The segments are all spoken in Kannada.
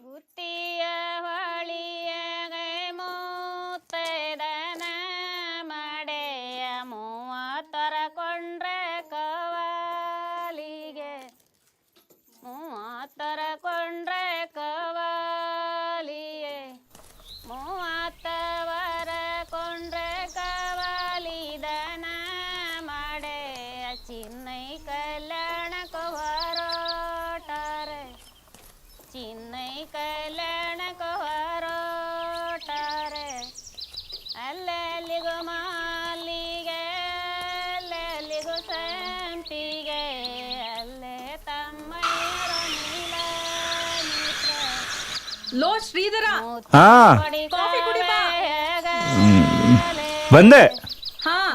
ಗುತ್ತಿಯ ಹೊಳಿಯಗೆ ಮೂತೈದನ ಮಡೆಯ ಮೂವತ್ತರ ಕೊಂಡ್ರೆ ಕವಾಲಿಗೆ ಮೂವತ್ತರ ಕೊಂಡ್ರೆ ಕವಾಲಿಯೇ ಮೂವತ್ತವರ ಕೊಂಡ್ರೆ ಕವಾಲಿದನ ಮಡೆಯ ಚಿನ್ನೈ ಕಲ್ಯಾಣಕ್ಕೆ ಹೊರಟಾರೆ ಚಿನ್ನೈ ಕಲ್ಯಾಣಕ್ಕೆ ಹೊರಟಾರೆ ಅಲ್ಲೆಲ್ಲಿಗೂ ಮಾಲಿಗೆ ಅಲ್ಲೆಲ್ಲಿಗೂ ಸಂಪಿಗೆ ಅಲ್ಲೇ ತಮ್ಮಯ್ಯರ ನೀಲ ಲೋ ಶ್ರೀಧರ, ಬಂದೆ.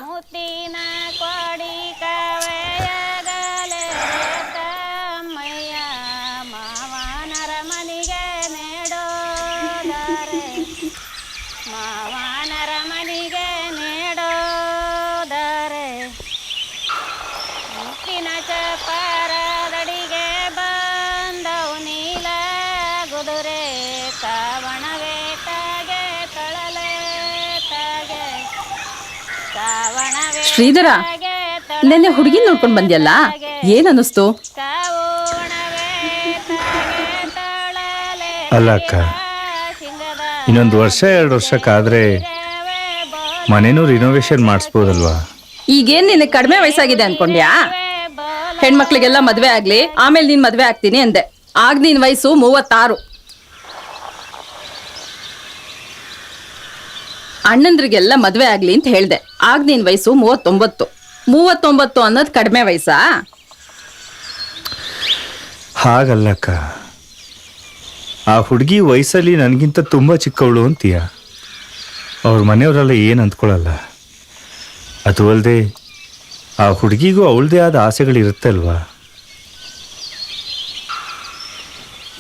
ಮುತ್ತಿನ ಕೊಡಿ ಕವೆಯಗಲೆ ತಮ್ಮಯ್ಯ ಮಾವನರ ಮನಿಗೆ ನೆಡೋದಾರೆ ಮಾವನರ ಮನಿಗೆ ನೆಡೋದಾರೆ ಮುತ್ತಿನ ಚಪರದಡಿಗೆ ಬಂದವು ನೀಲ ಗುದುರೆ ಕಾವಣವೇ ತಾಗೆ ತಳಲೆ ತಾಗೆ ಕಾವಣವೇ ಶ್ರೀಧರ, ನೆನ್ನೆ ಹುಡುಗಿ ನೋಡ್ಕೊಂಡ್ ಬಂದ್ಯಲ್ಲ, ಏನ್ ಅನ್ನಿಸ್ತು? ಅಲ್ಲ ಅಕ್ಕ, ಇನ್ನೊಂದು ವರ್ಷ 2 ವರ್ಷಕ್ಕಾದ್ರೆ ಮನೇನೂ ರಿನೋವೇಷನ್ ಮಾಡಿಸ್ಬೋದಲ್ವಾ? ಈಗೇನ್ ನಿನಗೆ ಕಡಿಮೆ ವಯಸ್ಸಾಗಿದೆ ಅನ್ಕೊಂಡ್ಯಾ? ಹೆಣ್ಮಕ್ಳಿಗೆಲ್ಲ ಮದ್ವೆ ಆಗ್ಲಿ, ಆಮೇಲೆ ನೀನ್ ಮದ್ವೆ ಆಗ್ತೀನಿ ಅಂದೆ. ಆಗ ನಿನ್ ವಯಸ್ಸು 36. ಅಣ್ಣಂದ್ರಿಗೆಲ್ಲ ಮದ್ವೆ ಆಗ್ಲಿ ಅಂತ ಹೇಳ್ದೆ. ಆಗ ನಿನ್ ವಯಸ್ಸು 39. 39 ಅನ್ನೋದು ಕಡಿಮೆ ವಯಸ್ಸಾ? ಹಾಗಲ್ಲಕ್ಕ, ಆ ಹುಡುಗಿ ವಯಸ್ಸಲ್ಲಿ ನನಗಿಂತ ತುಂಬ ಚಿಕ್ಕವಳು ಅಂತೀಯ. ಅವ್ರ ಮನೆಯವರೆಲ್ಲ ಏನು ಅಂದ್ಕೊಳ್ಳಲ್ಲ. ಅದು ಅಲ್ಲದೆ ಆ ಹುಡುಗಿಗೂ ಅವಳದೇ ಆದ ಆಸೆಗಳಿರುತ್ತಲ್ವಾ?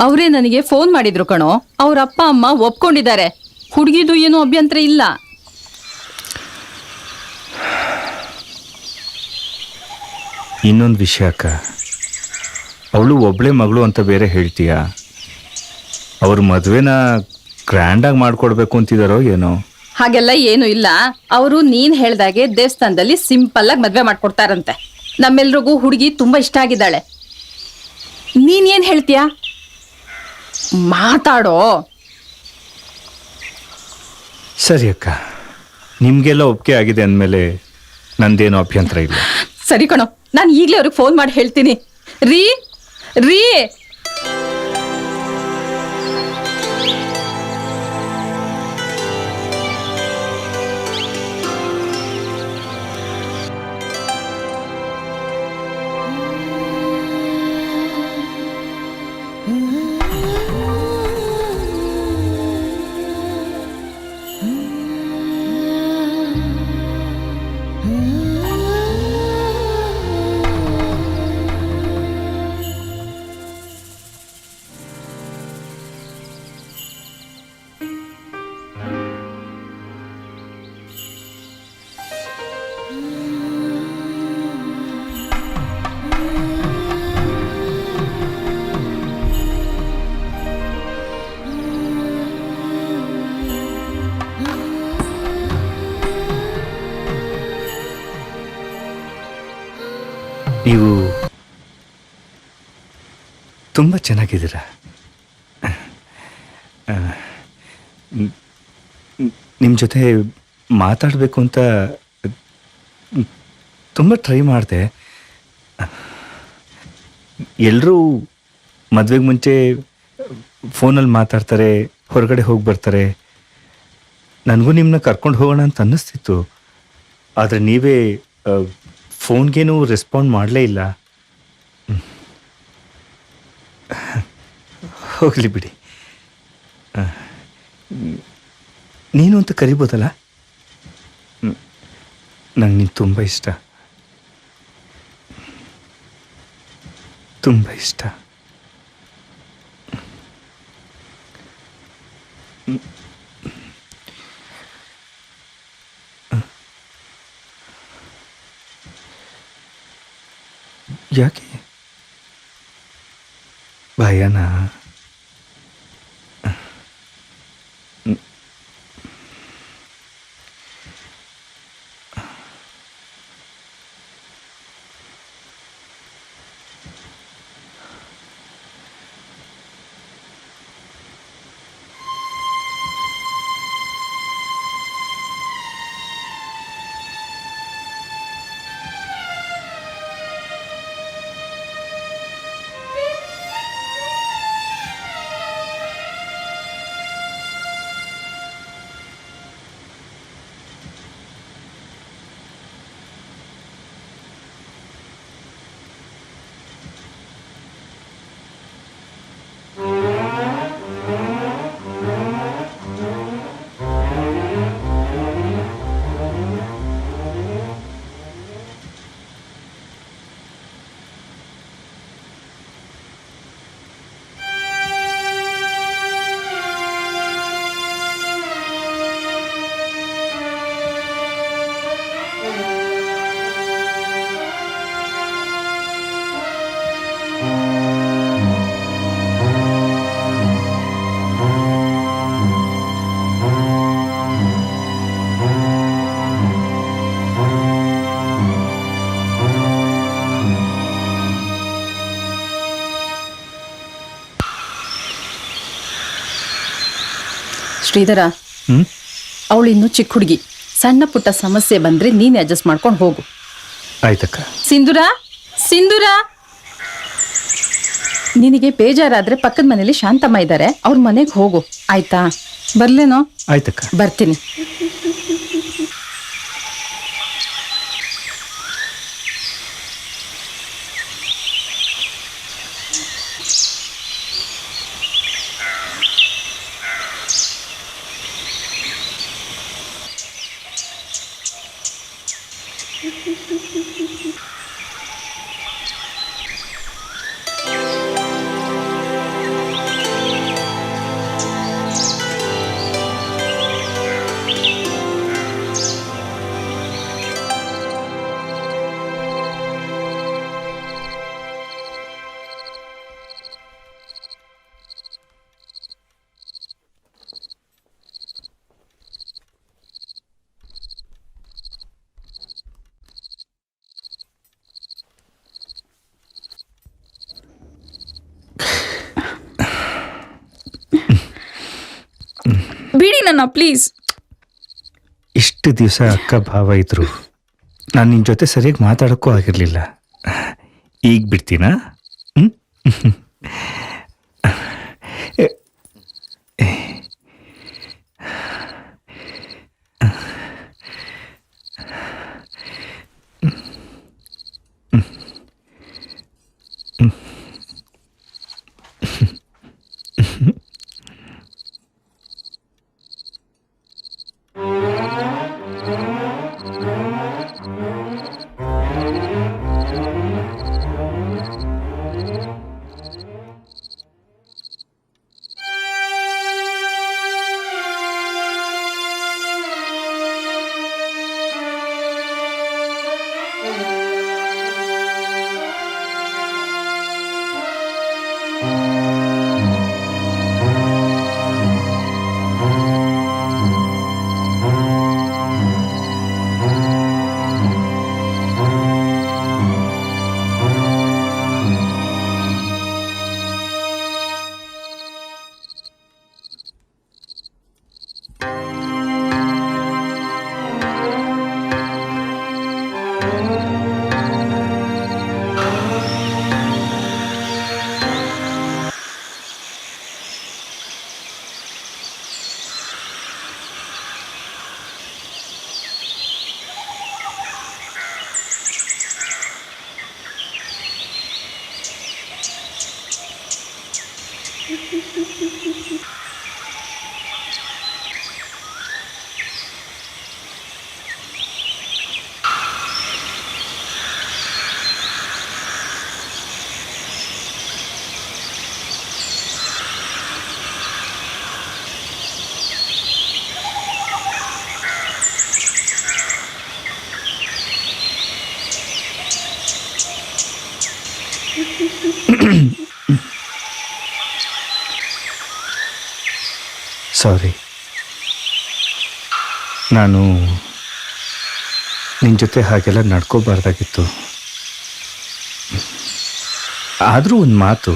ಅವರೇ ನನಗೆ ಫೋನ್ ಮಾಡಿದ್ರು ಕಣೋ. ಅವ್ರ ಅಪ್ಪ ಅಮ್ಮ ಒಪ್ಕೊಂಡಿದ್ದಾರೆ. ಹುಡುಗಿದು ಏನೂ ಅಭ್ಯಂತರ ಇಲ್ಲ. ಇನ್ನೊಂದು ವಿಷಯ ಅಕ್ಕ, ಅವಳು ಒಬ್ಳೆ ಮಗಳು ಅಂತ ಬೇರೆ ಹೇಳ್ತೀಯ. ಅವ್ರ ಮದುವೆನ ಗ್ರ್ಯಾಂಡಾಗಿ ಮಾಡ್ಕೊಡ್ಬೇಕು ಅಂತಿದಾರೋ ಏನೋ? ಹಾಗೆಲ್ಲ ಏನು ಇಲ್ಲ. ಅವರು ನೀನ್ ಹೇಳ್ದಾಗೆ ದೇವಸ್ಥಾನದಲ್ಲಿ ಸಿಂಪಲ್ ಆಗಿ ಮದ್ವೆ ಮಾಡ್ಕೊಡ್ತಾರಂತೆ. ನಮ್ಮೆಲ್ರಿಗೂ ಹುಡುಗಿ ತುಂಬಾ ಇಷ್ಟ ಆಗಿದ್ದಾಳೆ. ನೀನ್ ಏನ್ ಹೇಳ್ತೀಯ? ಮಾತಾಡೋ. ಸರಿ ಅಕ್ಕ, ನಿಮ್ಗೆಲ್ಲ ಒಪ್ಪಿಗೆ ಆಗಿದೆ ಅಂದಮೇಲೆ ನಂದೇನು ಅಭ್ಯಂತರ ಇಲ್ಲ. ಸರಿ ಕಣೋ, ನಾನು ಈಗಲೇ ಅವ್ರಿಗೆ ಫೋನ್ ಮಾಡಿ ಹೇಳ್ತೀನಿ. ರೀ ರೀ ನೀವು ತುಂಬ ಚೆನ್ನಾಗಿದ್ದೀರಾ. ನಿಮ್ಮ ಜೊತೆ ಮಾತಾಡಬೇಕು ಅಂತ ತುಂಬ ಟ್ರೈ ಮಾಡಿದೆ. ಎಲ್ಲರೂ ಮದುವೆಗೆ ಮುಂಚೆ ಫೋನಲ್ಲಿ ಮಾತಾಡ್ತಾರೆ, ಹೊರಗಡೆ ಹೋಗಿ ಬರ್ತಾರೆ. ನನಗೂ ನಿಮ್ಮನ್ನ ಕರ್ಕೊಂಡು ಹೋಗೋಣ ಅಂತ ಅನ್ನಿಸ್ತಿತ್ತು. ಆದರೆ ನೀವೇ ಫೋನ್ಗೇನು ರೆಸ್ಪಾಂಡ್ ಮಾಡಲೇ ಇಲ್ಲ. ಹೋಗಲಿ ಬಿಡಿ. ನೀನು ಅಂತ ಕರಿಬೋದಲ್ಲ. ನಂಗೆ ನೀನು ತುಂಬ ಇಷ್ಟ, ತುಂಬ ಇಷ್ಟ. ಯಾಕೆ ಭಯನಾ? ಶ್ರೀಧರ, ಅವಳು ಇನ್ನು ಚಿಕ್ಕ ಹುಡುಗಿ. ಸಣ್ಣ ಪುಟ್ಟ ಸಮಸ್ಯೆ ಬಂದ್ರೆ ನೀನೇ ಅಡ್ಜಸ್ಟ್ ಮಾಡ್ಕೊಂಡು ಹೋಗು. ಆಯ್ತಕ್ಕ. ಸಿಂಧೂರ, ಸಿಂಧೂರ, ನಿನಗೆ ಬೇಜಾರಾದ್ರೆ ಪಕ್ಕದ ಮನೇಲಿ ಶಾಂತಮ್ಮ ಇದ್ದಾರೆ, ಅವ್ರ ಮನೆಗೆ ಹೋಗು ಆಯ್ತಾ? ಬರ್ಲೇನೋ? ಆಯ್ತಕ್ಕ, ಬರ್ತೀನಿ. ಬಿಡಿ ನನ್ನ ಪ್ಲೀಸ್. ಇಷ್ಟು ದಿವಸ ಅಕ್ಕ ಭಾವ ಇದ್ರು, ನಾನು ನಿನ್ನ ಜೊತೆ ಸರಿಯಾಗಿ ಮಾತಾಡೋಕ್ಕೂ ಆಗಿರಲಿಲ್ಲ. ಈಗ ಬಿಡ್ತೀನಾ? ಸಾರಿ, ನಾನು ನಿನ್ನ ಜೊತೆ ಹಾಗೆಲ್ಲ ನಡ್ಕೋಬಾರ್ದಾಗಿತ್ತು. ಆದರೂ ಒಂದು ಮಾತು,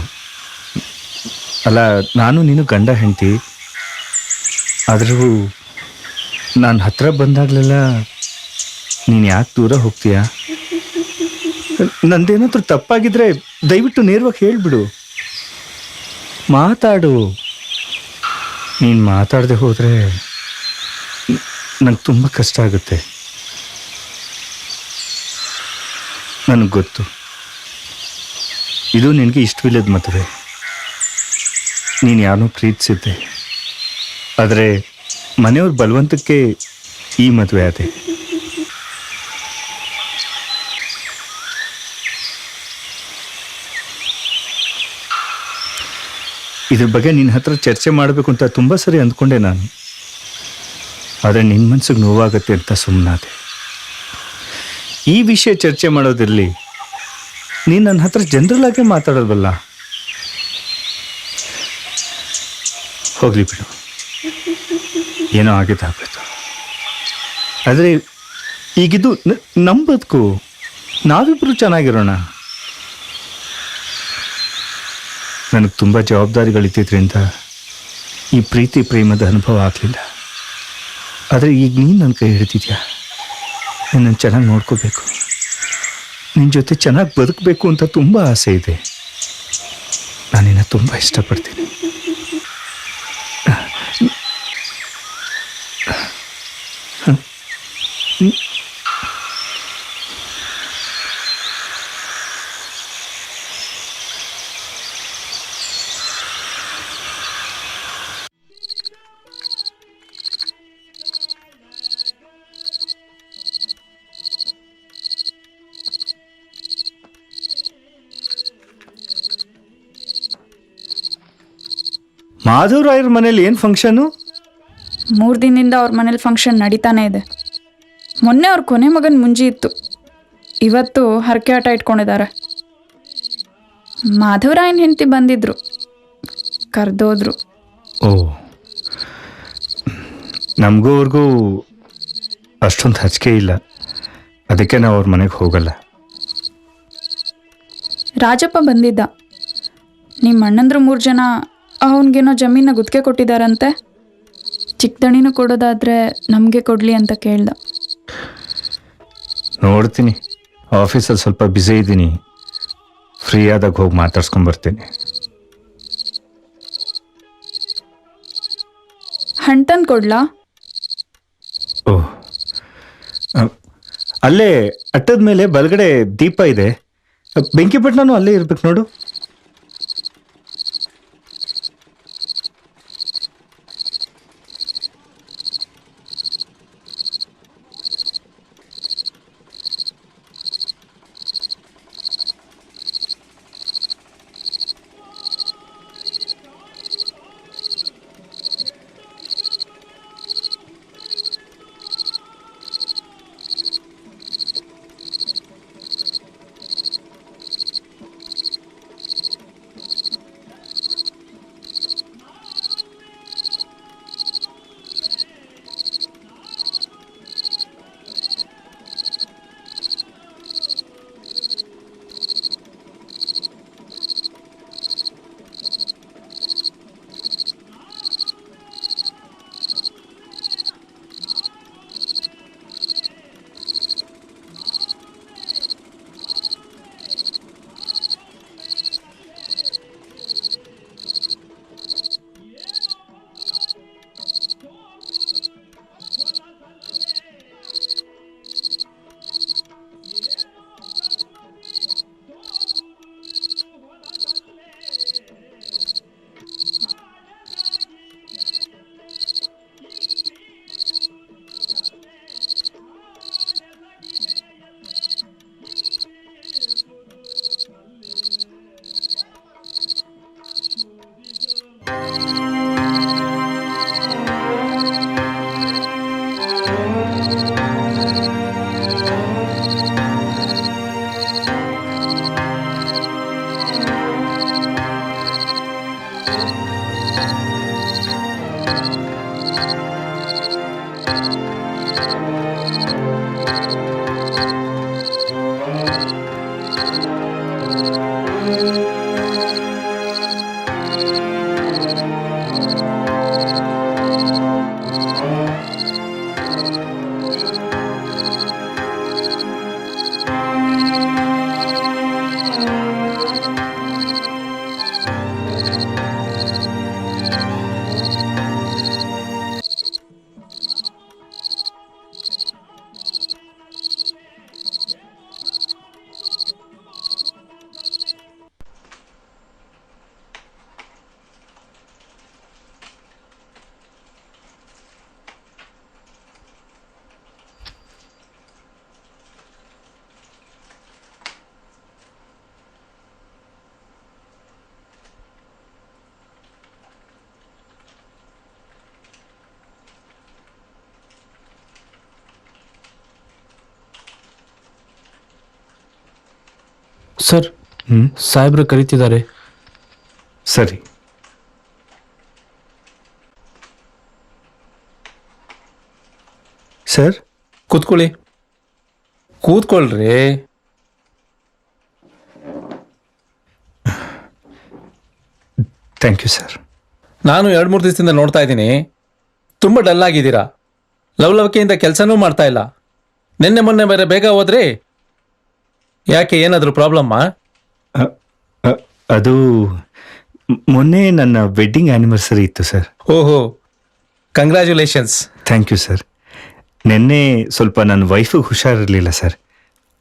ಅಲ್ಲ, ನಾನು ನೀನು ಗಂಡ ಹೆಂಡತಿ, ಆದರೂ ನಾನು ಹತ್ರ ಬಂದಾಗಲೆಲ್ಲ ನೀನು ಯಾಕೆ ದೂರ ಹೋಗ್ತೀಯಾ? ನಂದೇನಾದ್ರೂ ತಪ್ಪಾಗಿದ್ರೆ ದಯವಿಟ್ಟು ನೇರವಾಗಿ ಹೇಳಿಬಿಡು, ಮಾತಾಡು. ನೀನು ಮಾತಾಡದೆ ಹೋದರೆ ನಂಗೆ ತುಂಬ ಕಷ್ಟ ಆಗುತ್ತೆ. ನನಗೆ ಗೊತ್ತು, ಇದು ನಿನಗೆ ಇಷ್ಟವಿಲ್ಲದ ಮದುವೆ, ನೀನು ಯಾರನ್ನೂ ಪ್ರೀತಿಸಿದ್ದೆ, ಆದರೆ ಮನೆಯವ್ರ ಬಲವಂತಕ್ಕೆ ಈ ಮದುವೆ ಆದೆ. ಇದ್ರ ಬಗ್ಗೆ ನಿನ್ನ ಹತ್ರ ಚರ್ಚೆ ಮಾಡಬೇಕು ಅಂತ ತುಂಬ ಸರಿ ಅಂದ್ಕೊಂಡೆ ನಾನು, ಆದರೆ ನಿನ್ನ ಮನ್ಸಿಗೆ ನೋವಾಗತ್ತೆ ಅಂತ ಸುಮ್ಮನಾದೆ. ಈ ವಿಷಯ ಚರ್ಚೆ ಮಾಡೋದಿರಲಿ, ನೀನು ನನ್ನ ಹತ್ರ ಜನರಲ್ ಆಗೇ ಮಾತಾಡೋದಲ್ಲ. ಹೋಗ್ಲಿ ಬಿಡು, ಏನೋ ಆಗಿದ್ದಾಗ್ಬಿಟ್ಟು. ಆದರೆ ಈಗಿದ್ದು ನಮ್ಮ ಬದುಕು, ನಾವಿಬ್ಬರು ಚೆನ್ನಾಗಿರೋಣ. ನನಗೆ ತುಂಬ ಜವಾಬ್ದಾರಿಗಳಿದ್ದಿದ್ದರಿಂದ ಈ ಪ್ರೀತಿ ಪ್ರೇಮದ ಅನುಭವ ಆಗಲಿಲ್ಲ. ಆದರೆ ಈಗ ನೀನು ನನ್ನ ಕೈ ಹಿಡಿದಿದ್ಯಾ, ನನ್ನನ್ನು ಚೆನ್ನಾಗಿ ನೋಡ್ಕೋಬೇಕು, ನಿನ್ನ ಜೊತೆ ಚೆನ್ನಾಗಿ ಬದುಕಬೇಕು ಅಂತ ತುಂಬ ಆಸೆ ಇದೆ. ನಾನು ನಿನ್ನ ತುಂಬ ಇಷ್ಟಪಡ್ತೀನಿ. ಮಾಧವರಾಯರ ಮನೇಲಿ ಏನು ಫಂಕ್ಷನು? 3 ದಿನದಿಂದ ಅವ್ರ ಮನೇಲಿ ಫಂಕ್ಷನ್ ನಡೀತಾನೆ ಇದೆ. ಮೊನ್ನೆ ಅವ್ರ ಕೊನೆ ಮಗನ ಮುಂಜಿ ಇತ್ತು, ಇವತ್ತು ಹರಕೆ ಆಟ ಇಟ್ಕೊಂಡಿದ್ದಾರೆ. ಮಾಧವರಾಯನ ಹೆಂಡತಿ ಬಂದಿದ್ರು, ಕರೆದೋದ್ರು. ಓ, ನಮಗೂ ಅವ್ರಿಗೂ ಅಷ್ಟೊಂದು ಹಚ್ಕೆ ಇಲ್ಲ, ಅದಕ್ಕೆ ನಾವು ಅವ್ರ ಮನೆಗೆ ಹೋಗಲ್ಲ. ರಾಜಪ್ಪ ಬಂದಿದ್ದ. ನಿಮ್ಮ ಅಣ್ಣಂದ್ರು 3 ಜನ ಅವನಿಗೇನೋ ಜಮೀನ ಗುತ್ತಿಗೆ ಕೊಟ್ಟಿದ್ದಾರಂತೆ. ಚಿಕ್ಕದಣಿನೂ ಕೊಡೋದಾದರೆ ನಮಗೆ ಕೊಡಲಿ ಅಂತ ಕೇಳ್ದ. ನೋಡ್ತೀನಿ, ಆಫೀಸಲ್ಲಿ ಸ್ವಲ್ಪ ಬ್ಯುಸಿ ಇದ್ದೀನಿ, ಫ್ರೀ ಆದಾಗ ಹೋಗಿ ಮಾತಾಡ್ಸ್ಕೊಂಬರ್ತೀನಿ. ಹಣ್ಣು ತಂದು ಕೊಡ್ಲಾ? ಓಹ್, ಅಲ್ಲೇ ಅಟ್ಟದ ಮೇಲೆ ಬಲಗಡೆ ದೀಪ ಇದೆ, ಬೆಂಕಿಪಟ್ಟಣನೂ ಅಲ್ಲೇ ಇರ್ಬೇಕು ನೋಡು. ಸರ್, ಹ್ಞೂ ಸಾಹೇಬ್ರು ಕರೀತಿದ್ದಾರೆ. ಸರಿ. ಸರ್, ಕೂತ್ಕೊಳ್ಳಿ. ಕೂತ್ಕೊಳ್ರಿ. Thank you sir. ನಾನು 2-3 ದಿವಸದಿಂದ ನೋಡ್ತಾ ಇದ್ದೀನಿ, ತುಂಬ ಡಲ್ ಆಗಿದ್ದೀರಾ. ಲವಲವಿಕೆಯಿಂದ ಕೆಲಸನೂ ಮಾಡ್ತಾ ಇಲ್ಲ. ನಿನ್ನೆ ಮೊನ್ನೆ ಬೇರೆ ಬೇಗ ಹೋದ್ರಿ, ಯಾಕೆ? ಏನಾದರೂ ಪ್ರಾಬ್ಲಮ್ಮಾ? ಅ, ಅ, ಅದು ಮೊನ್ನೆ ನನ್ನ ವೆಡ್ಡಿಂಗ್ ಆ್ಯನಿವರ್ಸರಿ ಇತ್ತು ಸರ್. ಓಹೋ, ಕಂಗ್ರ್ಯಾಚುಲೇಷನ್ಸ್. Thank you sir. ನಿನ್ನೆ ಸ್ವಲ್ಪ ನನ್ನ ವೈಫಿಗೆ ಹುಷಾರಿರಲಿಲ್ಲ ಸರ್,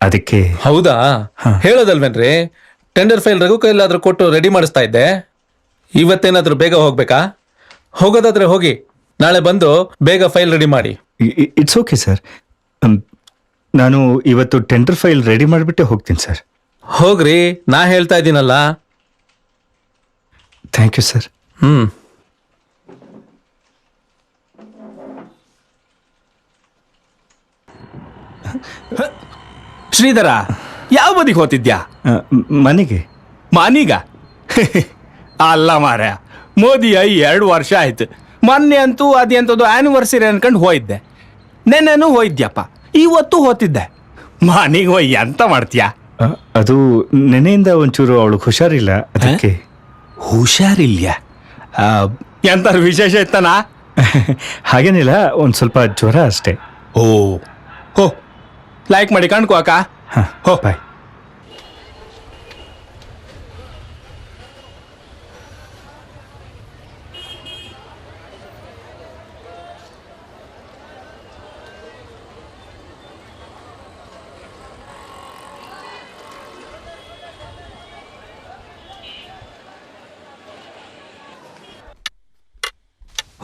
ಅದಕ್ಕೆ. ಹೌದಾ? ಹಾ. ಹೇಳೋದಲ್ವೇನ್ರಿ, ಟೆಂಡರ್ ಫೈಲ್ ರಘು ಕೈಲಾದ್ರೂ ಕೊಟ್ಟು ರೆಡಿ ಮಾಡಿಸ್ತಾ ಇದ್ದೆ. ಇವತ್ತೇನಾದ್ರೂ ಬೇಗ ಹೋಗ್ಬೇಕಾ? ಹೋಗೋದಾದ್ರೆ ಹೋಗಿ, ನಾಳೆ ಬಂದು ಬೇಗ ಫೈಲ್ ರೆಡಿ ಮಾಡಿ. It's okay sir. ನಾನು ಇವತ್ತು ಟೆಂಡರ್ ಫೈಲ್ ರೆಡಿ ಮಾಡಿಬಿಟ್ಟೆ ಹೋಗ್ತೀನಿ ಸರ್. ಹೋಗ್ರಿ, ನಾ ಹೇಳ್ತಾ ಇದ್ದೀನಲ್ಲ. Thank you sir. ಶ್ರೀಧರ, ಯಾವ ಬದಿಗೆ ಹೋತಿದ್ಯಾ? ಮನೆಗೆ. ಮಾನೀಗ ಅಲ್ಲ ಮಾರ, ಮೋದಿ 2 ವರ್ಷ ಆಯ್ತು. ಮೊನ್ನೆ ಅಂತೂ ಅದೆಂಥದ್ದು ಆ್ಯನಿವರ್ಸರಿ ಅನ್ಕೊಂಡು ಹೋಯ್ದೆ. ನೆನ್ನೆನೂ ಹೋಯ್ದ್ಯಪ್ಪ, ಇವತ್ತು ಹೋತಿದ್ದೆ. ಮಾನಿಗೆ ಹೋಯ್ ಎಂತ ಮಾಡ್ತೀಯಾ? ಅದು ನೆನೆಯಿಂದ ಒಂಚೂರು ಅವಳಿಗೆ ಹುಷಾರಿಲ್ಲ, ಅದಕ್ಕೆ. ಹುಷಾರಿಲ್ಯಾ? ಎಂತಾರು ವಿಶೇಷ ಇತ್ತನಾ? ಹಾಗೇನಿಲ್ಲ, ಒಂದು ಸ್ವಲ್ಪ ಜ್ವರ ಅಷ್ಟೇ. ಓ ಹೋ, ಲೈಕ್ ಮಾಡಿ ಕಾಣ್ಕೋ ಅಕ್ಕ. ಹಾಂ, ಹೋ ಬಾಯ್.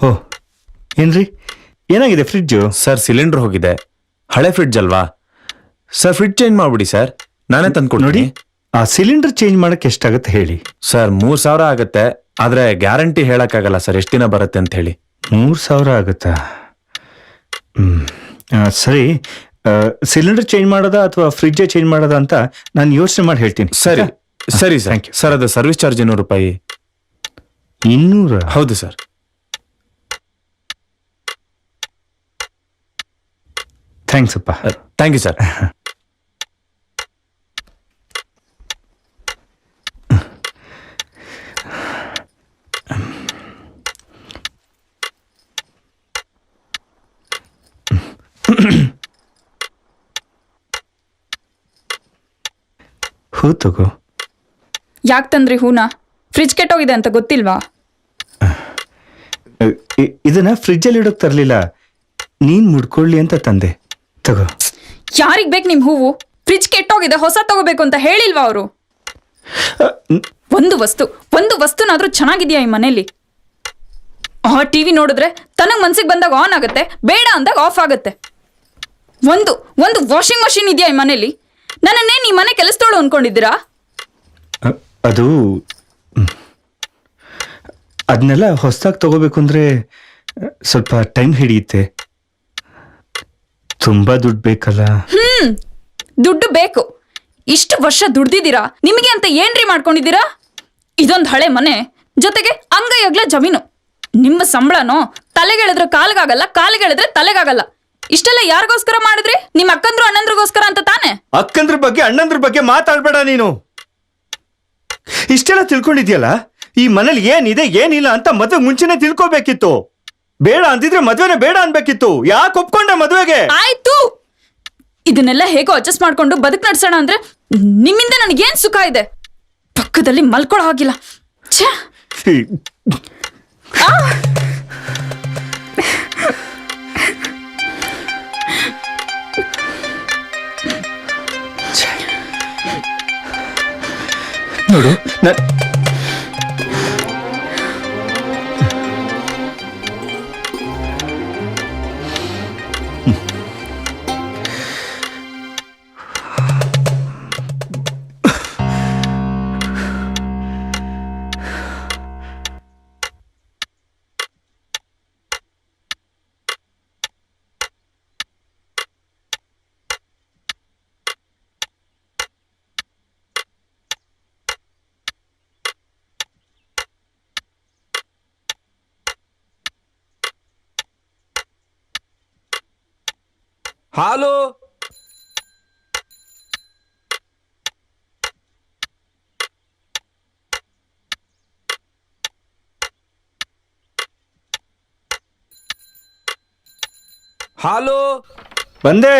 ಓ, ಏನ್ರಿ, ಏನಾಗಿದೆ ಫ್ರಿಡ್ಜು? ಸರ್, ಸಿಲಿಂಡರ್ ಹೋಗಿದೆ. ಹಳೆ ಫ್ರಿಡ್ಜ್ ಅಲ್ವಾ ಸರ್? ಫ್ರಿಡ್ಜ್ ಚೇಂಜ್ ಮಾಡ್ಬಿಡಿ ಸರ್, ನಾನೇ ತಂದ್ಕೊಡಿ. ನೋಡಿ, ಆ ಸಿಲಿಂಡರ್ ಚೇಂಜ್ ಮಾಡಕ್ಕೆ ಎಷ್ಟಾಗುತ್ತೆ ಹೇಳಿ? ಸರ್, 3,000 ಆಗುತ್ತೆ. ಆದ್ರೆ ಗ್ಯಾರಂಟಿ ಹೇಳಕ್ಕಾಗಲ್ಲ ಸರ್ ಎಷ್ಟು ದಿನ ಬರುತ್ತೆ ಅಂತ ಹೇಳಿ. 3,000 ಆಗುತ್ತಾ? ಸರಿ, ಸಿಲಿಂಡರ್ ಚೇಂಜ್ ಮಾಡೋದಾ ಅಥವಾ ಫ್ರಿಡ್ಜೇ ಚೇಂಜ್ ಮಾಡೋದಾ ಅಂತ ನಾನು ಯೋಚನೆ ಮಾಡಿ ಹೇಳ್ತೀನಿ. ಸರಿ ಸರಿ ಸರ್. Thank you. ಸರ್, ಅದು ಸರ್ವಿಸ್ ಚಾರ್ಜ್ 200 ರೂಪಾಯಿ. 200? ಹೌದು ಸರ್. ಥ್ಯಾಂಕ್ಸ್ ಅಪ್ಪ. Thank you sir. ಹೂ ತಗೋ. ಯಾಕೆ ತಂದ್ರಿ ಹೂನ? ಫ್ರಿಜ್ ಕೆಟ್ಟೋಗಿದೆ ಅಂತ ಗೊತ್ತಿಲ್ವಾ? ಇದನ್ನ ಫ್ರಿಡ್ಜಲ್ಲಿ ಇಡೋಕ್ ತರಲಿಲ್ಲ, ನೀನ್ ಮುಡ್ಕೊಳ್ಳಿ ಅಂತ ತಂದೆ. ತಗೋ. ಯಾರಿಗ್ ಬೇಕು ನಿಮ್ ಹೂವು? ಫ್ರಿಜ್ ಕೆಟ್ಟೋಗಿದೆ, ಹೊಸ ತಗೋಬೇಕು ಅಂತ ಹೇಳಿಲ್ವಾ ಅವರು? ಒಂದು ವಸ್ತುನಾದ್ರೂ ಚೆನ್ನಾಗಿದ್ಯಾ ಈ ಮನೇಲಿ? ಟಿವಿ ನೋಡಿದ್ರೆ ತನಗ್ ಮನ್ಸಿಗೆ ಬಂದಾಗ ಆನ್ ಆಗುತ್ತೆ, ಬೇಡ ಅಂದಾಗ ಆಫ್ ಆಗುತ್ತೆ. ಒಂದು ವಾಷಿಂಗ್ ಮಷಿನ್ ಇದೆಯಾ ಈ ಮನೇಲಿ? ನನ್ನನ್ನೇ ಈ ಮನೆ ಕೆಲಸದೋಳು ಅನ್ಕೊಂಡಿದ್ದೀರಾ? ಅದು ಅದನ್ನೆಲ್ಲ ಹೊಸದಾಗಿ ತಗೋಬೇಕು ಅಂದ್ರೆ ಸ್ವಲ್ಪ ಟೈಮ್ ಹಿಡಿಯುತ್ತೆ. ತುಂಬಾ ದುಡ್ಡು ಬೇಕಲ್ಲ. ದುಡ್ಡು ಬೇಕು. ಇಷ್ಟು ವರ್ಷ ದುಡ್ದಿದ್ದೀರಾ, ನಿಮಗೆ ಅಂತ ಏನ್ರಿ ಮಾಡ್ಕೊಂಡಿದ್ದೀರಾ? ಇದೊಂದು ಹಳೆ ಮನೆ, ಜೊತೆಗೆ ಅಂಗೈ ಅಗ್ಲ ಜಮೀನು. ನಿಮ್ಮ ಸಂಬಳನೋ ತಲೆಗೆಳೆದ್ರೆ ಕಾಲ್ಗಾಗಲ್ಲ, ಕಾಲಿಗೆಳೆದ್ರೆ ತಲೆಗಾಗಲ್ಲ. ಇಷ್ಟೆಲ್ಲ ಯಾರಿಗೋಸ್ಕರ ಮಾಡಿದ್ರಿ? ನಿಮ್ಮ ಅಕ್ಕಂದ್ರು ಅಣ್ಣಂದ್ರಿಗೋಸ್ಕರ ಅಂತ ತಾನೆ? ಅಕ್ಕಂದ್ರ ಬಗ್ಗೆ ಅಣ್ಣಂದ್ರ ಬಗ್ಗೆ ಮಾತಾಡ್ಬೇಡ ನೀನು. ಇಷ್ಟೆಲ್ಲ ತಿಳ್ಕೊಂಡಿದ್ಯಲ್ಲ, ಈ ಮನೇಲಿ ಏನಿದೆ ಏನಿಲ್ಲ ಅಂತ ಮದ್ವೆ ಮುಂಚೆನೆ ತಿಳ್ಕೊಬೇಕಿತ್ತು. ಬೇಡ ಅಂತಿದ್ರೆ ಮದ್ವೆನೆ ಬೇಡ ಅನ್ಬೇಕಿತ್ತು. ಯಾಕೆ ಒಪ್ಕೊಂಡೆ ಮದ್ವೆಗೆ? ಆಯ್ತು, ಇದನ್ನೆಲ್ಲ ಹೇಗೋ ಅಡ್ಜಸ್ಟ್ ಮಾಡ್ಕೊಂಡು ಬದುಕು ನಡ್ಸೋಣ ಅಂದ್ರೆ ನಿಮ್ಮಿಂದ ನನಗೇನ್ ಸುಖ ಇದೆ? ಪಕ್ಕದಲ್ಲಿ ಮಲ್ಕೊಳ್ಳೋ ಹಾಗಿಲ್ಲ. ಛೇ! ನೋಡು, ಹಾಲು. ಹಾಲು. ಬಂದೆ.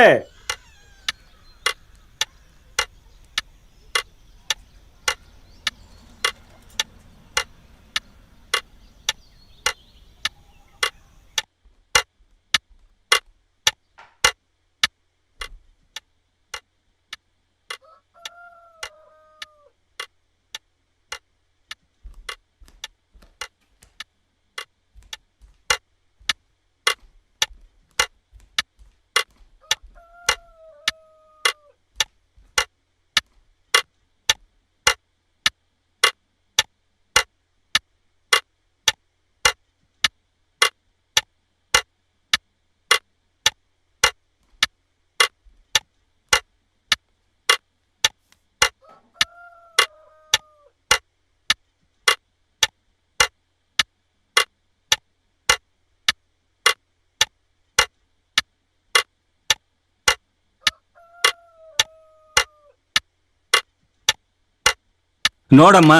ನೋಡಮ್ಮ,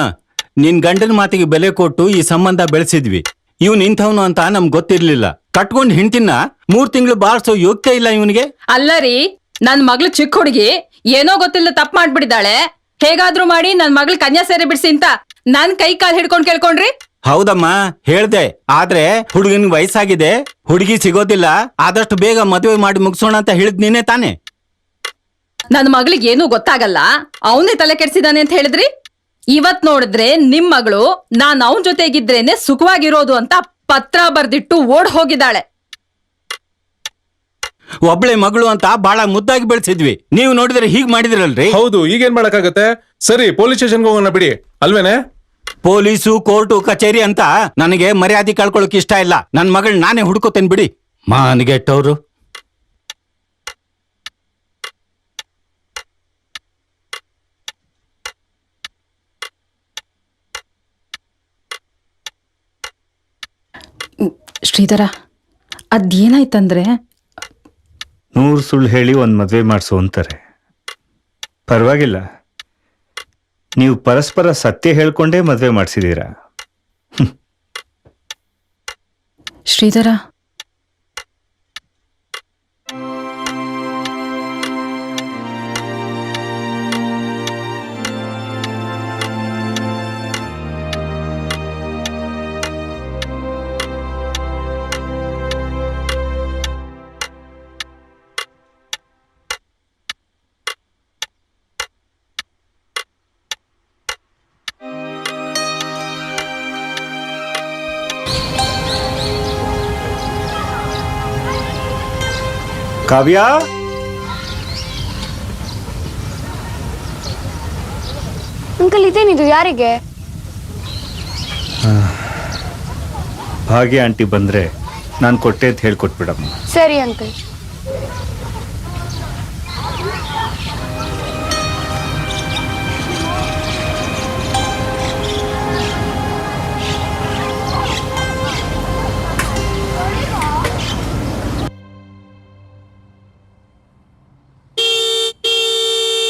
ನಿನ್ ಗಂಡನ ಮಾತಿಗೆ ಬೆಲೆ ಕೊಟ್ಟು ಈ ಸಂಬಂಧ ಬೆಳೆಸಿದ್ವಿ. ಇವ್ನು ಇಂಥವ್ನು ಅಂತ ನಮ್ಗೆ ಗೊತ್ತಿರ್ಲಿಲ್ಲ. ಕಟ್ಕೊಂಡ್ ಹಿಂಡ್ತಿನ 3 ತಿಂಗಳು ಬಾಳ್ಸೋ ಯೋಗ್ಯತೆ ಇಲ್ಲ ಇವನಿಗೆ. ಅಲ್ಲ ರೀ, ನನ್ ಮಗಳು ಚಿಕ್ಕ ಹುಡುಗಿ ಏನೋ ಗೊತ್ತಿಲ್ಲ ತಪ್ಪು ಮಾಡ್ಬಿಡಿದಾಳೆ. ಹೇಗಾದ್ರೂ ಮಾಡಿ ನನ್ ಮಗಳು ಕನ್ಯಾ ಸೇರೆ ಬಿಡಿಸಿ ಅಂತ ನನ್ ಕೈ ಕಾಲ್ ಹಿಡ್ಕೊಂಡ್ ಕೇಳ್ಕೊಂಡ್ರಿ. ಹೌದಮ್ಮ, ಹೇಳ್ದೆ. ಆದ್ರೆ ಹುಡುಗನ್ ವಯಸ್ಸಾಗಿದೆ, ಹುಡುಗಿ ಸಿಗೋದಿಲ್ಲ, ಆದಷ್ಟು ಬೇಗ ಮದುವೆ ಮಾಡಿ ಮುಗಿಸೋಣ ಅಂತ ಹೇಳಿದ್ ನೀನೇ ತಾನೆ. ನನ್ ಮಗಳಿಗೆ ಏನೂ ಗೊತ್ತಾಗಲ್ಲ, ಅವನೇ ತಲೆ ಕೆಡ್ಸಿದಾನೆ ಅಂತ ಹೇಳಿದ್ರಿ. ಇವತ್ ನೋಡಿದ್ರೆ ನಿಮ್ ಮಗಳು ನಾನ್ ಅವನ್ ಜೊತೆಗಿದ್ರೇನೆ ಸುಖವಾಗಿರೋದು ಅಂತ ಪತ್ರ ಬರ್ದಿಟ್ಟು ಓಡ್ ಹೋಗಿದ್ದಾಳೆ. ಒಬ್ಳೆ ಮಗಳು ಅಂತ ಬಹಳ ಮುದ್ದಾಗಿ ಬೆಳೆಸಿದ್ವಿ, ನೀವು ನೋಡಿದ್ರೆ ಹೀಗ್ ಮಾಡಿದ್ರಲ್ರಿ. ಹೌದು, ಈಗೇನ್ ಮಾಡಕ್ಕಾಗತ್ತೆ? ಸರಿ, ಪೊಲೀಸ್ ಸ್ಟೇಷನ್ಗೆ ಹೋಗೋಣ ಬಿಡಿ, ಅಲ್ವೇನೆ? ಪೊಲೀಸು, ಕೋರ್ಟು, ಕಚೇರಿ ಅಂತ ನನಗೆ ಮರ್ಯಾದೆ ಕಳ್ಕೊಳಕ್ ಇಷ್ಟ ಇಲ್ಲ. ನನ್ ಮಗಳ್ ನಾನೇ ಹುಡ್ಕೋತೇನೆ ಬಿಡಿ. ಮಾನ್ಗೆಟ್ಟವ್ರು. ಶ್ರೀಧರ, ಅದೇನಾಯ್ತಂದ್ರೆ 100 ಸುಳ್ಳು ಹೇಳಿ ಒಂದು ಮದುವೆ ಮಾಡಿಸು ಅಂತಾರೆ. ಪರವಾಗಿಲ್ಲ, ನೀವು ಪರಸ್ಪರ ಸತ್ಯ ಹೇಳ್ಕೊಂಡೇ ಮದುವೆ ಮಾಡಿಸಿದ್ದೀರಾ. ಶ್ರೀಧರ, ಕಾವ್ಯ, ಅಂಕಲ್ ಇದೇನಿದು ಯಾರಿಗೆ? ಭಾಗ್ಯ ಆಂಟಿ ಬಂದ್ರೆ ನಾನು ಕೊಟ್ಟೆ ಅಂತ ಹೇಳ್ಕೊಟ್ಬಿಡಮ್ಮ. ಸರಿ ಅಂಕಲ್.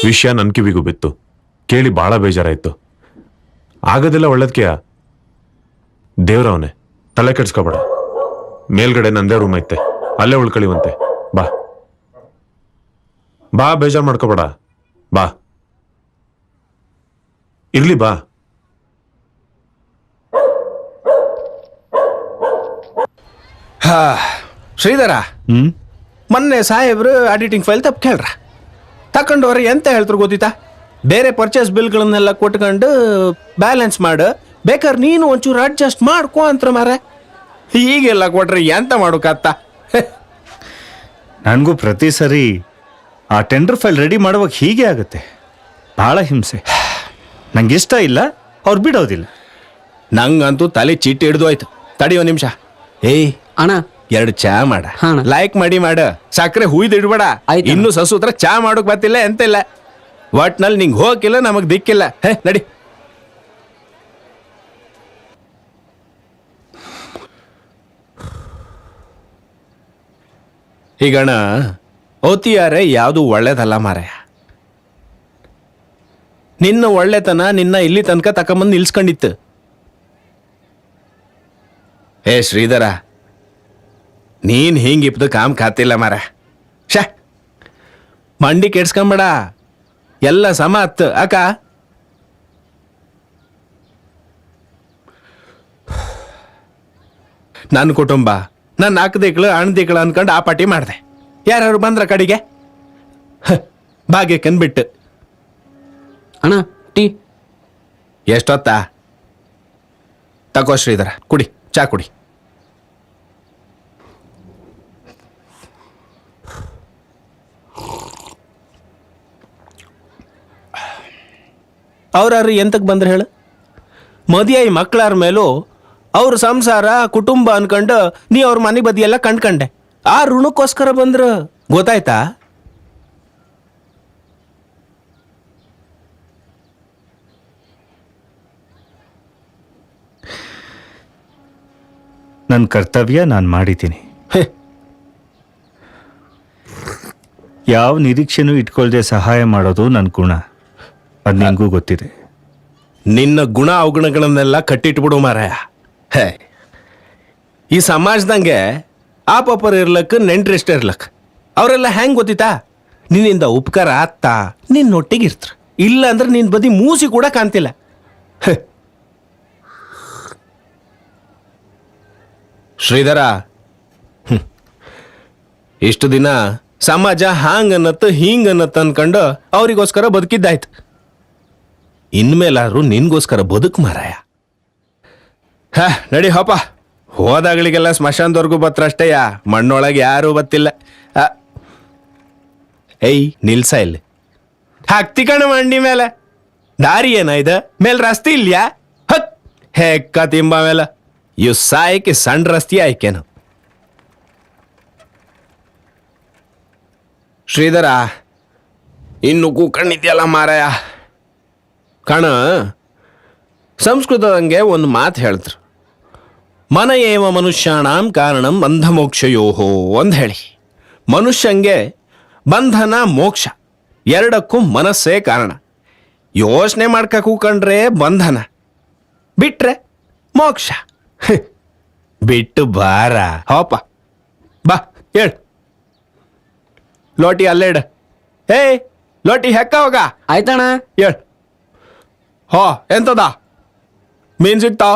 ವಿಷಯ ನನ್ ಕಿವಿಗೂ ಬಿತ್ತು, ಕೇಳಿ ಬಹಳ ಬೇಜಾರಾಯ್ತು. ಆಗದೆಲ್ಲ ಒಳ್ಳೇದ್ಕೆಯ ದೇವ್ರವನೇ, ತಲೆ ಕೆಡ್ಸ್ಕೊಬೇಡ. ಮೇಲ್ಗಡೆ ನಂದೇ ರೂಮ್ ಐತೆ, ಅಲ್ಲೇ ಉಳ್ಕಳಿವಂತೆ. ಬಾ ಬಾ, ಬೇಜಾರ್ ಮಾಡ್ಕೋಬೇಡ. ಬಾ, ಇರ್ಲಿ ಬಾ. ಶ್ರೀಧರ, ಮೊನ್ನೆ ಸಾಹೇಬ್ರು ಆಡಿಟಿಂಗ್ ಫೈಲ್ ತಪ್ಪು ಕೇಳ್ರ. ತಕೊಂಡವ್ರಿ ಎಂತ ಹೇಳ್ತಾರೆ ಗೊತ್ತಿತ್ತಾ? ಬೇರೆ ಪರ್ಚೇಸ್ ಬಿಲ್ಗಳನ್ನೆಲ್ಲ ಕೊಟ್ಕೊಂಡು ಬ್ಯಾಲೆನ್ಸ್ ಮಾಡು, ಬೇಕಾದ್ರೆ ನೀನು ಒಂಚೂರು ಅಡ್ಜಸ್ಟ್ ಮಾಡ್ಕೊ ಅಂತ ಮಾರ. ಹೀಗೆಲ್ಲ ಕೊಟ್ರೆ ಎಂತ ಮಾಡೋಕತ್ತ? ನನಗೂ ಪ್ರತಿ ಸರಿ ಆ ಟೆಂಡರ್ ಫೈಲ್ ರೆಡಿ ಮಾಡುವಾಗ ಹೀಗೆ ಆಗುತ್ತೆ. ಭಾಳ ಹಿಂಸೆ. ನಂಗೆ ಇಷ್ಟ ಇಲ್ಲ, ಅವ್ರು ಬಿಡೋದಿಲ್ಲ. ನಂಗಂತೂ ತಲೆ ಚೀಟಿ ಹಿಡ್ದು ಆಯ್ತು. ತಡಿಯೋ ನಿಮಿಷ. ಏಯ್ ಅಣ್ಣ, 2 ಚಾ ಮಾಡ. ಹಾ ಅಣ್ಣ. ಲೈಕ್ ಮಾಡಿ ಮಾಡ. ಸಕ್ಕರೆ ಹುಯ್ದು ಇಡ್ಬೇಡ. ಆಯ್ತಣ್ಣ. ಇನ್ನು ಸಸೂತ್ರ ಚಾ ಮಾಡೋಕ್ ಬರ್ತಿಲ್ಲ, ಎಂತ ಇಲ್ಲ. ಒಟ್ನಲ್ಲಿ ನಿಂಗೆ ಹೋಗಿಲ್ಲ, ನಮಗ್ ದಿಕ್ಕಿಲ್ಲ. ಹೇ ನಡಿ. ಈಗಣ್ಣ ಓತಿಯಾರೆ ಯಾವುದು ಒಳ್ಳೇದಲ್ಲ ಮಾರಾಯ. ನಿನ್ನ ಒಳ್ಳೆತನ ನಿನ್ನ ಇಲ್ಲಿ ತನಕ ತಕೊಂಬಂದು ನಿಲ್ಸ್ಕೊಂಡಿತ್ತು. ಏ ಶ್ರೀಧರ, ನೀನ್ ಹಿಂಗಿಪ್ದು ಕಾಮ್ ಕಾತಿಲ್ಲ ಮಾರ. ಶಾ ಮಂಡಿ ಕೆಡ್ಸ್ಕೊಂಬೇಡ, ಎಲ್ಲ ಸಮ ಹತ್ತು ಅಕ್ಕ. ನನ್ನ ಕುಟುಂಬ, ನನ್ನ ಅಕ್ಕದಿಕ್ಳು ಅಣ್ಣದಿಕ್ಳು ಅನ್ಕೊಂಡು ಆ ಪಾಟಿ ಮಾಡಿದೆ. ಯಾರು ಬಂದ್ರ ಕಡೆಗೆ ಭಾಗ್ಯಕ್ಕನ್ ಬಿಟ್ಟು. ಅಣ್ಣ ಟೀ. ಎಷ್ಟೊತ್ತಾ? ತಗೋ ಶ್ರೀಧರ, ಕುಡಿ, ಚಾ ಕುಡಿ. ಅವ್ರಾರು ಎಂತಕ್ಕೆ ಬಂದ್ರೆ ಹೇಳು? ಮದುವೆಯಾಗಿ ಮಕ್ಕಳಾರ ಮೇಲೂ ಅವ್ರ ಸಂಸಾರ ಕುಟುಂಬ ಅನ್ಕೊಂಡು ನೀ ಅವ್ರ ಮನೆ ಬದಿಯೆಲ್ಲ ಕಂಡ್ಕಂಡೆ. ಆ ಋಣಕ್ಕೋಸ್ಕರ ಬಂದ್ರ, ಗೊತ್ತಾಯ್ತಾ? ನನ್ನ ಕರ್ತವ್ಯ ನಾನು ಮಾಡಿದ್ದೀನಿ. ಯಾವ ನಿರೀಕ್ಷೆನೂ ಇಟ್ಕೊಳ್ದೆ ಸಹಾಯ ಮಾಡೋದು ನನ್ನ ಗುಣ. ಅದು ನಿಂಗೂ ಗೊತ್ತಿದೆ. ನಿನ್ನ ಗುಣ ಅವಗುಣಗಳನ್ನೆಲ್ಲ ಕಟ್ಟಿಟ್ಬಿಡು ಮಾರಾಯ. ಹೇ, ಈ ಸಮಾಜದಂಗೆ ಆ ಪಾಪರ್ ಇರ್ಲಕ್, ನೆಂಟ್ರಿಷ್ಟ ಇರ್ಲಕ್, ಅವರೆಲ್ಲ ಹೆಂಗ್ ಗೊತ್ತಿತ್ತಾ? ನಿನ್ನಿಂದ ಉಪಕಾರ ಆತ್ತ ನಿನ್ನೊಟ್ಟಿಗೆ ಇರ್ತ್ರ. ಇಲ್ಲ ಅಂದ್ರೆ ನಿನ್ ಬದಿ ಮೂಸಿ ಕೂಡ ಕಾಣ್ತಿಲ್ಲ. ಶ್ರೀಧರ, ಇಷ್ಟು ದಿನ ಸಮಾಜ ಹಾಂಗ್ ಅನ್ನತ್ತ ಹಿಂಗ್ ಅನ್ನತ್ತ ಅನ್ಕೊಂಡು ಅವರಿಗೋಸ್ಕರ ಬದುಕಿದ್ದಾಯ್ತು. ಇನ್ಮೇಲಾದ್ರು ನಿನ್ಗೋಸ್ಕರ ಬದುಕು ಮಾರಾಯ. ನಡಿ ಹೋಪ. ಹೋದಾಗಳಿಗೆಲ್ಲ ಸ್ಮಶಾನದವರೆಗೂ ಬತ್ರಷ್ಟೇಯ, ಮಣ್ಣೊಳಗೆ ಯಾರೂ ಬತ್ತಿಲ್ಲ. ಏಯ್ ನಿಲ್ಸ ಇಲ್ಲಿ, ಹಾಕ್ತಿ ಕಣ ಮಂಡಿ ಮೇಲೆ. ದಾರಿ ಏನ ಇದ? ಮೇಲ್ ರಸ್ತೆ ಇಲ್ಯಾ? ಹತ್ ಹೆಕ್ಕ ತಿಂಬ ಮೇಲೆ ಇವ್ ಸಾಯಕ್ಕೆ ಸಣ್ಣ ರಸ್ತಿ ಆಯ್ಕೇನು? ಶ್ರೀಧರ, ಇನ್ನು ಕೂಕಣ್ಣಿದ್ಯಲ್ಲ ಮಾರಾಯ. ಕಣ, ಸಂಸ್ಕೃತದಂಗೆ ಒಂದು ಮಾತು ಹೇಳ್ತಾರೆ, ಮನ ಏವ ಮನುಷ್ಯಾಣಂ ಕಾರಣಂ ಬಂಧ ಮೋಕ್ಷಯೋಹೋ ಅಂತ ಹೇಳಿ. ಮನುಷ್ಯಂಗೆ ಬಂಧನ ಮೋಕ್ಷ ಎರಡಕ್ಕೂ ಮನಸ್ಸೇ ಕಾರಣ. ಯೋಚನೆ ಮಾಡ್ಕ ಕೂಕೊಂಡ್ರೆ ಬಂಧನ, ಬಿಟ್ರೆ ಮೋಕ್ಷ. ಬಿಟ್ಟು ಬಾರ ಹೋಪ. ಬಾ ಹೇಳು. ಲೋಟಿ ಅಲ್ಲೇಡ. ಹೇ ಲೋಟಿ ಹೆಕ್ಕ ಹೋಗ. ಆಯ್ತಣ್ಣ. ಹೇಳು. ಹೋ ಎಂತದ? ಮೀನ್ ಸಿಗ್ತಾವ?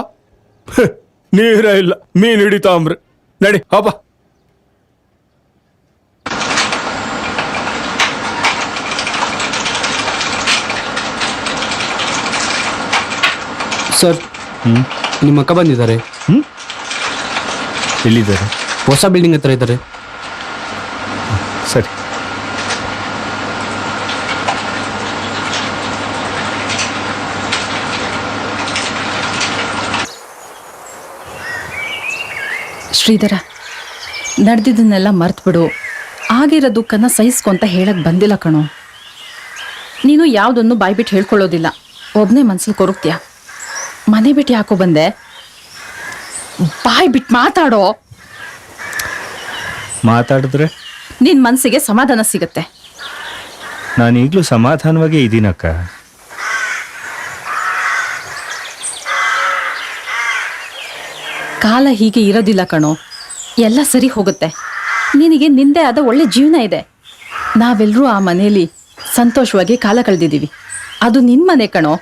ನೀರ ಇಲ್ಲ, ಮೀನ್ ಹಿಡಿತಾವ್ರಿ. ನಡಿ ಹೋಪ. ಸರ್, ನಿಮ್ಮ ಅಕ್ಕ ಬಂದಿದ್ದಾರೆ. ಎಲ್ಲಿದ್ದಾರೆ? ಹೊಸ ಬಿಲ್ಡಿಂಗ್ ಹತ್ರ ಇದ್ದಾರೆ. ಸರಿ. ಶ್ರೀಧರ, ನಡೆದಿದ್ದನ್ನೆಲ್ಲ ಮರ್ತ್ಬಿಡು. ಆಗಿರೋ ದುಃಖನ ಸಹಿಸ್ಕೊಂತ ಹೇಳಕ್ ಬಂದಿಲ್ಲ ಕಣೋ. ನೀನು ಯಾವುದನ್ನು ಬಾಯ್ಬಿಟ್ಟು ಹೇಳ್ಕೊಳ್ಳೋದಿಲ್ಲ, ಒಬ್ಬನೇ ಮನ್ಸಲ್ಲಿ ಕೊರಗ್ತೀಯ. ಮನೆ ಬಿಟ್ಟು ಯಾಕೋ ಬಂದೆ? ಬಾಯ್ ಬಿಟ್ಟು ಮಾತಾಡೋ. ಮಾತಾಡಿದ್ರೆ ನಿನ್ ಮನ್ಸಿಗೆ ಸಮಾಧಾನ ಸಿಗತ್ತೆ. ನಾನು ಈಗಲೂ ಸಮಾಧಾನವಾಗೇ ಇದ್ದೀನಕ್ಕ. ಕಾಲ ಹೀಗೆ ಇರೋದಿಲ್ಲ ಕಣೋ, ಎಲ್ಲ ಸರಿ ಹೋಗುತ್ತೆ. ನಿನಗೆ ನಿಂದೆ ಆದ ಒಳ್ಳೆ ಜೀವನ ಇದೆ. ನಾವೆಲ್ಲರೂ ಆ ಮನೆಯಲ್ಲಿ ಸಂತೋಷವಾಗಿ ಕಾಲ ಕಳೆದಿದ್ದೀವಿ. ಅದು ನಿನ್ ಮನೆ ಕಣೋ.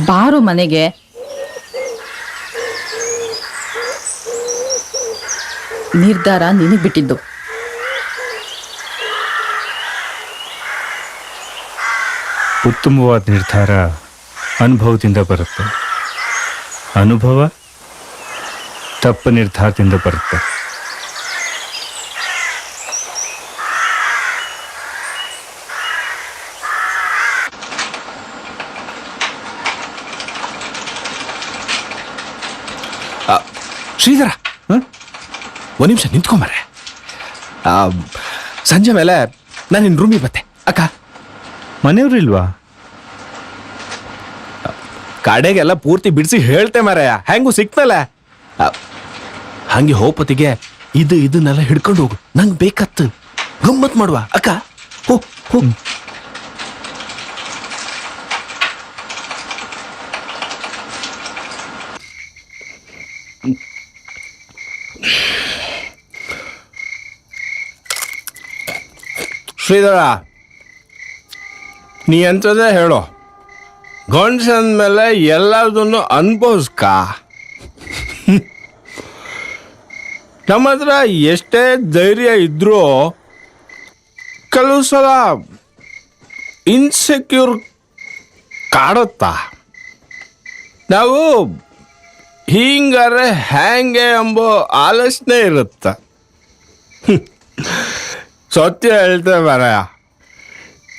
ಬಾರೋ ಮನೆಗೆ. ನಿರ್ಧಾರ ನಿನಗೆ ಬಿಟ್ಟಿದ್ದು. ಉತ್ತಮವಾದ ನಿರ್ಧಾರ ಅನುಭವದಿಂದ ಬರುತ್ತೆ, ಅನುಭವ ತಪ್ಪು ನಿರ್ಧಾರದಿಂದ ಬರುತ್ತೆ. ಶ್ರೀಧರ, ಒಂದು ನಿಮಿಷ ನಿಂತ್ಕೊಂಬರ್ರೆ. ಸಂಜೆ ಮೇಲೆ ನಾನು ನಿನ್ನ ರೂಮಿಗೆ ಬತ್ತೆ. ಅಕ್ಕ, ಮನೆಯವ್ರು ಇಲ್ವಾ? ಕಡೆಗೆಲ್ಲ ಪೂರ್ತಿ ಬಿಡಿಸಿ ಹೇಳ್ತೆ ಮಾರಾಯ, ಹೆಂಗೂ ಸಿಕ್ತಲ್ಲ. ಹಂಗೆ ಹೋಪತಿಗೆ ಇದನ್ನೆಲ್ಲ ಹಿಡ್ಕೊಂಡು ಹೋಗು, ನಂಗೆ ಬೇಕತ್ತು. ಗಮ್ಮತ್ ಮಾಡುವ ಅಕ್ಕ. ಹೋ ಹೋ. ಶ್ರೀಧರ, ನೀ ಎಂಥದೇ ಹೇಳೋ, ಗಂಡಸಂದ್ಮೇಲೆ ಎಲ್ಲದನ್ನು ಅನ್ಭವಿಸ್ಕ. ನಮ್ಮ ಹತ್ರ ಎಷ್ಟೇ ಧೈರ್ಯ ಇದ್ರೂ ಕೆಲವು ಸಲ ಇನ್ಸೆಕ್ಯೂರ್ ಕಾಡುತ್ತಾ. ನಾವು ಹಿಂಗಾರೆ ಹ್ಯಾಂಗೆ ಎಂಬೋ ಆಲೋಚನೆ ಇರುತ್ತೆ. ಸತ್ಯ ಹೇಳ್ತೇವೆ ಮಾರಾಯ,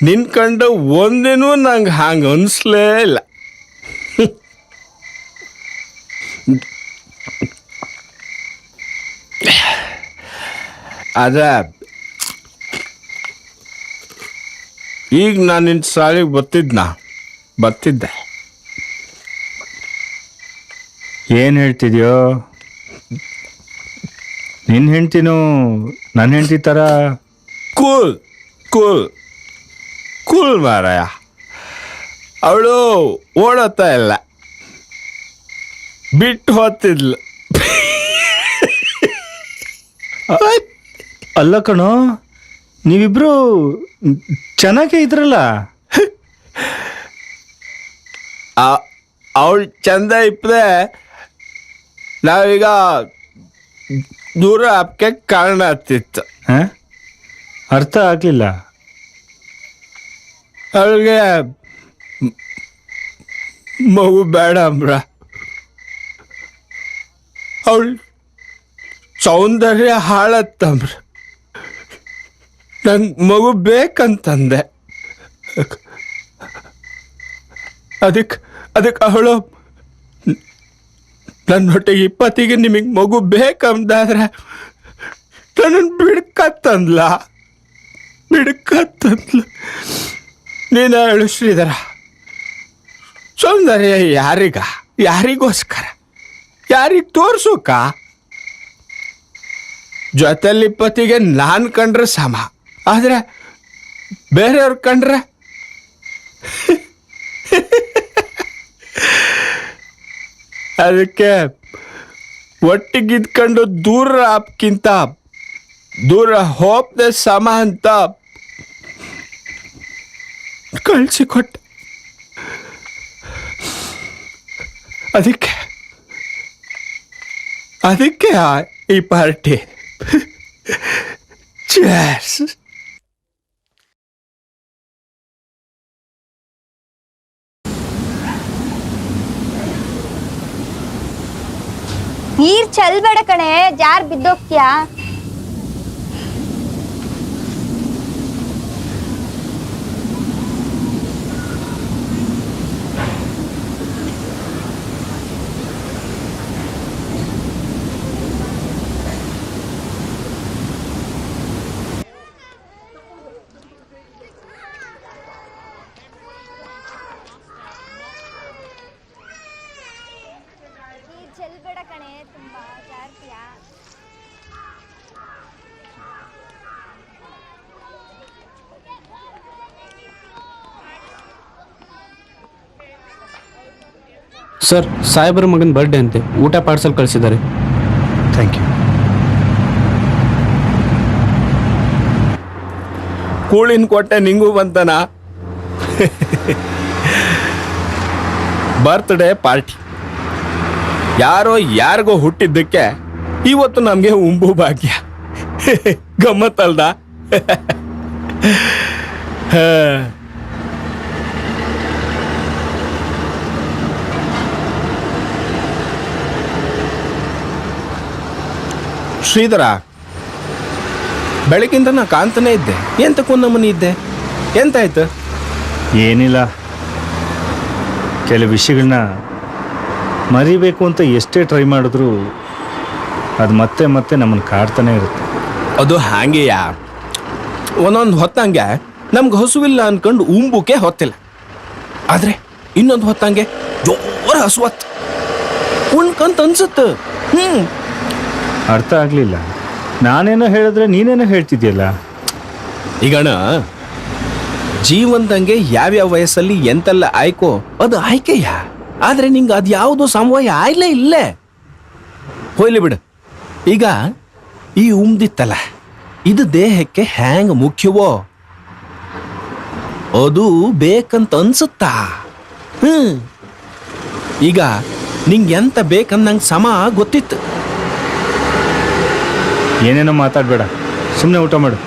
ನಿನ್ಕಂಡು ಒಂದಿನೂ ನಂಗೆ ಹಂಗೆ ಅನಿಸ್ಲೇ ಇಲ್ಲ. ಅದೇ ಈಗ ನಾನು ನಿನ್ನ ಸಾಲಿಗೆ ಬರ್ತಿದ್ದೆ. ಏನು ಹೇಳ್ತಿದ್ಯೋ? ನಿನ್ನ ಹೆಂಡ್ತಿನೂ ನನ್ನ ಹೆಂಡ್ತಿ ಥರ ಕೂಲ್ ಕೂಲ್ ಕೂಲ್ ಮಾರಾಯ. ಅವಳು ಓಡೋತಾ ಇಲ್ಲ, ಬಿಟ್ಟು ಹೋಗ್ತಿದ್ಲು. ಅಲ್ಲ ಕಣೋ, ನೀವಿಬ್ರು ಚೆನ್ನಾಗೇ ಇದ್ರಲ್ಲ. ಅವಳು ಚಂದ ಇಪ್ಪದೆ ನಾವೀಗ ದೂರ ಹಬ್ಬಕ್ಕೆ ಕಾರಣ ಆಗ್ತಿತ್ತು. ಹಾಂ, ಅರ್ಥ ಆಗಲಿಲ್ಲ. ಅವಳಿಗೆ ಮಗು ಬೇಡ ಅಂಬ್ರ. ಅವಳು ಸೌಂದರ್ಯ ಹಾಳತ್ತಂಬ್ರ. ನಂಗೆ ಮಗು ಬೇಕಂತಂದೆ. ಅದಕ್ಕೆ ಅವಳು ನನ್ನೊಟ್ಟಿಗೆ 20ಗೆ ನಿಮಗೆ ಮಗು ಬೇಕಂದಾದ್ರೆ ನನ್ನನ್ನು ಬಿಡ್ಕತ್ತಂದ್ಲ. ನೀನು ಹೇಳು ಶ್ರೀಧರ, ಸೌಂದರ್ಯ ಯಾರಿಗೋಸ್ಕರ, ಯಾರಿಗೆ ತೋರ್ಸೋಕ? ಜೊತೆಲಿ 20ಗೆ ನಾನು ಕಂಡ್ರೆ ಸಮ, ಆದರೆ ಬೇರೆಯವ್ರು ಕಂಡ್ರೆ ಅದಕ್ಕೆ ಒಟ್ಟಿಗಿದ್ಕೊಂಡು ದೂರ ಆಪ್ಕಿಂತ ದೂರ ಹೋಪ್ದೆ ಸಮ ಅಂತ ಕಳಿಸಿಕೊಟ್ಟೆ. ಅದಕ್ಕೆ ಈ ಪಾರ್ಟಿ. Cheers. ನೀರ್ ಚೆಲ್ಬೇಡ ಕಣೆ, ಜಾರ್ ಬಿದ್ದೋಗ್ತೀಯಾ. ಚೆಲ್ಬೇಡ ಕಣೆ, ತುಂಬಾ ಜಾರ್ತೀಯಾ. ಸರ್, ಸಾಹೇಬರ ಮಗನ ಬರ್ಡೇ ಅಂತೆ, ಊಟ ಪಾರ್ಸಲ್ ಕಳಿಸಿದ್ದಾರೆ. Thank you. ಕೂಳಿನ ಕೊಟ್ಟೆ ನಿಂಗೂ ಬಂತನ. Birthday party. ಯಾರಿಗೋ ಹುಟ್ಟಿದ್ದಕ್ಕೆ ಇವತ್ತು ನಮಗೆ ಉಂಬು ಭಾಗ್ಯ. ಗಮ್ಮತ್ತಲ್ದ? ಶ್ರೀಧರ, ಬೆಳಗಿಂದ ನಾ ಕಾಂತನೇ ಇದ್ದೆ. ಎಂತಕ್ಕೊಂದು ಮನಿ ಇದ್ದೆ, ಎಂತಾಯ್ತು? ಏನಿಲ್ಲ, ಕೆಲವು ವಿಷಯಗಳನ್ನ ಮರಿಬೇಕು ಅಂತ ಎಷ್ಟೇ ಟ್ರೈ ಮಾಡಿದ್ರು ಅದು ಮತ್ತೆ ಮತ್ತೆ ನಮ್ಮನ್ನು ಕಾಡ್ತಾನೆ ಇರುತ್ತೆ. ಅದು ಹಾಗೆಯ ಒಂದೊಂದು ಹೊತ್ತಂಗೆ ನಮ್ಗೆ ಹಸುವಿಲ್ಲ ಅನ್ಕೊಂಡು ಉಂಬುಕೆ ಹೊತ್ತಿಲ್ಲ, ಆದರೆ ಇನ್ನೊಂದು ಹೊತ್ತಂಗೆ ಜೋರ ಹಸುವತ್ತು ಉಣ್ಕಂತ ಅನ್ಸುತ್ತೆ. ಅರ್ಥ ಆಗಲಿಲ್ಲ. ನಾನೇನೋ ಹೇಳಿದ್ರೆ ನೀನೇನೋ ಹೇಳ್ತಿದ್ಯಲ್ಲ. ಈಗಣ ಜೀವನದಂಗೆ ಯಾವ್ಯಾವ ವಯಸ್ಸಲ್ಲಿ ಎಂತೆಲ್ಲ ಆಯ್ಕೋ ಅದು ಆಯ್ಕೆಯ, ಆದ್ರೆ ನಿಂಗೆ ಅದು ಯಾವುದು ಸಮವಯ ಆಯ್ಲೇ ಇಲ್ಲೇ. ಹೋಯ್ಲಿ ಬಿಡು. ಈಗ ಈ ಉಮ್ದಿತ್ತಲ್ಲ, ಇದು ದೇಹಕ್ಕೆ ಹ್ಯಾಂಗ ಮುಖ್ಯವೋ ಅದು ಬೇಕಂತ ಅನ್ಸುತ್ತಾ? ಈಗ ನಿಂಗೆ ಎಂತ ಬೇಕಂದಂಗೆ ಸಮ ಗೊತ್ತಿತ್ತು. ಏನೇನೋ ಮಾತಾಡಬೇಡ, ಸುಮ್ಮನೆ ಊಟ ಮಾಡು.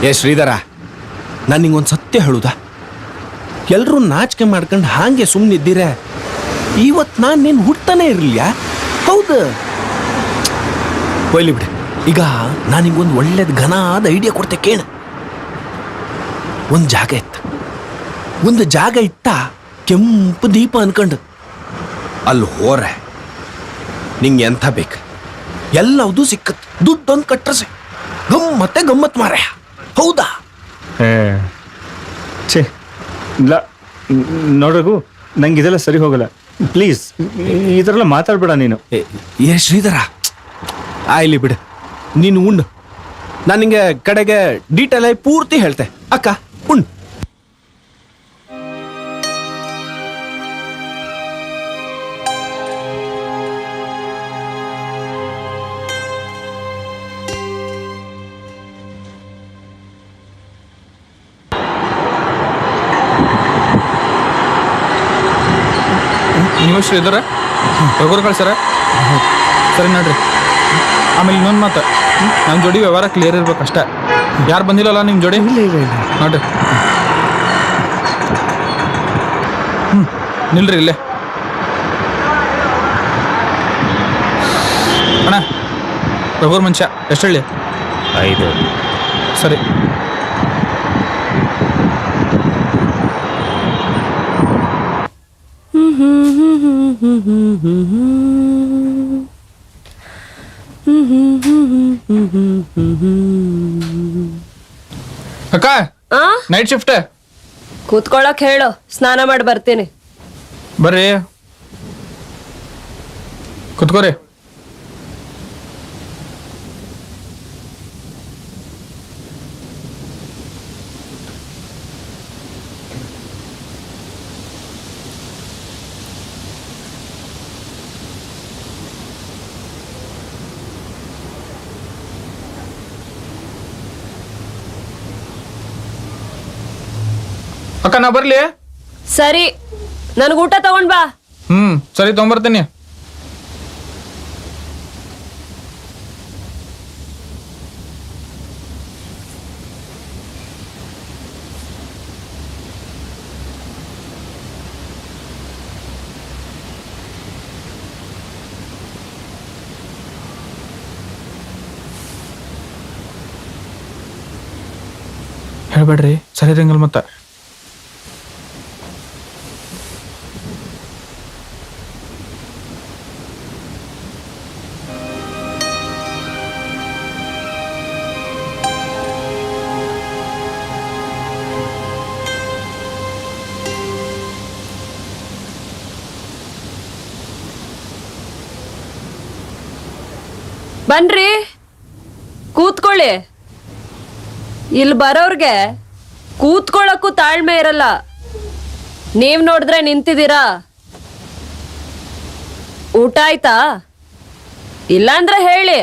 ಏ ಶ್ರೀಧರ, ನಾನು ನಿಂಗೊಂದು ಸತ್ಯ ಹೇಳುದಾ? ಎಲ್ಲರೂ ನಾಚಿಕೆ ಮಾಡ್ಕೊಂಡು ಹಾಗೆ ಸುಮ್ಮನಿದ್ದೀರ. ಇವತ್ತು ನಾನು ನಿನ್ನ ಹುಡ್ತಾನೆ ಇರಲಿಲ್ಲ. ಹೌದು, ಹೋಯ್ಲಿ ಬಿಡು. ಈಗ ನಾನು ನಿಂಗೊಂದು ಒಳ್ಳೇದು ಘನಾದ ಐಡಿಯಾ ಕೊಡ್ತೆ ಕೇಳ. ಒಂದು ಜಾಗ ಇತ್ತ ಕೆಂಪು ದೀಪ ಅನ್ಕೊಂಡು ಅಲ್ಲಿ ಹೋರೆ ನಿಂಗೆ ಎಂಥ ಬೇಕು ಎಲ್ಲವೂ ಸಿಕ್ಕತ್. ದುಡ್ಡೊಂದು ಕಟ್ರಸೆ ಗಮ್ಮತ್ ಮಾರ. ಹೌದಾ? ಛೇ ಇಲ್ಲ ನೋಡ್ರಗು, ನಂಗೆ ಇದೆಲ್ಲ ಸರಿ ಹೋಗಲ್ಲ. ಪ್ಲೀಸ್ ಈ ಥರ ಎಲ್ಲ ಮಾತಾಡ್ಬೇಡ ನೀನು. ಏ ಶ್ರೀಧರ, ಆಯ್ಲಿ ಬಿಡು, ನೀನು ಉಣ್ಣು. ನಾನು ನಿಂಗೆ ಕಡೆಗೆ ಡೀಟೇಲ್ ಆಗಿ ಪೂರ್ತಿ ಹೇಳ್ತೆ. ಅಕ್ಕ ಉಣ್ಣು. ನೀವು ಶ್ರೀಧರ ರಘುರು ಕಳ್ಸರ? ಸರಿ ನೋಡ್ರಿ. ಆಮೇಲೆ ಇನ್ನೊಂದು ಮಾತು, ನಮ್ಮ ಜೋಡಿ ವ್ಯವಹಾರ ಕ್ಲಿಯರ್ ಇರ್ಬೇಕು ಅಷ್ಟೇ. ಯಾರು ಬಂದಿಲ್ಲಲ್ಲ ನಿಮ್ಮ ಜೋಡಿ? ನೋಡ್ರಿ. ನಿಲ್ರಿ ಇಲ್ಲೇ. ಅಣ್ಣ ರಘುರ್ ಮನುಷ್ಯ ಎಷ್ಟು ಹೇಳಿ? 5. ಸರಿ. ಅಕ್ಕ ನೈಟ್ ಶಿಫ್ಟ್ ಕೂತ್ಕೊಳ್ಳಕ್ ಹೇಳು, ಸ್ನಾನ ಮಾಡಿ ಬರ್ತೀನಿ. ಬರ್ರಿ ಕುತ್ಕೋರಿ. ಅಕ್ಕ ನಾ ಬರ್ಲಿ? ಸರಿ, ನನ್ಗ ಊಟ ತಗೊಂಡ್ ಬಾ. ಸರಿ ತಗೊಂಬರ್ತೀನಿ. ಹೇಳ್ಬೇಡ್ರಿ, ಸರಿ ರಂಗಲ್ ಮತ್ತ. ಬನ್ರಿ ಕೂತ್ಕೊಳ್ಳಿ. ಇಲ್ಲಿ ಬರೋರ್ಗೆ ಕೂತ್ಕೊಳ್ಳಕ್ಕೂ ತಾಳ್ಮೆ ಇರಲ್ಲ. ನೀವ್ ನೋಡಿದ್ರೆ ನಿಂತಿದ್ದೀರಾ. ಊಟ ಆಯ್ತಾ? ಇಲ್ಲಾಂದ್ರೆ ಹೇಳಿ,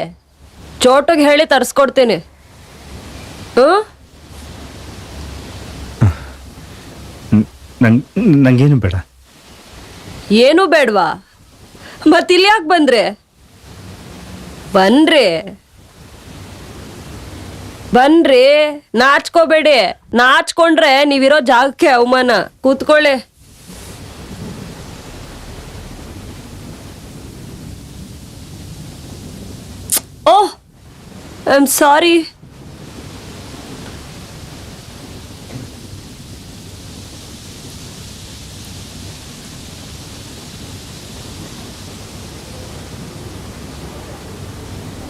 ಚೋಟುಗೆ ಹೇಳಿ ತರಿಸ್ಕೊಡ್ತೀನಿ. ನಂಗೇನು ಬೇಡ. ಏನು ಬೇಡವಾ? ಮತ್ತಿಲ್ಲಿ ಯಾಕೆ ಬಂದ್ರೆ? ಬನ್ರಿ, ನಾಚ್ಕೋಬೇಡಿ. ನಾಚ್ಕೊಂಡ್ರೆ ನೀವಿರೋ ಜಾಗಕ್ಕೆ ಅವಮಾನ. ಕೂತ್ಕೊಳ್ಳಿ. ಓಹ್, ಐ ಆಮ್ ಸಾರಿ.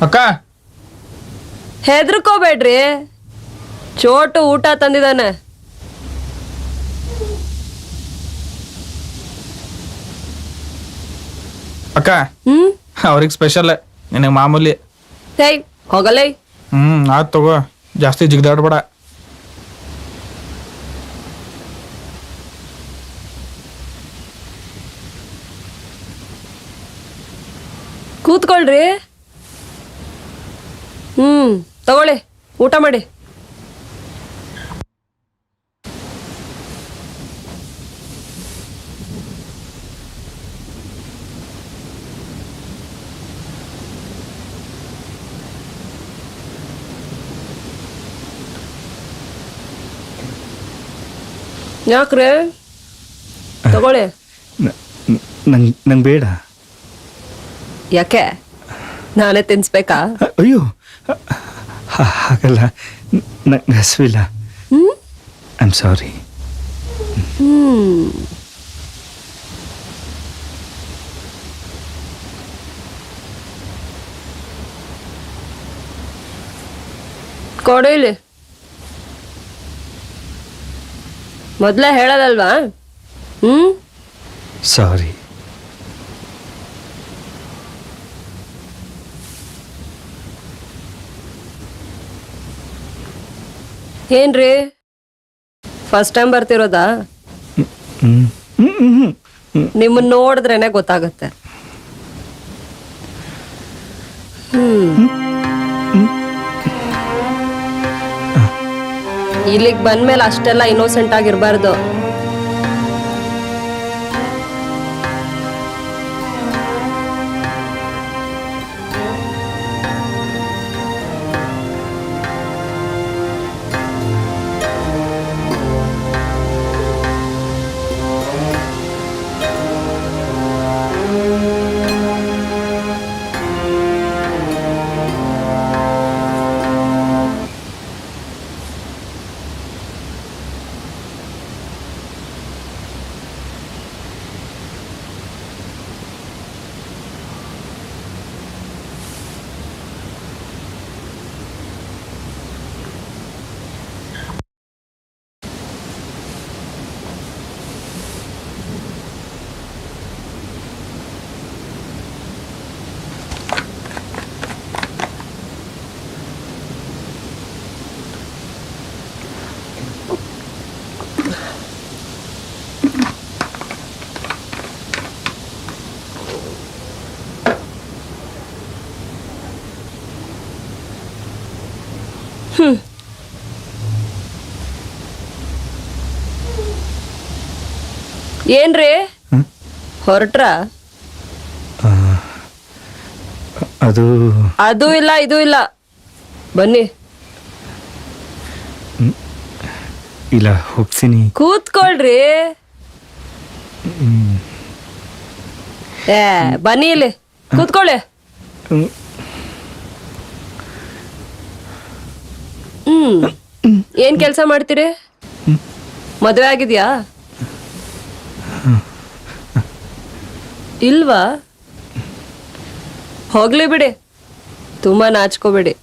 ಅಕ್ಕ ಹೆದರ್ಕೋಬೇಡ್ರಿ, ಚೋಟು ಊಟ ತಂದಿದ್ದಾನೆ. ಅಕ್ಕ ಅವ್ರಿಗೆ ಸ್ಪೆಷಲ್, ನಿನಗೆ ಮಾಮೂಲಿ. ಹೇಯ್ ಹೋಗಲೇ. ಆಯ್ತು ತಗೋ. ಜಾಸ್ತಿ ಜಿಗ್ದಾಡ್ಬೇಡ. ಕೂತ್ಕೊಳ್ರಿ. ತಗೊಳ್ಳಿ, ಊಟ ಮಾಡಿ. ಯಾಕ್ರೆ? ತಗೊಳ್ಳಿ. ನಂಗೆ ಬೇಡ. ಯಾಕೆ? ನಾನೇ ತಿನ್ಸ್ಬೇಕಾ? ಅಯ್ಯೋ ಹಾಗಲ್ಲ, ನಂಗೆ ಹಸಿವಿಲ್ಲ. I am sorry. ಕೊಡಿಲಿ. ಮೊದ್ಲೇ ಹೇಳೋದಲ್ವಾ? ಸಾರಿ. ಏನ್ರಿ, ಫಸ್ಟ್ ಟೈಮ್ ಬರ್ತಿರೋದಾ? ನಿಮ್ಮನ್ನ ನೋಡಿದ್ರೇನೆ ಗೊತ್ತಾಗತ್ತೆ. ಇಲ್ಲಿಗೆ ಬಂದ್ಮೇಲೆ ಅಷ್ಟೆಲ್ಲ ಇನ್ನೋಸೆಂಟ್ ಆಗಿರ್ಬಾರ್ದು. ಏನ್ರಿ, ಹೊರಟ್ರ? ಅದು ಇಲ್ಲ, ಇದು ಇಲ್ಲ. ಬನ್ನಿ. ಇಲ್ಲ, ಹೋಗ್ತೀನಿ. ಕೂತ್ಕೊಳ್ರಿ. ಬನ್ನಿ ಇಲ್ಲಿ, ಕೂತ್ಕೊಳ್ಳಿ. ಏನ್ ಕೆಲ್ಸ ಮಾಡ್ತೀರಿ? ಮದ್ವೆ ಆಗಿದ್ಯಾ? ಇಲ್ವಾ? ಹೋಗ್ಲಿ ಬಿಡಿ, ತುಂಬಾ ನಾಚ್ಕೋಬೇಡಿ.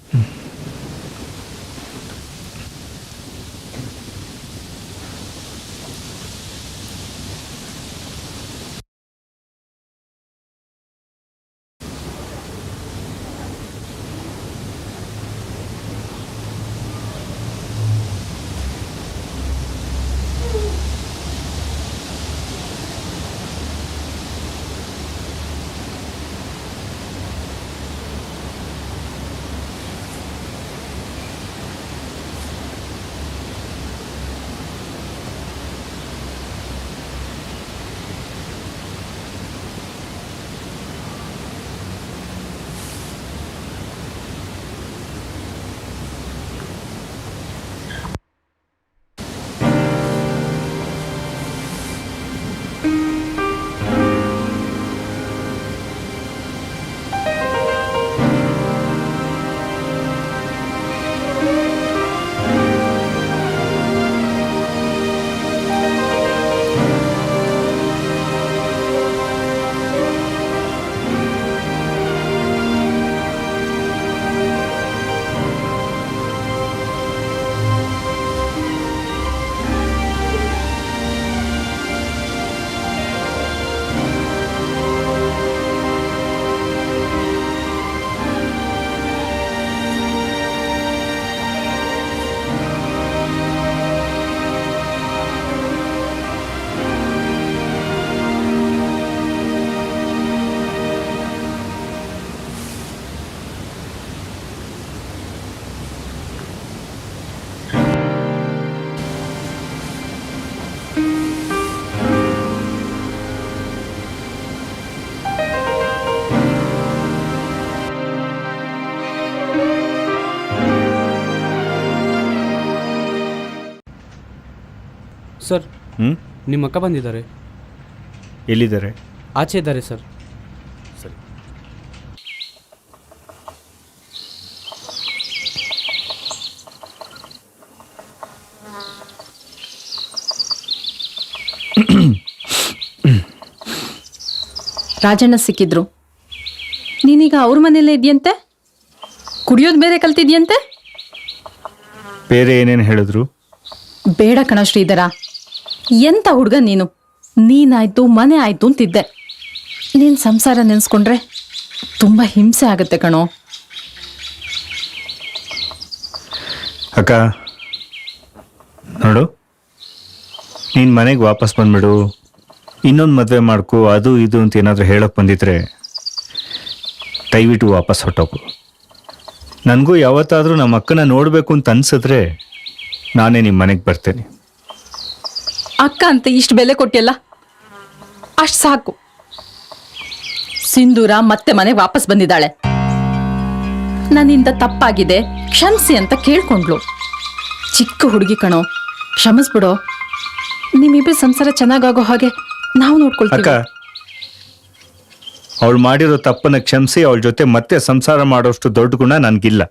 ಸರ್ ಹ್ಞೂ ನಿಮ್ಮ ಅಕ್ಕ ಬಂದಿದ್ದಾರೆ. ಎಲ್ಲಿದ್ದಾರೆ? ಆಚೆ ಇದ್ದಾರೆ ಸರ್. ಸರಿ. ರಾಜಣ್ಣ ಸಿಕ್ಕಿದ್ರು. ನೀನೀಗ ಅವ್ರ ಮನೆಯಲ್ಲೇ ಇದೆಯಂತೆ, ಕುಡಿಯೋದು ಬೇರೆ ಕಲ್ತಿದ್ಯಂತೆ. ಬೇರೆ ಏನೇನು ಹೇಳಿದ್ರು? ಬೇಡ ಕಣ ಶ್ರೀಧರ, ಎಂತ ಹುಡುಗ ನೀನು. ನೀನಾಯ್ತು ಮನೆ ಆಯ್ತು ಅಂತಿದ್ದೆ. ನೀನ್ ಸಂಸಾರ ನೆನೆಸ್ಕೊಂಡ್ರೆ ತುಂಬಾ ಹಿಂಸೆ ಆಗತ್ತೆ ಕಣೋ. ಅಕ್ಕ ನೋಡು, ನೀನು ಮನೆಗೆ ವಾಪಸ್ ಬಂದ್ಬಿಡು, ಇನ್ನೊಂದು ಮದುವೆ ಮಾಡ್ಕೊ, ಅದು ಇದು ಅಂತ ಏನಾದರೂ ಹೇಳೋಕೆ ಬಂದಿದ್ರೆ ದಯವಿಟ್ಟು ವಾಪಸ್ ಹೊಟ್ಟೋಗು. ನನಗೂ ಯಾವತ್ತಾದರೂ ನಮ್ಮ ಅಕ್ಕನ ನೋಡಬೇಕು ಅಂತ ಅನ್ಸಿದ್ರೆ ನಾನೇ ನಿಮ್ಮ ಮನೆಗೆ ಬರ್ತೇನೆ. ಅಕ್ಕ ಅಂತ ಇಷ್ಟು ಬೆಲೆ ಕೊಟ್ಟಿಯಲ್ಲ, ಅಷ್ಟು ಸಾಕು. ಸಿಂಧೂರ ಮತ್ತೆ ಮನೆಗೆ ವಾಪಸ್ ಬಂದಿದ್ದಾಳೆ. ನನ್ನಿಂದ ತಪ್ಪಾಗಿದೆ ಕ್ಷಮಿಸಿ ಅಂತ ಕೇಳ್ಕೊಂಡ್ಲು. ಚಿಕ್ಕ ಹುಡುಗಿ ಕಣೋ, ಕ್ಷಮಿಸ್ಬಿಡೋ. ನಿಮ್ಮಿಬ್ಬರು ಸಂಸಾರ ಚೆನ್ನಾಗಾಗೋ ಹಾಗೆ ನಾವು ಅಕ್ಕ, ನೋಡ್ಕೊಳ್ತೀವಿ. ಅವಳು ಮಾಡಿರೋ ತಪ್ಪನ್ನು ಕ್ಷಮಿಸಿ ಅವಳ ಜೊತೆ ಮತ್ತೆ ಸಂಸಾರ ಮಾಡೋಷ್ಟು ದೊಡ್ಡ ಗುಣ ನನಗಿಲ್ಲ.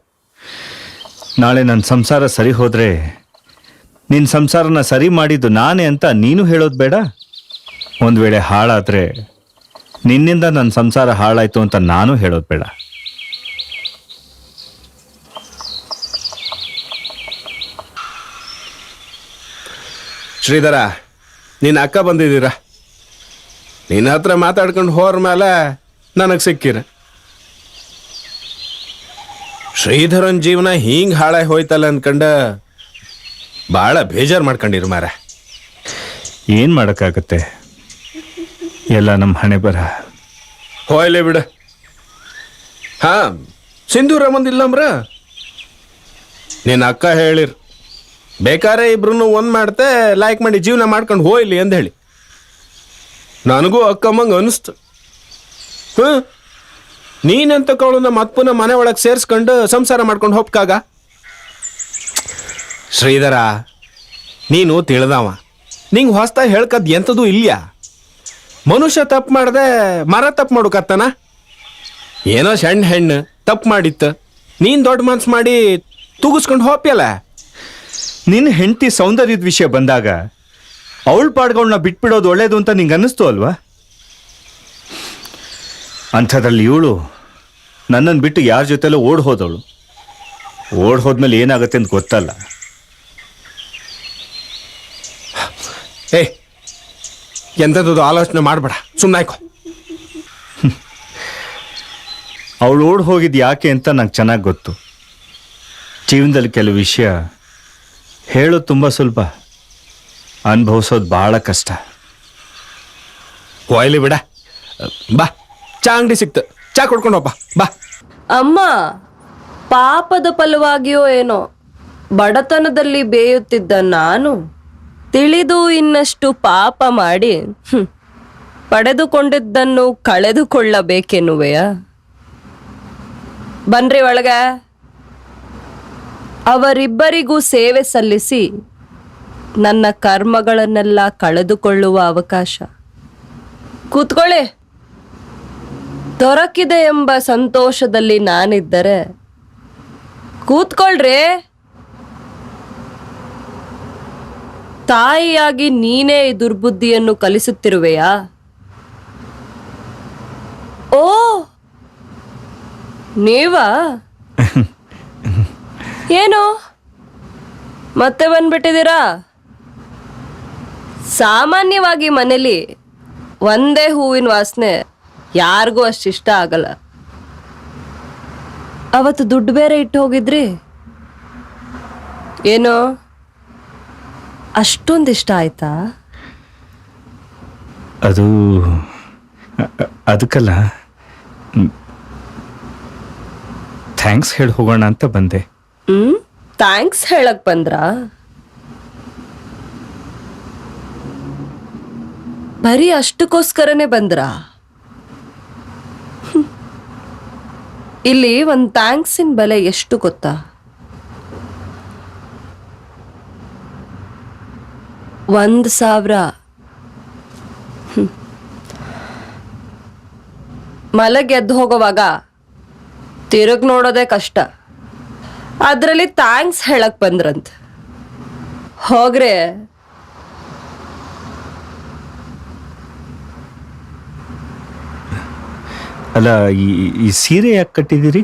ನಾಳೆ ನನ್ನ ಸಂಸಾರ ಸರಿ ಹೋದರೆ ನಿನ್ನ ಸಂಸಾರನ ಸರಿ ಮಾಡಿದ್ದು ನಾನೇ ಅಂತ ನೀನು ಹೇಳೋದು ಬೇಡ. ಒಂದು ವೇಳೆ ಹಾಳಾದರೆ ನಿನ್ನಿಂದ ನನ್ನ ಸಂಸಾರ ಹಾಳಾಯಿತು ಅಂತ ನಾನು ಹೇಳೋದು ಬೇಡ. ಶ್ರೀಧರ, ನಿನ್ನ ಅಕ್ಕ ಬಂದಿದ್ದೀರಾ? ನಿನ್ನ ಹತ್ರ ಮಾತಾಡ್ಕೊಂಡು ಹೋರ ಮೇಲೆ ನನಗೆ ಸಿಕ್ಕಿರ. ಶ್ರೀಧರನ್ ಜೀವನ ಹಿಂಗೆ ಹಾಳಾಗಿ ಹೋಯ್ತಲ್ಲ ಅನ್ಕಂಡು ಭಾಳ ಬೇಜಾರು ಮಾಡ್ಕೊಂಡಿರು ಮಾರ. ಏನು ಮಾಡೋಕ್ಕಾಗತ್ತೆ, ಎಲ್ಲ ನಮ್ಮ ಹಣೆ ಬರ. ಹೋಯ್ಲೆ ಬಿಡು. ಹಾಂ, ಸಿಂಧೂರ ಬಂದಿಲ್ಲಂಬ್ರ ನಿನ್ನ ಅಕ್ಕ ಹೇಳಿರ್ ಬೇಕಾರೆ ಇಬ್ರು ಒಂದು ಮಾಡ್ತೆ ಲೈಕ್ ಮಾಡಿ ಜೀವನ ಮಾಡ್ಕೊಂಡು ಹೋಯ್ಲಿ ಅಂತ ಹೇಳಿ. ನನಗೂ ಅಕ್ಕಮ್ಮಂಗೆ ಅನಿಸ್ತು. ನೀನಂತ ಕವಳನ್ನ ಮತ್ತೆ ಪುನಃ ಮನೆ ಒಳಗೆ ಸೇರಿಸ್ಕೊಂಡು ಸಂಸಾರ ಮಾಡ್ಕೊಂಡು ಹೋಗ್ಕಾಗ. ಶ್ರೀಧರ, ನೀನು ತಿಳಿದವ, ನಿಂಗೆ ಹೊಸ್ತಾಗಿ ಹೇಳ್ಕದ್ ಎಂಥದ್ದು ಇಲ್ಲ. ಮನುಷ್ಯ ತಪ್ಪು ಮಾಡ್ದೆ ಮರ ತಪ್ಪು ಮಾಡೋಕತ್ತನ. ಏನೋ ಸಣ್ಣ ಹೆಣ್ಣು ತಪ್ಪು ಮಾಡಿತ್ತು, ನೀನು ದೊಡ್ಡ ಮನ್ಸು ಮಾಡಿ ತೂಗಿಸ್ಕೊಂಡು ಹೋಗ್ಯಲ್ಲ. ನಿನ್ನ ಹೆಂಡತಿ ಸೌಂದರ್ಯದ ವಿಷಯ ಬಂದಾಗ ಅವಳ ಪಾಡ್ಗಳನ್ನ ಬಿಟ್ಬಿಡೋದು ಒಳ್ಳೇದು ಅಂತ ನಿಂಗೆ ಅನ್ನಿಸ್ತು ಅಲ್ವಾ? ಅಂಥದ್ರಲ್ಲಿ ಇವಳು ನನ್ನನ್ನು ಬಿಟ್ಟು ಯಾರ ಜೊತೆಲೂ ಓಡ್ ಹೋದವಳು. ಓಡ್ ಹೋದ್ಮೇಲೆ ಏನಾಗುತ್ತೆ ಅಂತ ಗೊತ್ತಲ್ಲ. ಏ, ಎಂಥದ್ದು ಆಲೋಚನೆ ಮಾಡಬೇಡ, ಸುಮ್ಮನಾಯ್ಕೊ. ಅವಳು ಓಡ್ ಹೋಗಿದ್ದು ಯಾಕೆ ಅಂತ ನಂಗೆ ಚೆನ್ನಾಗಿ ಗೊತ್ತು. ಜೀವನದಲ್ಲಿ ಕೆಲವು ವಿಷಯ ಹೇಳೋದು ತುಂಬ ಸುಲಭ, ಅನುಭವಿಸೋದು ಭಾಳ ಕಷ್ಟ. ಹೋಯ್ಲಿ ಬಿಡ. ಬಾ, ಚಾ ಅಂಗಡಿ ಸಿಕ್ತು, ಚಾ ಕೊಡ್ಕೊಂಡು ಹೋಗ್ಬಾ. ಬಾ. ಅಮ್ಮ, ಪಾಪದ ಫಲವಾಗಿಯೋ ಏನೋ ಬಡತನದಲ್ಲಿ ಬೇಯುತ್ತಿದ್ದ ನಾನು ತಿಳಿದು ಇನ್ನಷ್ಟು ಪಾಪ ಮಾಡಿ ಪಡೆದುಕೊಂಡಿದ್ದನ್ನು ಕಳೆದುಕೊಳ್ಳಬೇಕೆನ್ನುವೆಯಾ? ಬನ್ರಿ ಒಳಗ. ಅವರಿಬ್ಬರಿಗೂ ಸೇವೆ ಸಲ್ಲಿಸಿ ನನ್ನ ಕರ್ಮಗಳನ್ನೆಲ್ಲ ಕಳೆದುಕೊಳ್ಳುವ ಅವಕಾಶ. ಕೂತ್ಕೊಳ್ಳಿ. ದೊರಕಿದೆ ಎಂಬ ಸಂತೋಷದಲ್ಲಿ ನಾನಿದ್ದರೆ ಕೂತ್ಕೊಳ್ರಿ. ತಾಯಿಯಾಗಿ ನೀನೇ ಈ ದುರ್ಬುದ್ಧಿಯನ್ನು ಕಲಿಸುತ್ತಿರುವೆಯಾ? ಓ, ನೀವಾ? ಏನು ಮತ್ತೆ ಬಂದ್ಬಿಟ್ಟಿದ್ದೀರಾ? ಸಾಮಾನ್ಯವಾಗಿ ಮನೇಲಿ ಒಂದೇ ಹೂವಿನ ವಾಸನೆ ಯಾರಿಗೂ ಅಷ್ಟಿಷ್ಟ ಆಗಲ್ಲ. ಅವತ್ತು ದುಡ್ಡು ಬೇರೆ ಇಟ್ಟು ಹೋಗಿದ್ರಿ, ಏನು ಅಷ್ಟೊಂದಿಷ್ಟ ಆಯ್ತಾ? ಅದಕ್ಕಲ್ಲ, ಥ್ಯಾಂಕ್ಸ್ ಹೇಳಿ ಹೋಗೋಣ ಅಂತ ಬಂದೆ. ಥ್ಯಾಂಕ್ಸ್ ಹೇಳಕ್ ಬಂದ್ರಾ? ಬರೀ ಅಷ್ಟಕ್ಕೋಸ್ಕರನೇ ಬಂದ್ರಾ? ಇಲ್ಲಿ ಒಂದು ಥ್ಯಾಂಕ್ಸಿನ ಬೆಲೆ ಎಷ್ಟು ಗೊತ್ತಾ? 1,000. ಮಲಗ್ ಎದ್ದು ಹೋಗೋವಾಗ ತಿರುಗ್ ನೋಡೋದೇ ಕಷ್ಟ, ಅದ್ರಲ್ಲಿ ಥ್ಯಾಂಕ್ಸ್ ಹೇಳಕ್ ಬಂದ್ರಂತ. ಹೋಗ್ರೆ ಅಲ್ಲ, ಈ ಸೀರೆ ಯಾಕೆ ಕಟ್ಟಿದ್ದೀರಿ?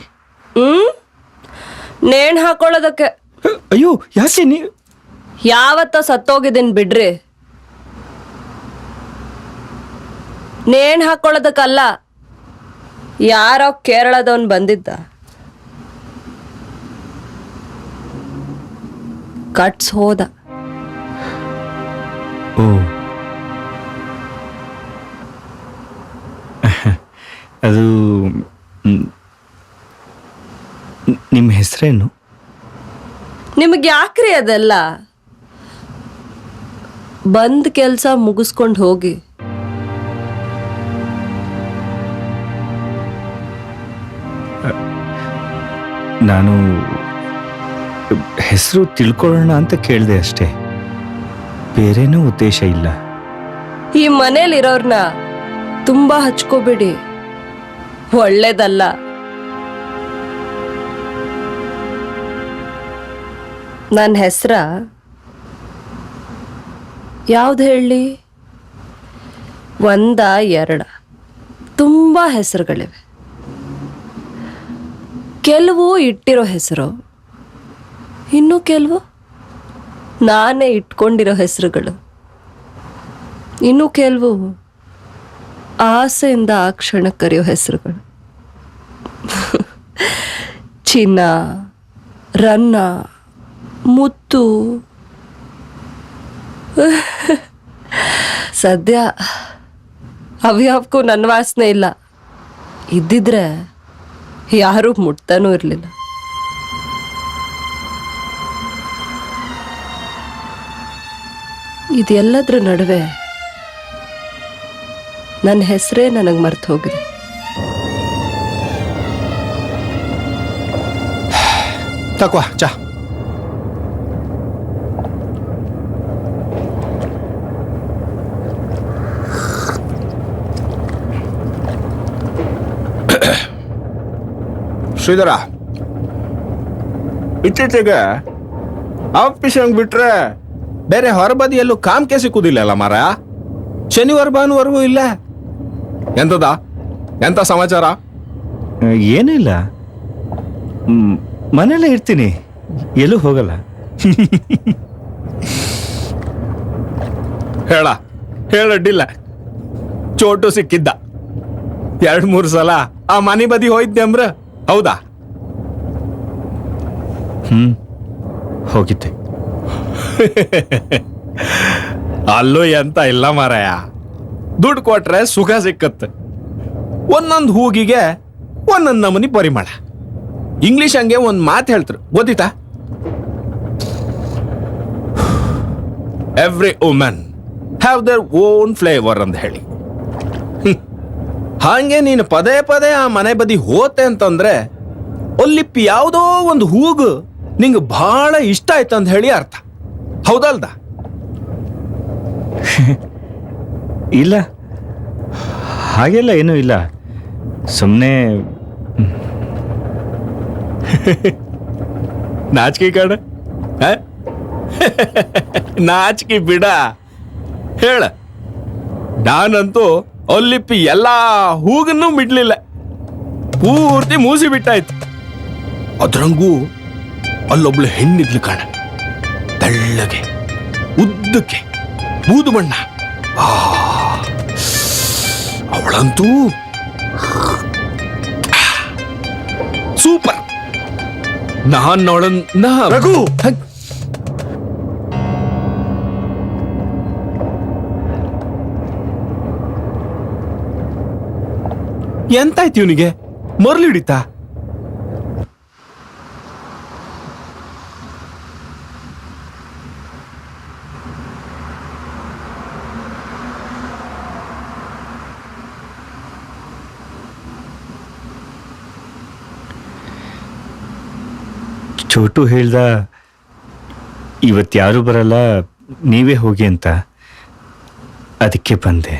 ನೇಣ್ ಹಾಕೊಳ್ಳೋದಕ್ಕೆ. ಅಯ್ಯೋ, ಯಾಕೆ ಯಾವತ್ತ ಸತ್ತೋಗಿದ್ದೀನಿ ಬಿಡ್ರಿ. ನೇಣ್ ಹಾಕೊಳ್ಳೋದಕ್ಕಲ್ಲ, ಯಾರೋ ಕೇರಳದವನ್ ಬಂದಿದ್ದ, ಕಟ್ಸ್ ಹೋದ. ಓ, ಅದು ನಿಮ್ಮ ಹೆಸರೇನು? ನಿಮಗೆ ಯಾಕ್ರಿ ಅದೆಲ್ಲ? ಬಂದ್ ಕೆಲ್ಸ ಮುಗಿಸ್ಕೊಂಡು ಹೋಗಿ. ನಾನು ಹೆಸರು ತಿಳ್ಕೊಳ್ಳೋಣ ಅಂತ ಕೇಳಿದೆ ಅಷ್ಟೇ, ಬೇರೇನೂ ಉದ್ದೇಶ ಇಲ್ಲ. ಈ ಮನೇಲಿರೋರ್ನ ತುಂಬಾ ಹಚ್ಕೋಬೇಡಿ, ಒಳ್ಳೇದಲ್ಲ. ನನ್ನ ಹೆಸರ ಯಾವ್ದು ಹೇಳಿ? 1, 2 ತುಂಬಾ ಹೆಸರುಗಳಿವೆ. ಕೆಲವು ಇಟ್ಟಿರೋ ಹೆಸರು, ಇನ್ನು ಕೆಲವು ನಾನೇ ಇಟ್ಕೊಂಡಿರೋ ಹೆಸರುಗಳು, ಇನ್ನು ಕೆಲವು ಆಸೆಯಿಂದ ಆ ಕ್ಷಣ ಕರೆಯೋ ಹೆಸರುಗಳು. ಚಿನ್ನ, ರನ್ನ, ಮುತ್ತು. ಸದ್ಯ ಅವ್ಯಾವಕ್ಕೂ ನನ್ನ ವಾಸನೆ ಇಲ್ಲ. ಇದ್ದಿದ್ರೆ ಯಾರೂ ಮುಟ್ತಾನೂ ಇರಲಿಲ್ಲ. ಇದೆಲ್ಲದ್ರ ನಡುವೆ ನನ್ನ ಹೆಸರೇ ನನಗೆ ಮರ್ತು ಹೋಗಿದೆ. ತಕವಾ ಚಾ. ಶ್ರೀಧರ, ಇತ್ತೀಚೆಗೆ ಆಫೀಸ್ ಹಂಗೆ ಬಿಟ್ರೆ ಬೇರೆ ಹೊರಬದಿಯಲ್ಲೂ ಕಾಮ್ಕೆ ಸಿಕ್ಕುದಿಲ್ಲ ಮಾರ. ಶನಿವಾರ ಭಾನುವಾರವೂ ಇಲ್ಲ. ಎಂತದ ಎಂತ ಸಮಾಚಾರ? ಏನಿಲ್ಲ, ಮನೇಲೇ ಇರ್ತೀನಿ, ಎಲ್ಲೂ ಹೋಗಲ್ಲ. ಹೇಳಡ್ಡಿಲ್ಲ. ಚೋಟು ಸಿಕ್ಕಿದ್ದ 2-3 ಸಲ ಆ ಮನೆ ಬದಿ ಹೋಯ್ದೆ ಅಂಬ್ರ. ಹೌದಾ? ಹೋಗಿದ್ದೆ. ಅಲ್ಲೂ ಎಂತ ಇಲ್ಲ ಮಾರಾಯ, ದುಡ್ಡು ಕೊಟ್ರೆ ಸುಖ ಸಿಕ್ಕತ್ತೆ. ಒಂದೊಂದು ಹೂಗಿಗೆ ಒಂದೊಂದು ನಮೂನಿ ಪರಿಮಳ. ಇಂಗ್ಲಿಷ್ ಹಂಗೆ ಒಂದು ಮಾತು ಹೇಳ್ತಾರೆ, ಗೊತ್ತಿತ್ತಾ? Every women have their own flavour ಅಂತ ಹೇಳಿ. ಹಾಗೆ ನೀನು ಪದೇ ಪದೇ ಆ ಮನೆ ಬದಿ ಹೋತೆ ಅಂತಂದ್ರೆ ಒಲ್ಲಿಪ್ಪಿ ಯಾವುದೋ ಒಂದು ಹೂಗು ನಿಂಗೆ ಬಹಳ ಇಷ್ಟ ಆಯ್ತು ಅಂತ ಹೇಳಿ ಅರ್ಥ. ಹೌದಲ್ದ? ಇಲ್ಲ, ಹಾಗೆಲ್ಲ ಏನೂ ಇಲ್ಲ. ಸುಮ್ಮನೆ ನಾಚಿಕೆ ಕಾಣ. ನಾಚಿಕೆ ಬಿಡ, ಹೇಳ. ನಾನಂತೂ ಅಲ್ಲಿಪ್ಪಿ ಎಲ್ಲಾ ಹೂಗನ್ನೂ ಬಿಡ್ಲಿಲ್ಲ, ಪೂರ್ತಿ ಮೂಸಿ ಬಿಟ್ಟಾಯ್ತು. ಅದ್ರಂಗೂ ಅಲ್ಲೊಬ್ಳು ಹೆಣ್ಣಿದ್ಲು ಕಾಣ, ತೆಳ್ಳಗೆ, ಉದ್ದಕ್ಕೆ, ಬೂದು ಬಣ್ಣ. ಅವಳಂತೂ ಸೂಪರ್. ನಾನ್ ಅವಳನ್ನ ರಘು, ಎಂತಾಯ್ತು ಇವನಿಗೆ? ಮರ್ಲಿ ಹಿಡಿತಾ? ಚೋಟು ಹೇಳ್ದ, ಇವತ್ತು ಯಾರು ಬರಲ್ಲ, ನೀವೇ ಹೋಗಿ ಅಂತ ಅದಕ್ಕೆ ಬಂದೆ.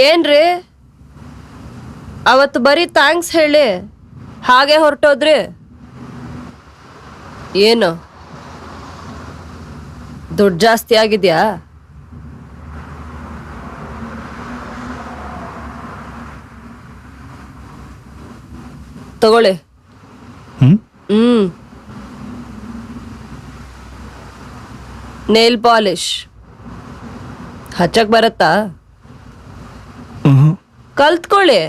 ಏನ್ರಿ ಅವತ್ತು ಬರೀ ಥ್ಯಾಂಕ್ಸ್ ಹೇಳಿ ಹಾಗೆ ಹೊರಟೋದ್ರಿ? ಏನು ದುಡ್ಡು ಜಾಸ್ತಿ ಆಗಿದ್ಯಾ? ತಗೊಳ್ಳಿ. ನೇಲ್ ಪಾಲಿಶ್ ಹಚ್ಚಕ್ ಬರತ್ತಾ? ಕಲ್ತ್ಕೊಳ್ಳಿ.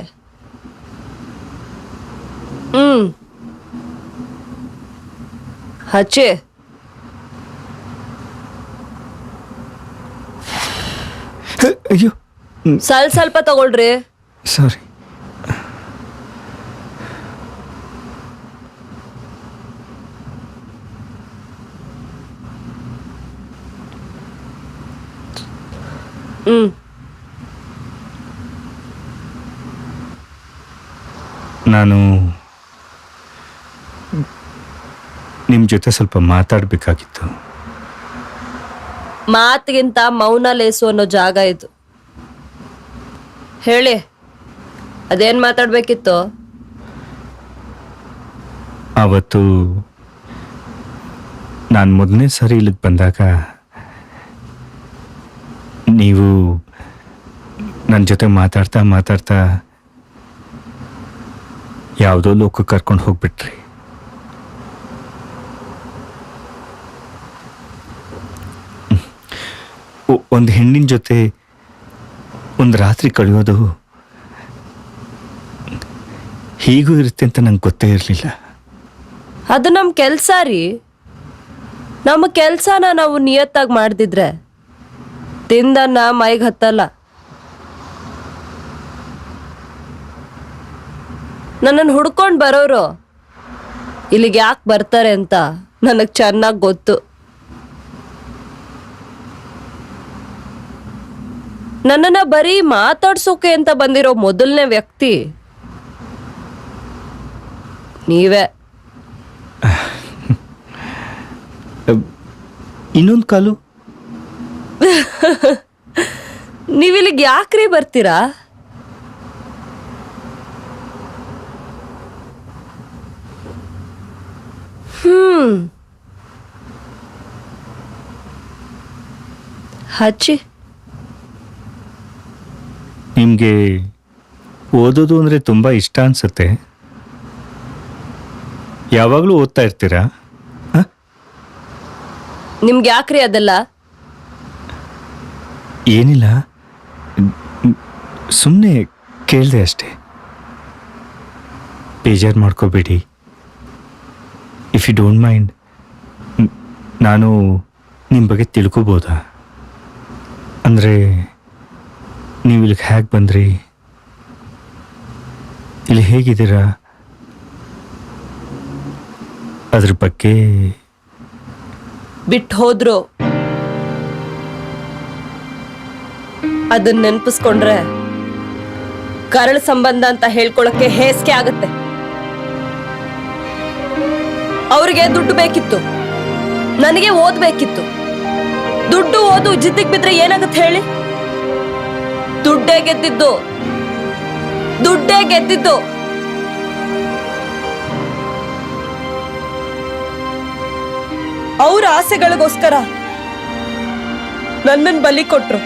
ಹಚ್ಚಿ. ಅಯ್ಯೋ, ಸ್ವಲ್ಪ ತಗೊಳ್ರಿ. ಸಾರಿ. ನಾನು ನಿಮ್ಮ ಜೊತೆ ಸ್ವಲ್ಪ ಮಾತಾಡಬೇಕಾಗಿತ್ತು. ಮಾತಿಗಿಂತ ಮೌನ ಲೇಸು ಅನ್ನೋ ಜಾಗ ಇದು. ಹೇಳಿ, ಅದೇನ್ ಮಾತಾಡ್ಬೇಕಿತ್ತು? ಆವತ್ತು ನಾನು ಮೊದಲನೇ ಸಾರಿ ಇಲ್ಲಿಗೆ ಬಂದಾಗ ನೀವು ನನ್ನ ಜೊತೆ ಮಾತಾಡ್ತಾ ಮಾತಾಡ್ತಾ ಯಾವುದೋ ಲೋಕಕ್ಕೆ ಕರ್ಕೊಂಡು ಹೋಗ್ಬಿಟ್ರಿ. ಒಂದು ಹೆಣ್ಣಿನ ಜೊತೆ ಒಂದು ರಾತ್ರಿ ಕಳೆಯೋದು ಹೀಗೂ ಇರುತ್ತೆ ಅಂತ ನಂಗೆ ಗೊತ್ತೇ ಇರಲಿಲ್ಲ. ಅದು ನಮ್ಮ ಕೆಲಸ ರೀ. ನಮ್ಮ ಕೆಲಸನ ನಾವು ನಿಯತ್ತಾಗಿ ಮಾಡ್ದಿದ್ರೆ ತಿಂದನ್ನ ಮೈಗೆ ಹತ್ತಲ್ಲ. ನನ್ನನ್ನು ಹುಡ್ಕೊಂಡು ಬರೋರು ಇಲ್ಲಿಗೆ ಯಾಕೆ ಬರ್ತಾರೆ ಅಂತ ನನಗೆ ಚೆನ್ನಾಗಿ ಗೊತ್ತು. ನನ್ನನ್ನು ಬರೀ ಮಾತಾಡ್ಸೋಕೆ ಅಂತ ಬಂದಿರೋ ಮೊದಲನೇ ವ್ಯಕ್ತಿ ನೀವೇ. ಇನ್ನೊಂದು ಕಾಲು ನೀವಿಲ್ಲಿಗೆ ಯಾಕ್ರಿ ಬರ್ತೀರಾ? ಹಚ್ಚಿ. ನಿಮಗೆ ಓದೋದು ಅಂದರೆ ತುಂಬ ಇಷ್ಟ ಅನ್ಸುತ್ತೆ. ಯಾವಾಗಲೂ ಓದ್ತಾ ಇರ್ತೀರಾ? ನಿಮ್ಗೆ ಯಾಕ್ರಿ ಅದೆಲ್ಲ? ಏನಿಲ್ಲ, ಸುಮ್ಮನೆ ಕೇಳಿದೆ ಅಷ್ಟೇ. ಬೇಜಾರು ಮಾಡ್ಕೋಬೇಡಿ. ಇಫ್ ಯು ಡೋಂಟ್ ಮೈಂಡ್, ನಾನು ನಿಮ್ಮ ಬಗ್ಗೆ ತಿಳ್ಕೊಬೋದಾ? ಅಂದರೆ ನೀವು ಇಲ್ಲಿಗೆ ಹೇಗೆ ಬಂದ್ರಿ, ಇಲ್ಲಿ ಹೇಗಿದ್ದೀರಾ, ಅದ್ರ ಬಗ್ಗೆ. ಬಿಟ್ಟು ಹೋದ್ರು ಅದನ್ನ ನೆನಪಿಸ್ಕೊಂಡ್ರೆ ಕರಳ ಸಂಬಂಧ ಅಂತ ಹೇಳ್ಕೊಳಕ್ಕೆ ಹೇಸಿಗೆ ಆಗತ್ತೆ. ಅವ್ರಿಗೆ ದುಡ್ಡು ಬೇಕಿತ್ತು, ನನಗೆ ಓದ್ಬೇಕಿತ್ತು. ದುಡ್ಡು ಓದು ಜಿದ್ದಿಗೆ ಬಿದ್ರೆ ಏನಾಗತ್ತೆ ಹೇಳಿ? ದುಡ್ಡೇ ಗೆದ್ದಿದ್ದು. ಅವ್ರ ಆಸೆಗಳಿಗೋಸ್ಕರ ನನ್ನನ್ನು ಬಲಿ ಕೊಟ್ರು.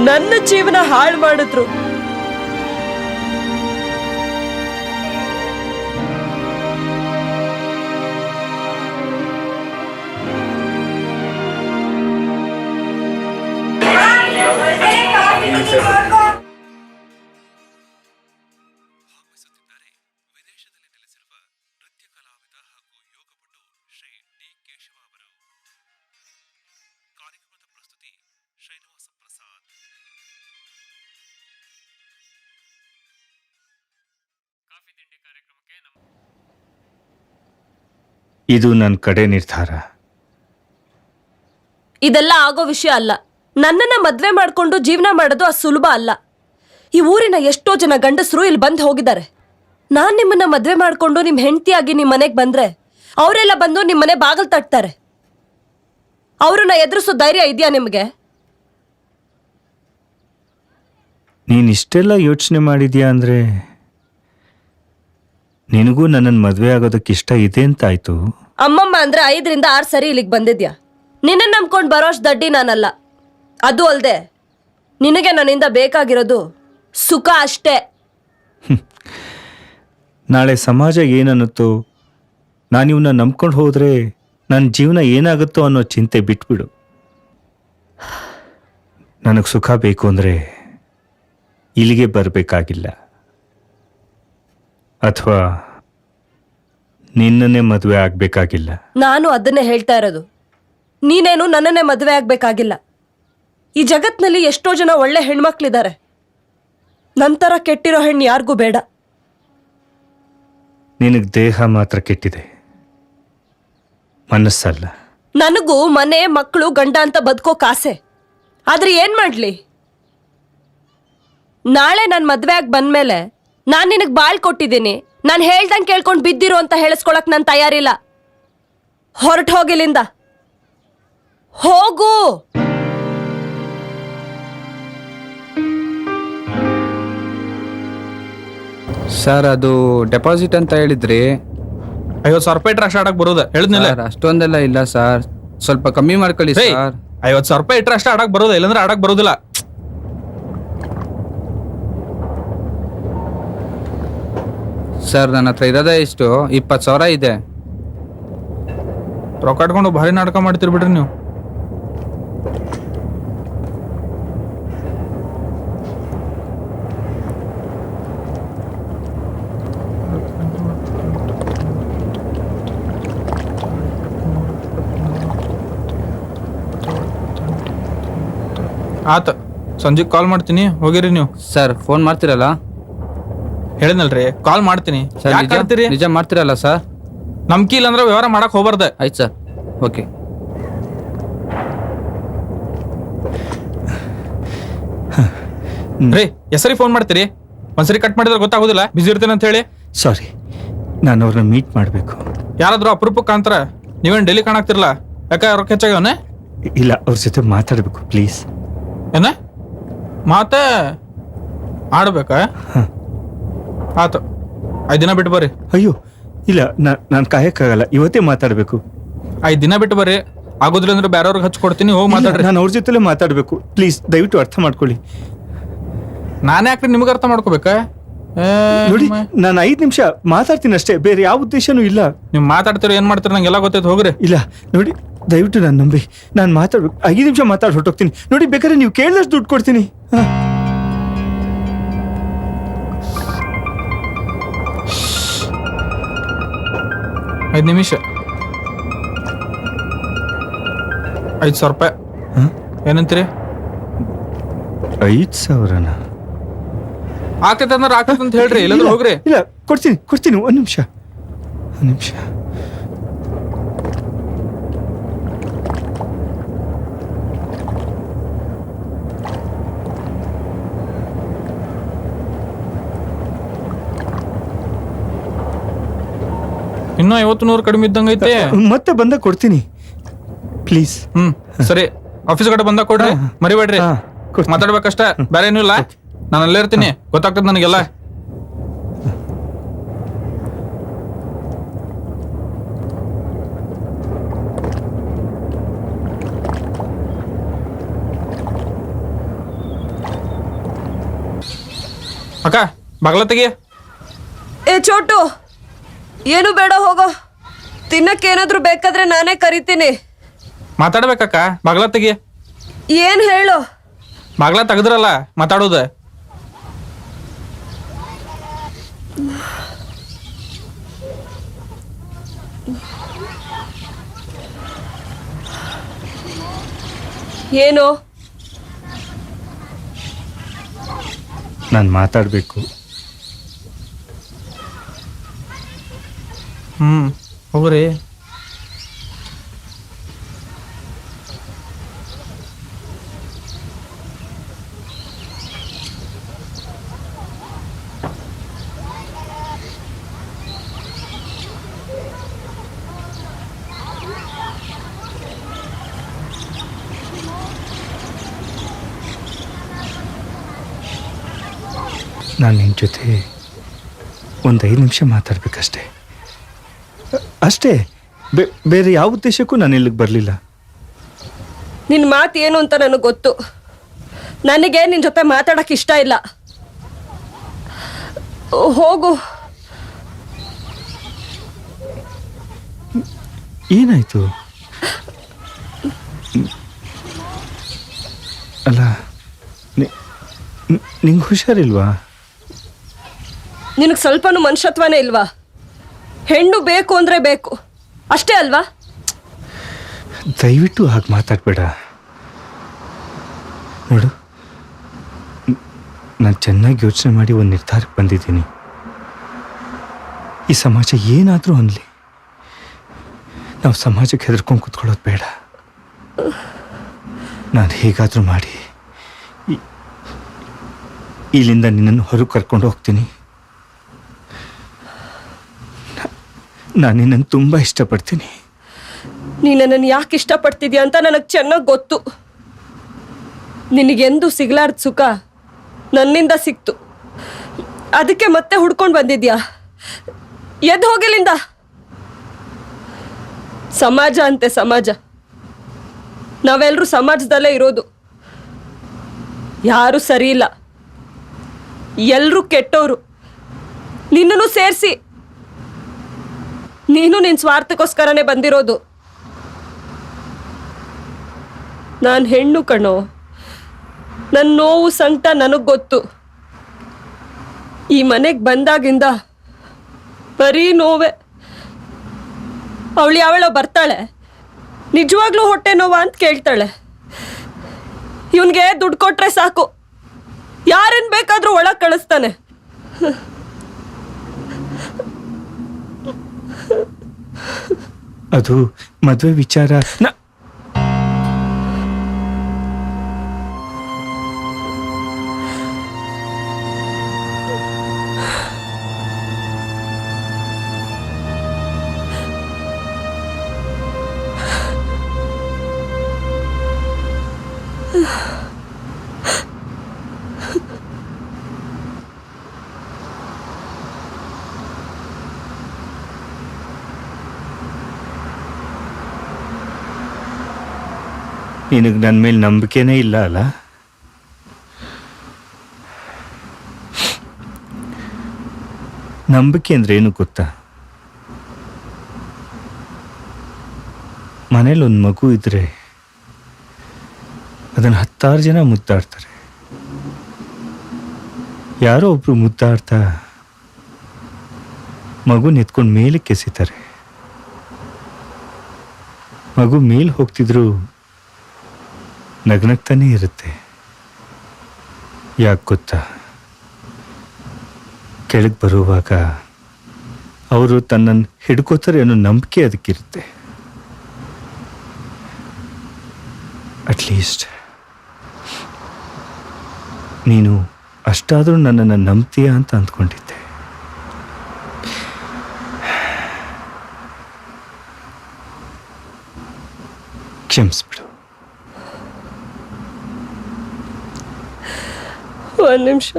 ನನ್ನ ಜೀವನ ಹಾಳು ಮಾಡಿದ್ರು. ಇದು ನನ್ನ ಕಡೆ ನಿರ್ಧಾರ. ಇದೆಲ್ಲ ಆಗೋ ವಿಷಯ ಅಲ್ಲ. ನನ್ನನ್ನ ಮದ್ವೆ ಮಾಡ್ಕೊಂಡು ಜೀವನ ಮಾಡೋದು ಅಷ್ಟು ಸುಲಭ ಅಲ್ಲ. ಈ ಊರಿನ ಎಷ್ಟೋ ಜನ ಗಂಡಸರು ಇಲ್ಲಿ ಬಂದು ಹೋಗಿದ್ದಾರೆ. ನಾನ್ ನಿಮ್ಮನ್ನ ಮದ್ವೆ ಮಾಡ್ಕೊಂಡು ನಿಮ್ ಹೆಂಡತಿಯಾಗಿ ನಿಮ್ ಮನೆಗ್ ಬಂದ್ರೆ ಅವರೆಲ್ಲ ಬಂದು ನಿಮ್ ಮನೆ ಬಾಗಿಲು ತಟ್ತಾರೆ. ಅವ್ರನ್ನ ಎದುರಿಸೋ ಧೈರ್ಯ ಇದೆಯಾ ನಿಮ್ಗೆ? ನೀನು ಇಷ್ಟೆಲ್ಲ ಯೋಚನೆ ಮಾಡಿದ್ಯಾ ಅಂದರೆ ನಿನಗೂ ನನ್ನನ್ನು ಮದುವೆ ಆಗೋದಕ್ಕೆ ಇಷ್ಟ ಇದೆ ಅಂತಾಯ್ತು. ಅಮ್ಮಮ್ಮ ಅಂದ್ರೆ 5 ರಿಂದ 6 ಸರಿ ಇಲ್ಲಿಗೆ ಬಂದಿದ್ಯಾ. ನಿನ್ನ ನಂಬ್ಕೊಂಡು ಬರೋಷ್ಟು ದಡ್ಡಿ ನಾನಲ್ಲ. ಅದು ಅಲ್ದೆ ನಿನಗೆ ನನ್ನಿಂದ ಬೇಕಾಗಿರೋದು ಸುಖ ಅಷ್ಟೇ. ನಾಳೆ ಸಮಾಜ ಏನನ್ನುತ್ತೋ, ನಾನು ಇವನ್ನ ನಂಬ್ಕೊಂಡು ಹೋದರೆ ನನ್ನ ಜೀವನ ಏನಾಗುತ್ತೋ ಅನ್ನೋ ಚಿಂತೆ ಬಿಟ್ಬಿಡು. ನನಗೆ ಸುಖ ಬೇಕು ಅಂದರೆ ಇಲ್ಲಿಗೆ ಬರಬೇಕಾಗಿಲ್ಲ, ಅಥವಾ ನಿನ್ನನ್ನೇ ಮದುವೆ ಆಗಬೇಕಾಗಿಲ್ಲ. ನಾನು ಅದನ್ನೇ ಹೇಳ್ತಾ ಇರೋದು. ನೀನೇನು ನನ್ನನ್ನೇ ಮದುವೆ ಆಗ್ಬೇಕಾಗಿಲ್ಲ. ಈ ಜಗತ್ನಲ್ಲಿ ಎಷ್ಟೋ ಜನ ಒಳ್ಳೆ ಹೆಣ್ಮಕ್ಳಿದ್ದಾರೆ. ನಂತರ ಕೆಟ್ಟಿರೋ ಹೆಣ್ಣು ಯಾರಿಗೂ ಬೇಡ. ನಿನಗೆ ದೇಹ ಮಾತ್ರ ಕೆಟ್ಟಿದೆ, ಮನಸ್ಸಲ್ಲ. ನನಗೂ ಮನೆ ಮಕ್ಕಳು ಗಂಡ ಅಂತ ಬದುಕೋಕ್ ಆಸೆ. ಆದ್ರೆ ಏನ್ ಮಾಡ್ಲಿ? ನಾಳೆ ನಾನು ಮದ್ವೆ ಆಗಿ ಬಂದ್ಮೇಲೆ ನಾನು ನಿನಗೆ ಬಾಳ್ ಕೊಟ್ಟಿದ್ದೀನಿ, ನಾನು ಹೇಳ್ದಂಗೆ ಕೇಳ್ಕೊಂಡು ಬಿದ್ದಿರು ಅಂತ ಹೇಳಿಸ್ಕೊಳಕ್ ನಾನು ತಯಾರಿಲ್ಲ. ಹೊರಟು ಹೋಗಿಲ್ಲಿಂದ, ಹೋಗು. ಸರ್ ಅದು ಡೆಪಾಸಿಟ್ ಅಂತ ಹೇಳಿದ್ರಿ. 50,000 ರೂಪಾಯಿ ಇಟ್ರೆ ಅಷ್ಟು ಆಡಕ್ ಬರೋದ ಹೇಳಿದ್ನಿಲ್ಲ. ಸರ್ ಅಷ್ಟೊಂದೆಲ್ಲ ಇಲ್ಲ ಸರ್, ಸ್ವಲ್ಪ ಕಮ್ಮಿ ಮಾಡ್ಕೊಳ್ಳಿ ಸರ್. 50,000 ರೂಪಾಯಿ ಇಟ್ರೆ ಅಷ್ಟು ಆಡಕ್ ಬರೋದ, ಇಲ್ಲಾಂದ್ರೆ ಆಡಕ್ ಬರೋದಿಲ್ಲ. ಸರ್ ನನ್ನ ಹತ್ರ ಇರೋದೇ ಇಷ್ಟು 20,000 ಇದೆ. ರೊಕ್ಕ ಇಟ್ಕೊಂಡು ಭಾರಿ ನಾಟಕ ಮಾಡ್ತೀರಿ ಬಿಡ್ರಿ ನೀವು. ಆತ ಸಂಜೆ ಕಾಲ್ ಮಾಡ್ತೀನಿ, ಹೋಗಿರಿ ನೀವು. ಸರ್ ಫೋನ್ ಮಾಡ್ತೀರಲ್ಲ? ಹೇಳಿದ್ನಲ್ರಿ ಕಾಲ್ ಮಾಡ್ತೀನಿ. ಸರ್ ಯಾಕ್ ಮಾಡ್ತೀರಿ? ನಿಜ ಮಾಡ್ತೀರಲ್ಲ ಸರ್? ನಂಬಿಕೆ ಇಲ್ಲ ಅಂದ್ರೆ ವ್ಯವಹಾರ ಮಾಡಕ್ ಹೋಗ್ಬಾರ್ದೆ. ಆಯ್ತು ಸರ್, ಓಕೆ. ರೀ ಹೆಸರಿ ಫೋನ್ ಮಾಡ್ತೀರಿ, ಒಂದ್ಸರಿ ಕಟ್ ಮಾಡಿದ್ರೆ ಗೊತ್ತಾಗೋದಿಲ್ಲ ಬಿಸಿ ಇರ್ತೀನಿ ಅಂತ ಹೇಳಿ. ಸಾರಿ, ನಾನು ಅವ್ರನ್ನ ಮೀಟ್ ಮಾಡಬೇಕು. ಯಾರಾದ್ರೂ ಅಪರೂಪಕ್ಕೆ ಕಾಣ್ತಾರ, ನೀವೇನು ಡೈಲಿ ಕಾಣಾಕ್ತಿರಲ್ಲ, ಯಾಕೆ ರೊಕ್ಕ ಹೆಚ್ಚಾಗವನೆ? ಇಲ್ಲ, ಅವ್ರ ಜೊತೆ ಮಾತಾಡಬೇಕು ಪ್ಲೀಸ್. ಏನ ಮಾತ ಆಡ್ಬೇಕಾ? ಆತು, 5 ದಿನ ಬಿಟ್ಟು ಬರ್ರಿ. ಅಯ್ಯೋ ಇಲ್ಲ, ನಾನು ಕಾಯಕ್ಕಾಗಲ್ಲ, ಇವತ್ತೇ ಮಾತಾಡಬೇಕು. 5 ದಿನ ಬಿಟ್ಟು ಬರ್ರಿ. ಆಗೋದಿಲ್ಲ ಅಂದ್ರೆ ಬೇರೆಯವ್ರಿಗೆ ಹಚ್ಕೊಡ್ತೀನಿ, ಹೋಗಿ ಮಾತಾಡ್ರಿ. ನಾನು ಅವ್ರ ಜೊತೆಲೇ ಮಾತಾಡಬೇಕು ಪ್ಲೀಸ್, ದಯವಿಟ್ಟು ಅರ್ಥ ಮಾಡ್ಕೊಳ್ಳಿ. ನಾನೇ ಯಾಕ್ರಿ ನಿಮ್ಗೆ ಅರ್ಥ ಮಾಡ್ಕೋಬೇಕಾ? ನೋಡಿ, ನಾನು 5 ನಿಮಿಷ ಮಾತಾಡ್ತೀನಿ ಅಷ್ಟೇ, ಬೇರೆ ಯಾವ ಉದ್ದೇಶನೂ ಇಲ್ಲ. ನೀವು ಮಾತಾಡ್ತೀರೋ ಏನ್ ಮಾಡ್ತೀರೋ ನಂಗೆಲ್ಲ ಗೊತ್ತೈತೆ, ಹೋಗ್ರಿ. ಇಲ್ಲ ನೋಡಿ, ದಯವಿಟ್ಟು ನಾನು ನಂಬಿ, ನಾನು ಮಾತಾಡ್ಬೇಕು. 5 ನಿಮಿಷ ಮಾತಾಡಿ ಹೊರಟೋಗ್ತೀನಿ. ನೋಡಿ, ಬೇಕಾದ್ರೆ ನೀವು ಕೇಳಿದಷ್ಟು ದುಡ್ಡು ಕೊಡ್ತೀನಿ. 5 ನಿಮಿಷ 5,000 ರೂಪಾಯಿ ಏನಂತೀರಿ? 5,000ನ ಆಗ್ತೈತೆ ಅಂದ್ರೆ ಆಗ್ತೈತೆ ಅಂತ ಹೇಳ್ರಿ, ಇಲ್ಲಾಂದ್ರೆ ಹೋಗ್ರಿ. ಇಲ್ಲ, ಕೊಡ್ತೀನಿ. ಒಂದು ನಿಮಿಷ. ಇನ್ನೂ 50-100 ಕಡಿಮೆ ಇದ್ದಂಗೈತೆ. ಮತ್ತೆ ಬಂದಾಗ ಕೊಡ್ತೀನಿ ಪ್ಲೀಸ್. ಸರಿ, ಆಫೀಸ್ ಕಡೆ ಬಂದಾಗ ಕೊಡ್ರಿ, ಮರಿಬೇಡ್ರಿ. ಮಾತಾಡ್ಬೇಕಷ್ಟ, ಬೇರೆ ಏನೂ ಇಲ್ಲ. ನಾನು ಅಲ್ಲೇ ಇರ್ತೀನಿ, ಗೊತ್ತಾಗ್ತದೆ ನನಗೆಲ್ಲ. ಅಕ್ಕ ಬಾಗ್ಲ ತೆಗಿ. ಏ ಚೋಟು, ಏನು ಬೇಡ, ಹೋಗೋ. ತಿನ್ನಕ್ಕೇನಾದ್ರೂ ಬೇಕಾದ್ರೆ ನಾನೇ ಕರಿತೀನಿ. ಮಾತಾಡ್ಬೇಕಕ್ಕ, ಬಾಗ್ಲ ತೆಗಿ. ಏನ್ ಹೇಳು? ಬಾಗ್ಲ ತೆಗದ್ರಲ್ಲ ಮಾತಾಡೋದ. ಏನು? ನಾನು ಮಾತಾಡಬೇಕು. ಹೋಗ್ರಿ. ನಾನು ನಿನ್ನ ಜೊತೆ ಒಂದು 5 ನಿಮಿಷ ಮಾತಾಡ್ಬೇಕಷ್ಟೇ, ಅಷ್ಟೇ. ಬೇರೆ ಯಾವ ಉದ್ದೇಶಕ್ಕೂ ನಾನು ಇಲ್ಲಿಗೆ ಬರಲಿಲ್ಲ. ನಿನ್ನ ಮಾತು ಏನು ಅಂತ ನನಗೆ ಗೊತ್ತು. ನನಗೆ ನಿನ್ನ ಜೊತೆ ಮಾತಾಡಕ್ಕೆ ಇಷ್ಟ ಇಲ್ಲ. ಹೋಗು. ಏನಾಯ್ತು? ಅಲ್ಲ, ನಿಂಗೆ ಹುಷಾರಿಲ್ವಾ? ನಿನಗೆ ಸ್ವಲ್ಪನೂ ಮನುಷ್ಯತ್ವನೇ ಇಲ್ವಾ? ಹೆಣ್ಣು ಬೇಕು ಅಂದರೆ ಬೇಕು ಅಷ್ಟೇ ಅಲ್ವಾ? ದಯವಿಟ್ಟು ಹಾಗೆ ಮಾತಾಡಬೇಡ. ನೋಡು, ನಾನು ಚೆನ್ನಾಗಿ ಯೋಚನೆ ಮಾಡಿ ಒಂದು ನಿರ್ಧಾರಕ್ಕೆ ಬಂದಿದ್ದೀನಿ. ಈ ಸಮಾಜ ಏನಾದರೂ ಅನ್ನಲಿ, ನಾವು ಸಮಾಜಕ್ಕೆ ಹೆದರ್ಕೊಂಡು ಕೂತ್ಕೊಳ್ಳೋದು ಬೇಡ. ನಾನು ಹೇಗಾದರೂ ಮಾಡಿ ಇಲ್ಲಿಂದ ನಿನ್ನನ್ನು ಹೊರಗೆ ಕರ್ಕೊಂಡು ಹೋಗ್ತೀನಿ. ನಾನು ನಿನ್ನನ್ನು ತುಂಬ ಇಷ್ಟಪಡ್ತೀನಿ. ನೀನು ನನ್ನನ್ನು ಯಾಕೆ ಇಷ್ಟಪಡ್ತಿದ್ಯಾ ಅಂತ ನನಗೆ ಚೆನ್ನಾಗಿ ಗೊತ್ತು. ನಿನಗೆಂದು ಸಿಗ್ಲಾರ್ದ ಸುಖ ನನ್ನಿಂದ ಸಿಕ್ತು, ಅದಕ್ಕೆ ಮತ್ತೆ ಹುಡ್ಕೊಂಡು ಬಂದಿದ್ಯಾ. ಎದ್ದು ಹೋಗಿಲ್ಲಿಂದ. ಸಮಾಜ ಅಂತೆ ಸಮಾಜ. ನಾವೆಲ್ಲರೂ ಸಮಾಜದಲ್ಲೇ ಇರೋದು. ಯಾರೂ ಸರಿ ಇಲ್ಲ, ಎಲ್ಲರೂ ಕೆಟ್ಟವರು, ನಿನ್ನೂ ಸೇರಿಸಿ. ನೀನು ನಿನ್ನ ಸ್ವಾರ್ಥಕ್ಕೋಸ್ಕರನೇ ಬಂದಿರೋದು. ನಾನು ಹೆಣ್ಣು ಕಣೋ, ನನ್ನ ನೋವು ಸಂಕಟ ನನಗೆ ಗೊತ್ತು. ಈ ಮನೆಗೆ ಬಂದಾಗಿಂದ ಬರೀ ನೋವೆ. ಅವಳು ಬರ್ತಾಳೆ, ನಿಜವಾಗ್ಲೂ ಹೊಟ್ಟೆ ನೋವಾ ಅಂತ ಕೇಳ್ತಾಳೆ. ಇವನ್ಗೆ ದುಡ್ಡು ಕೊಟ್ರೆ ಸಾಕು, ಯಾರನ್ನು ಬೇಕಾದ್ರೂ ಒಳಗೆ ಕಳಿಸ್ತಾನೆ. ಅದು ಮದುವೆ ವಿಚಾರ. ನಿನಗೆ ನನ್ನ ಮೇಲೆ ನಂಬಿಕೆನೇ ಇಲ್ಲ ಅಲ್ಲ? ನಂಬಿಕೆ ಅಂದ್ರೆ ಏನು ಗೊತ್ತಾ? ಮನೇಲಿ ಒಂದು ಮಗು ಇದ್ರೆ ಅದನ್ನು 10 ಜನ ಮುದ್ದಾಡ್ತಾರೆ. ಯಾರೋ ಒಬ್ರು ಮುದ್ದಾಡ್ತಾ ಮಗು ಎತ್ಕೊಂಡು ಮೇಲಕ್ಕೆ ಎಸಿತಾರೆ. ಮಗು ಮೇಲೆ ಹೋಗ್ತಿದ್ರು ನಗ್ನಗ್ತಾನೇ ಇರುತ್ತೆ. ಯಾಕೆ ಗೊತ್ತಾ? ಕೆಳಗೆ ಬರುವಾಗ ಅವರು ತನ್ನನ್ನು ಹಿಡ್ಕೋತಾರೆ ಅನ್ನೋ ನಂಬಿಕೆ ಅದಕ್ಕಿರುತ್ತೆ. ಅಟ್ಲೀಸ್ಟ್ ನೀನು ಅಷ್ಟಾದರೂ ನನ್ನನ್ನು ನಂಬ್ತೀಯ ಅಂತ ಅಂದ್ಕೊಂಡಿದ್ದೆ. ಕ್ಷಮಿಸ್ಬಿಡು. ಒಂದು ನಿಮಿಷ.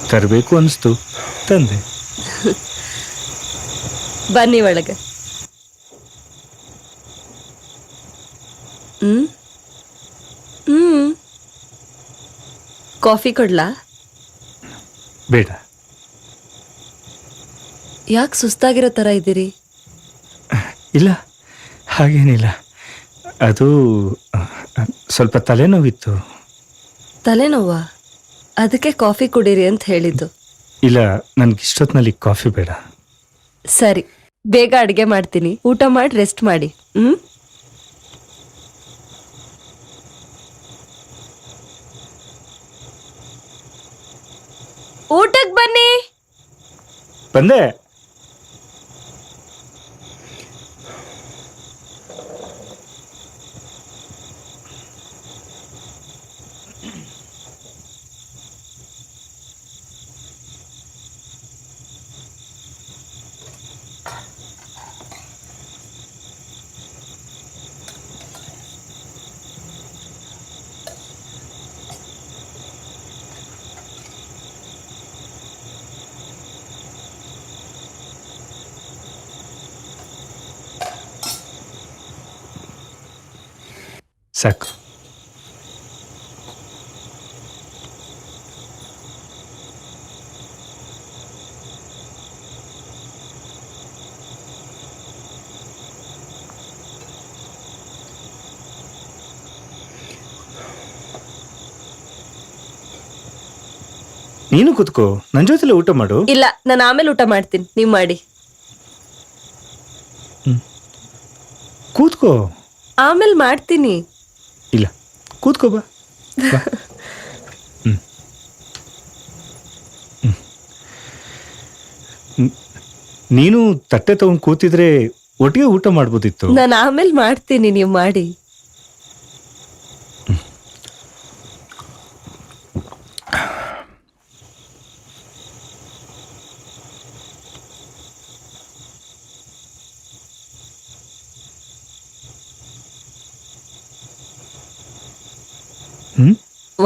ತರಬೇಕು ಅನಿಸ್ತು, ತಂದೆ. ಬನ್ನಿ ಒಳಗೆ. ಕಾಫಿ ಕೊಡ್ಲಾ? ಬೇಡ. ಯಾಕೆ ಸುಸ್ತಾಗಿರೋ ಥರ ಇದ್ದೀರಿ? ಇಲ್ಲ, ಹಾಗೇನಿಲ್ಲ. ಅದು ಸ್ವಲ್ಪ ತಲೆನೋವಿತ್ತು. ತಲೆನೋವಾ? ಅದಕ್ಕೆ ಕಾಫಿ ಕುಡೀರಿ ಅಂತ ಹೇಳಿದ್ದು. ಇಲ್ಲ, ನನಗೆ ಇಷ್ಟೊತ್ತಿನಲ್ಲಿ ಕಾಫಿ ಬೇಡ. ಸರಿ, ಬೇಗ ಅಡುಗೆ ಮಾಡ್ತೀನಿ, ಊಟ ಮಾಡಿ ರೆಸ್ಟ್ ಮಾಡಿ. ಊಟಕ್ಕೆ ಬನ್ನಿ. ಬಂದೆ. ಸಾಕು. ನೀನು ಕೂತ್ಕೋ, ನನ್ನ ಜೊತೆಲೆ ಊಟ ಮಾಡು. ಇಲ್ಲ, ನಾನು ಆಮೇಲೆ ಊಟ ಮಾಡ್ತೀನಿ, ನೀವು ಮಾಡಿ. ಕೂತ್ಕೋ. ಆಮೇಲೆ ಮಾಡ್ತೀನಿ. ಇಲ್ಲ, ಕೂತ್ಕೋ ಬಾ. ನೀನು ತಟ್ಟೆ ತಗೊಂಡು ಕೂತಿದ್ರೆ ಒಟ್ಟಿಗೆ ಊಟ ಮಾಡ್ಬೋದಿತ್ತು. ನಾನು ಆಮೇಲೆ ಮಾಡ್ತೀನಿ, ನೀವು ಮಾಡಿ.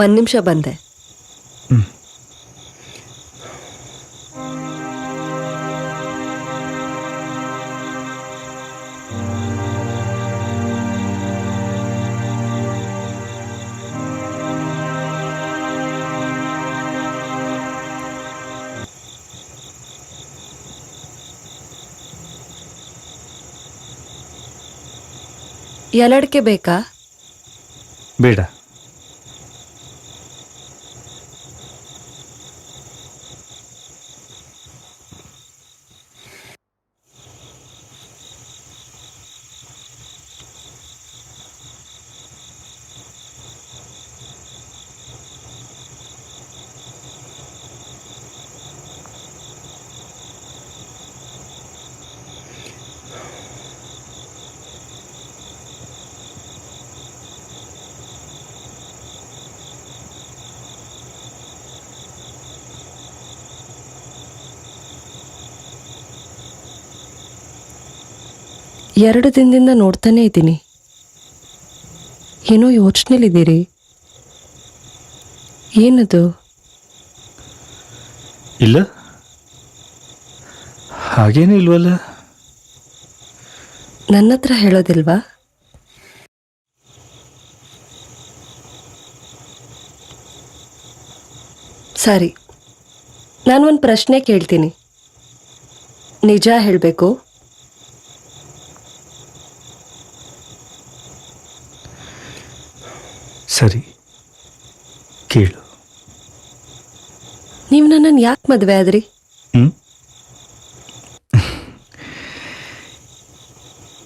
ಒಂದ್ ನಿಮಿಷ ಬಂದೆ. ಎಲಡ್ಕೆ ಬೇಕಾ? ಬೇಡ. ಎರಡು ದಿನದಿಂದ ನೋಡ್ತಾನೆ ಇದ್ದೀನಿ. ಏನೋ ಯೋಚನೆಲಿದ್ದೀರಿ. ಏನದು? ಇಲ್ಲ, ಹಾಗೇನೂ ಇಲ್ವಲ್ಲ. ನನ್ನ ಹತ್ರ ಹೇಳೋದಿಲ್ವಾ? ಸರಿ, ನಾನು ಒಂದು ಪ್ರಶ್ನೆ ಕೇಳ್ತೀನಿ, ನಿಜ ಹೇಳಬೇಕು. ಸರಿ, ಕೇಳು. ನೀವು ನನ್ನನ್ನು ಯಾಕೆ ಮದುವೆ ಆದ್ರಿ?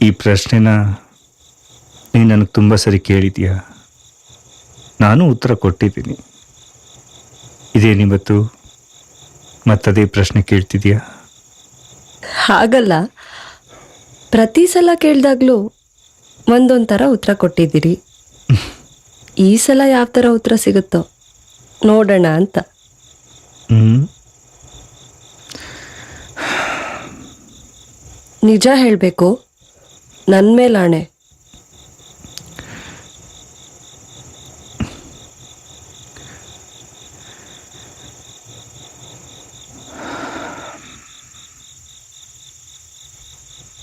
ಈ ಪ್ರಶ್ನೆನ ನೀನು ನನಗೆ ತುಂಬ ಸರಿ ಕೇಳಿದ್ಯಾ. ನಾನು ಉತ್ತರ ಕೊಟ್ಟಿದ್ದೀನಿ. ಇದೇನಿವತ್ತು ಮತ್ತದೇ ಪ್ರಶ್ನೆ ಕೇಳ್ತಿದ್ಯಾ? ಹಾಗಲ್ಲ, ಪ್ರತಿ ಸಲ ಕೇಳಿದಾಗಲೂ ಒಂದೊಂದು ಥರ ಉತ್ತರ ಕೊಟ್ಟಿದ್ದೀರಿ. ಈ ಸಲ ಯಾವ ಥರ ಉತ್ತರ ಸಿಗುತ್ತೋ ನೋಡೋಣ ಅಂತ. ನಿಜ ಹೇಳಬೇಕು, ನನ್ನ ಮೇಲಾಣೆ.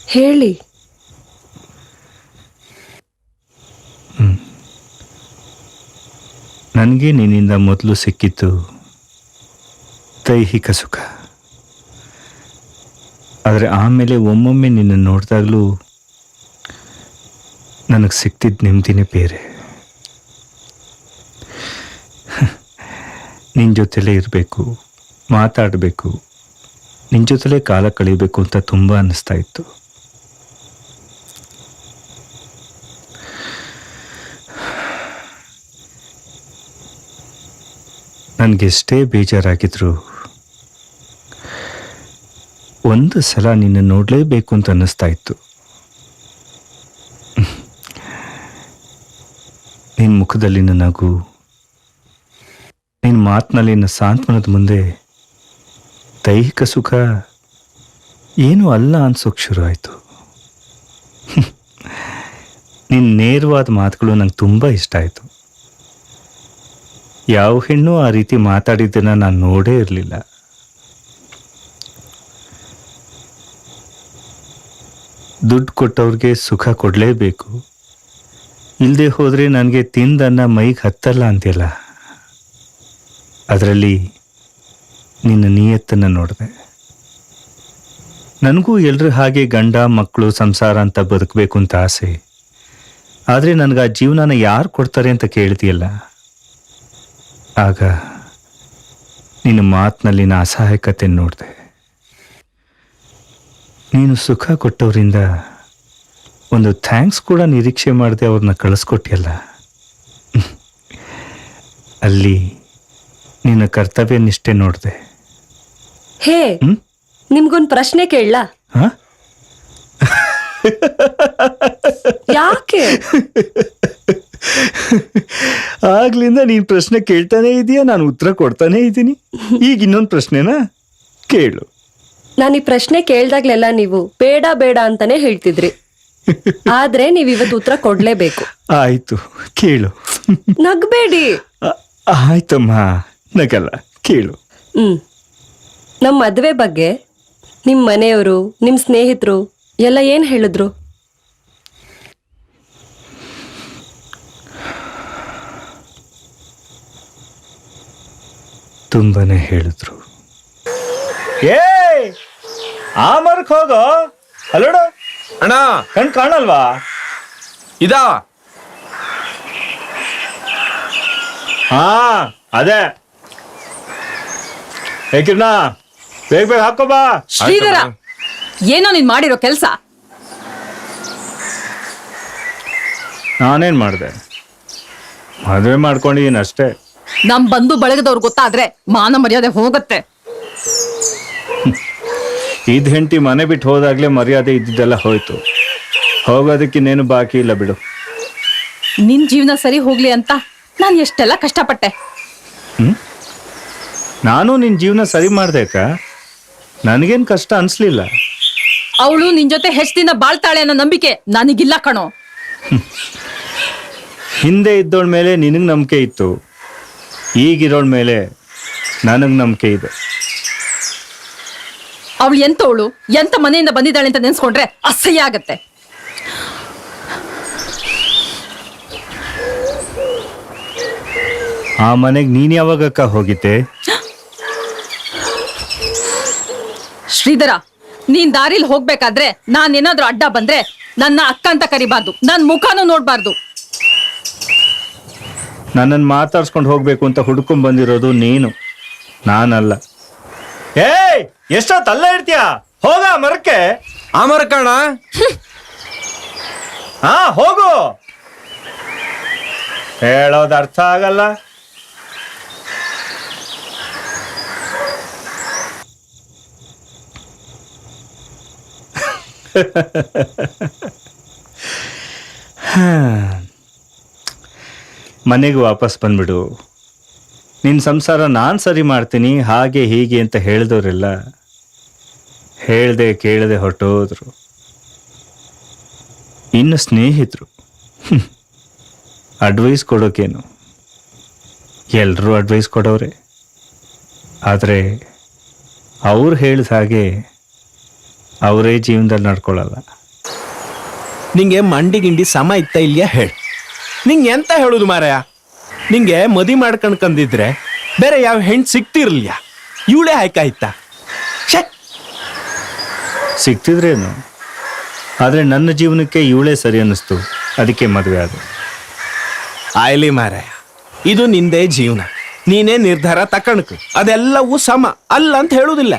ಹೇಳಿ. ನನಗೆ ನಿನ್ನಿಂದ ಮೊದಲು ಸಿಕ್ಕಿತ್ತು ದೈಹಿಕ ಸುಖ. ಆದರೆ ಆಮೇಲೆ ಒಮ್ಮೊಮ್ಮೆ ನಿನ್ನ ನೋಡಿದಾಗಲೂ ನನಗೆ ಸಿಕ್ತಿದ್ದ ನೆಮ್ಮದಿನೇ ಬೇರೆ. ನಿನ್ನ ಜೊತೆಲೇ ಇರಬೇಕು, ಮಾತಾಡಬೇಕು, ನಿನ್ನ ಜೊತೆಲೇ ಕಾಲ ಕಳೀಬೇಕು ಅಂತ ತುಂಬ ಅನ್ನಿಸ್ತಾ ಇತ್ತು. ನನಗೆಷ್ಟೇ ಬೇಜಾರಾಗಿದ್ರು ಒಂದು ಸಲ ನಿನ್ನ ನೋಡಲೇಬೇಕು ಅಂತ ಅನ್ನಿಸ್ತಾ ಇತ್ತು. ನಿನ್ನ ಮುಖದಲ್ಲಿನ ನಗು, ನಿನ್ನ ಮಾತಿನಲ್ಲಿನ ಸಾಂತ್ವನದ ಮುಂದೆ ದೈಹಿಕ ಸುಖ ಏನೂ ಅಲ್ಲ ಅನ್ಸೋಕೆ ಶುರು ಆಯಿತು. ನಿನ್ನ ನೇರವಾದ ಮಾತುಗಳು ನಂಗೆ ತುಂಬ ಇಷ್ಟ ಆಯಿತು. ಯಾವ ಹೆಣ್ಣು ಆ ರೀತಿ ಮಾತಾಡಿದ್ದನ್ನ ನಾನು ನೋಡೇ ಇರಲಿಲ್ಲ. ದುಡ್ಡು ಕೊಟ್ಟವ್ರಿಗೆ ಸುಖ ಕೊಡಲೇಬೇಕು, ಇಲ್ಲದೆ ಹೋದರೆ ನನಗೆ ತಿಂದನ್ನ ಮೈಗೆ ಹತ್ತಲ್ಲ ಅಂತೆಲ್ಲ. ಅದರಲ್ಲಿ ನಿನ್ನ ನಿಯತ್ತನ್ನು ನೋಡಿದೆ. ನನಗೂ ಎಲ್ಲರೂ ಹಾಗೆ ಗಂಡ ಮಕ್ಕಳು ಸಂಸಾರ ಅಂತ ಬದುಕಬೇಕು ಅಂತ ಆಸೆ. ಆದರೆ ನನಗೆ ಆ ಜೀವನನ ಯಾರು ಕೊಡ್ತಾರೆ ಅಂತ ಕೇಳ್ತೀಯಲ್ಲ, ಆಗ ನಿನ್ನ ಮಾತಿನಲ್ಲಿನ ಅಸಹಾಯಕತೆ ನೋಡಿದೆ. ನೀನು ಸುಖ ಕೊಟ್ಟವರಿಂದ ಒಂದು ಥ್ಯಾಂಕ್ಸ್ ಕೂಡ ನಿರೀಕ್ಷೆ ಮಾಡದೆ ಅವ್ರನ್ನ ಕಳಿಸ್ಕೊಟ್ಟಿಯಲ್ಲ, ಅಲ್ಲಿ ನಿನ್ನ ಕರ್ತವ್ಯ ನಿಷ್ಠೆ ನೋಡಿದೆ. ಹೇ, ನಿಮ್ಗೊಂದು ಪ್ರಶ್ನೆ ಕೇಳಲಾ? ಹಾ? ಯಾಕೆ? ಆಗ್ಲಿಂದ ನೀನ್ ಪ್ರಶ್ನೆ ಕೇಳ್ತಾನೆ ಇದೀಯ, ನಾನು ಉತ್ತರ ಕೊಡ್ತಾನೆ ಇದ್ದೀನಿ. ಈಗ ಇನ್ನೊಂದು ಪ್ರಶ್ನೆನಾ? ಕೇಳು. ನಾನು ಈ ಪ್ರಶ್ನೆ ಕೇಳ್ದಾಗ್ಲೆಲ್ಲ ನೀವು ಬೇಡ ಬೇಡ ಅಂತಾನೆ ಹೇಳ್ತಿದ್ರಿ. ಆದ್ರೆ ನೀವ್ ಇವತ್ತು ಉತ್ತರ ಕೊಡ್ಲೇಬೇಕು. ಆಯ್ತು, ಕೇಳು. ನಗ್ಬೇಡಿ. ಆಯ್ತಮ್ಮ, ನಗಲ್ಲ, ಕೇಳು. ನಮ್ ಮದ್ವೆ ಬಗ್ಗೆ ನಿಮ್ ಮನೆಯವರು, ನಿಮ್ ಸ್ನೇಹಿತರು ಎಲ್ಲ ಏನ್ ಹೇಳಿದ್ರು? ತುಂಬಾನೇ ಹೇಳಿದ್ರು. ಏ ಆ ಮರಕ್ ಹೋಗೋ, ಅಲ್ಲೋಡ ಅಣ್ಣ, ಕಣ್ ಕಾಣಲ್ವಾ? ಇದಾ ಹಾ ಅದೇ. ಹೇಗಿರ್ನಾ ಬೇಗ ಬೇಗ ಹಾಕೋ ಬಾ. ಶ್ರೀಧರ, ಏನೋ ನೀನ್ ಮಾಡಿರೋ ಕೆಲ್ಸ. ನಾನೇನ್ ಮಾಡಿದೆ? ಮದುವೆ ಮಾಡ್ಕೊಂಡಿದ್ದೀನಿ ಅಷ್ಟೇ. ನಮ್ ಬಂಧು ಬಳಗದವ್ರು ಗೊತ್ತಾದ್ರೆ ಮಾನ ಮರ್ಯಾದೆ ಹೋಗತ್ತೆ. ಇದ್ ಹೆಂಡತಿ ಮನೆ ಬಿಟ್ಟು ಹೋದಾಗ್ಲೇ ಮರ್ಯಾದೆ ಇದ್ದಿದ್ದೆಲ್ಲ ಹೋಯ್ತು. ಹೋಗೋದಕ್ಕಿನ್ನೇನು ಬಾಕಿ ಇಲ್ಲ ಬಿಡು. ನಿನ್ ಜೀವನ ಸರಿ ಹೋಗ್ಲಿ ಅಂತ ನಾನ್ ಎಷ್ಟೆಲ್ಲ ಕಷ್ಟಪಟ್ಟೆ. ನಾನು ನಿನ್ ಜೀವನ ಸರಿ ಮಾಡ್ದೇಕ, ನನಗೇನ್ ಕಷ್ಟ ಅನ್ಸ್ಲಿಲ್ಲ. ಅವಳು ನಿನ್ ಜೊತೆ ಹೆಚ್ಚು ದಿನ ಬಾಳ್ತಾಳೆ ಅನ್ನೋ ನಂಬಿಕೆ ನನಗಿಲ್ಲ ಕಣೋ. ಹಿಂದೆ ಇದ್ದೋಳ್ ಮೇಲೆ ನಿನಗ್ ನಂಬಿಕೆ ಇತ್ತು, ಈಗಿರೋಳ್ ಮೇಲೆ ನನಗ್ ನಂಬಿಕೆ ಇದೆ. ಅವಳು ಎಂತವಳು, ಎಂತ ಮನೆಯಿಂದ ಬಂದಿದ್ದಾಳೆ ಅಂತ ನೆನ್ಸ್ಕೊಂಡ್ರೆ ಅಸಹ್ಯ ಆಗತ್ತೆ. ಆ ಮನೆಗ್ ನೀನ್ ಯಾವಾಗಕ್ಕ ಹೋಗಿದ್ದೆ? ಶ್ರೀಧರ, ನೀನ್ ದಾರಿಲಿ ಹೋಗ್ಬೇಕಾದ್ರೆ ನಾನ್ ಏನಾದ್ರೂ ಅಡ್ಡ ಬಂದ್ರೆ ನನ್ನ ಅಕ್ಕ ಅಂತ ಕರಿಬಾರ್ದು, ನನ್ ಮುಖನೂ ನೋಡ್ಬಾರ್ದು. ನನ್ನನ್ನು ಮಾತಾಡ್ಸ್ಕೊಂಡು ಹೋಗ್ಬೇಕು ಅಂತ ಹುಡ್ಕೊಂಡ್ ಬಂದಿರೋದು ನೀನು, ನಾನಲ್ಲ. ಏಯ್, ಎಷ್ಟೊತ್ತಲ್ಲ ಇರ್ತೀಯ? ಹೋಗ ಮರಕ್ಕೆ. ಆ ಮರಕಣ್ಣ. ಹಾ ಹೋಗು. ಹೇಳೋದು ಅರ್ಥ ಆಗಲ್ಲ. ಮನೆಗೆ ವಾಪಸ್ ಬಂದ್ಬಿಡು. ನಿನ್ನ ಸಂಸಾರ ನಾನು ಸರಿ ಮಾಡ್ತೀನಿ ಹಾಗೆ ಹೀಗೆ ಅಂತ ಹೇಳಿದವರೆಲ್ಲ ಹೇಳ್ದೆ ಕೇಳದೆ ಹೊರಟೋದ್ರು. ಇನ್ನು ಸ್ನೇಹಿತರು ಅಡ್ವೈಸ್ ಕೊಡೋಕೇನು, ಎಲ್ಲರೂ ಅಡ್ವೈಸ್ ಕೊಡೋರೆ. ಆದರೆ ಅವ್ರು ಹೇಳಿದ ಹಾಗೆ ಅವರೇ ಜೀವನದಲ್ಲಿ ನಡ್ಕೊಳ್ಳಲ್ಲ. ನಿಂಗೆ ಮಂಡಿ ಗಿಂಡಿ ಸಮ ಇತ್ತ ಇಲ್ಯಾ ಹೇಳಿ. ನಿಂಗೆ ಎಂತ ಹೇಳುದು ಮಾರಾಯ, ನಿಂಗೆ ಮದಿ ಮಾಡ್ಕೊಂಡ್ಕಂದಿದ್ರೆ ಬೇರೆ ಯಾವ ಹೆಣ್ಣು ಸಿಕ್ತಿರ್ಲಿಲ್ಲ, ಇವಳೇ ಆಯ್ಕಾಯ್ತಾ? ಸಿಗ್ತಿದ್ರೇನು, ಆದರೆ ನನ್ನ ಜೀವನಕ್ಕೆ ಇವಳೇ ಸರಿ ಅನ್ನಿಸ್ತು, ಅದಕ್ಕೆ ಮದುವೆ ಆದ. ಆಯ್ಲಿ ಮಾರಾಯ, ಇದು ನಿಂದೇ ಜೀವನ, ನೀನೇ ನಿರ್ಧಾರ ತಕಣಕ್, ಅದೆಲ್ಲವೂ ಸಮ ಅಲ್ಲ ಅಂತ ಹೇಳುದಿಲ್ಲ.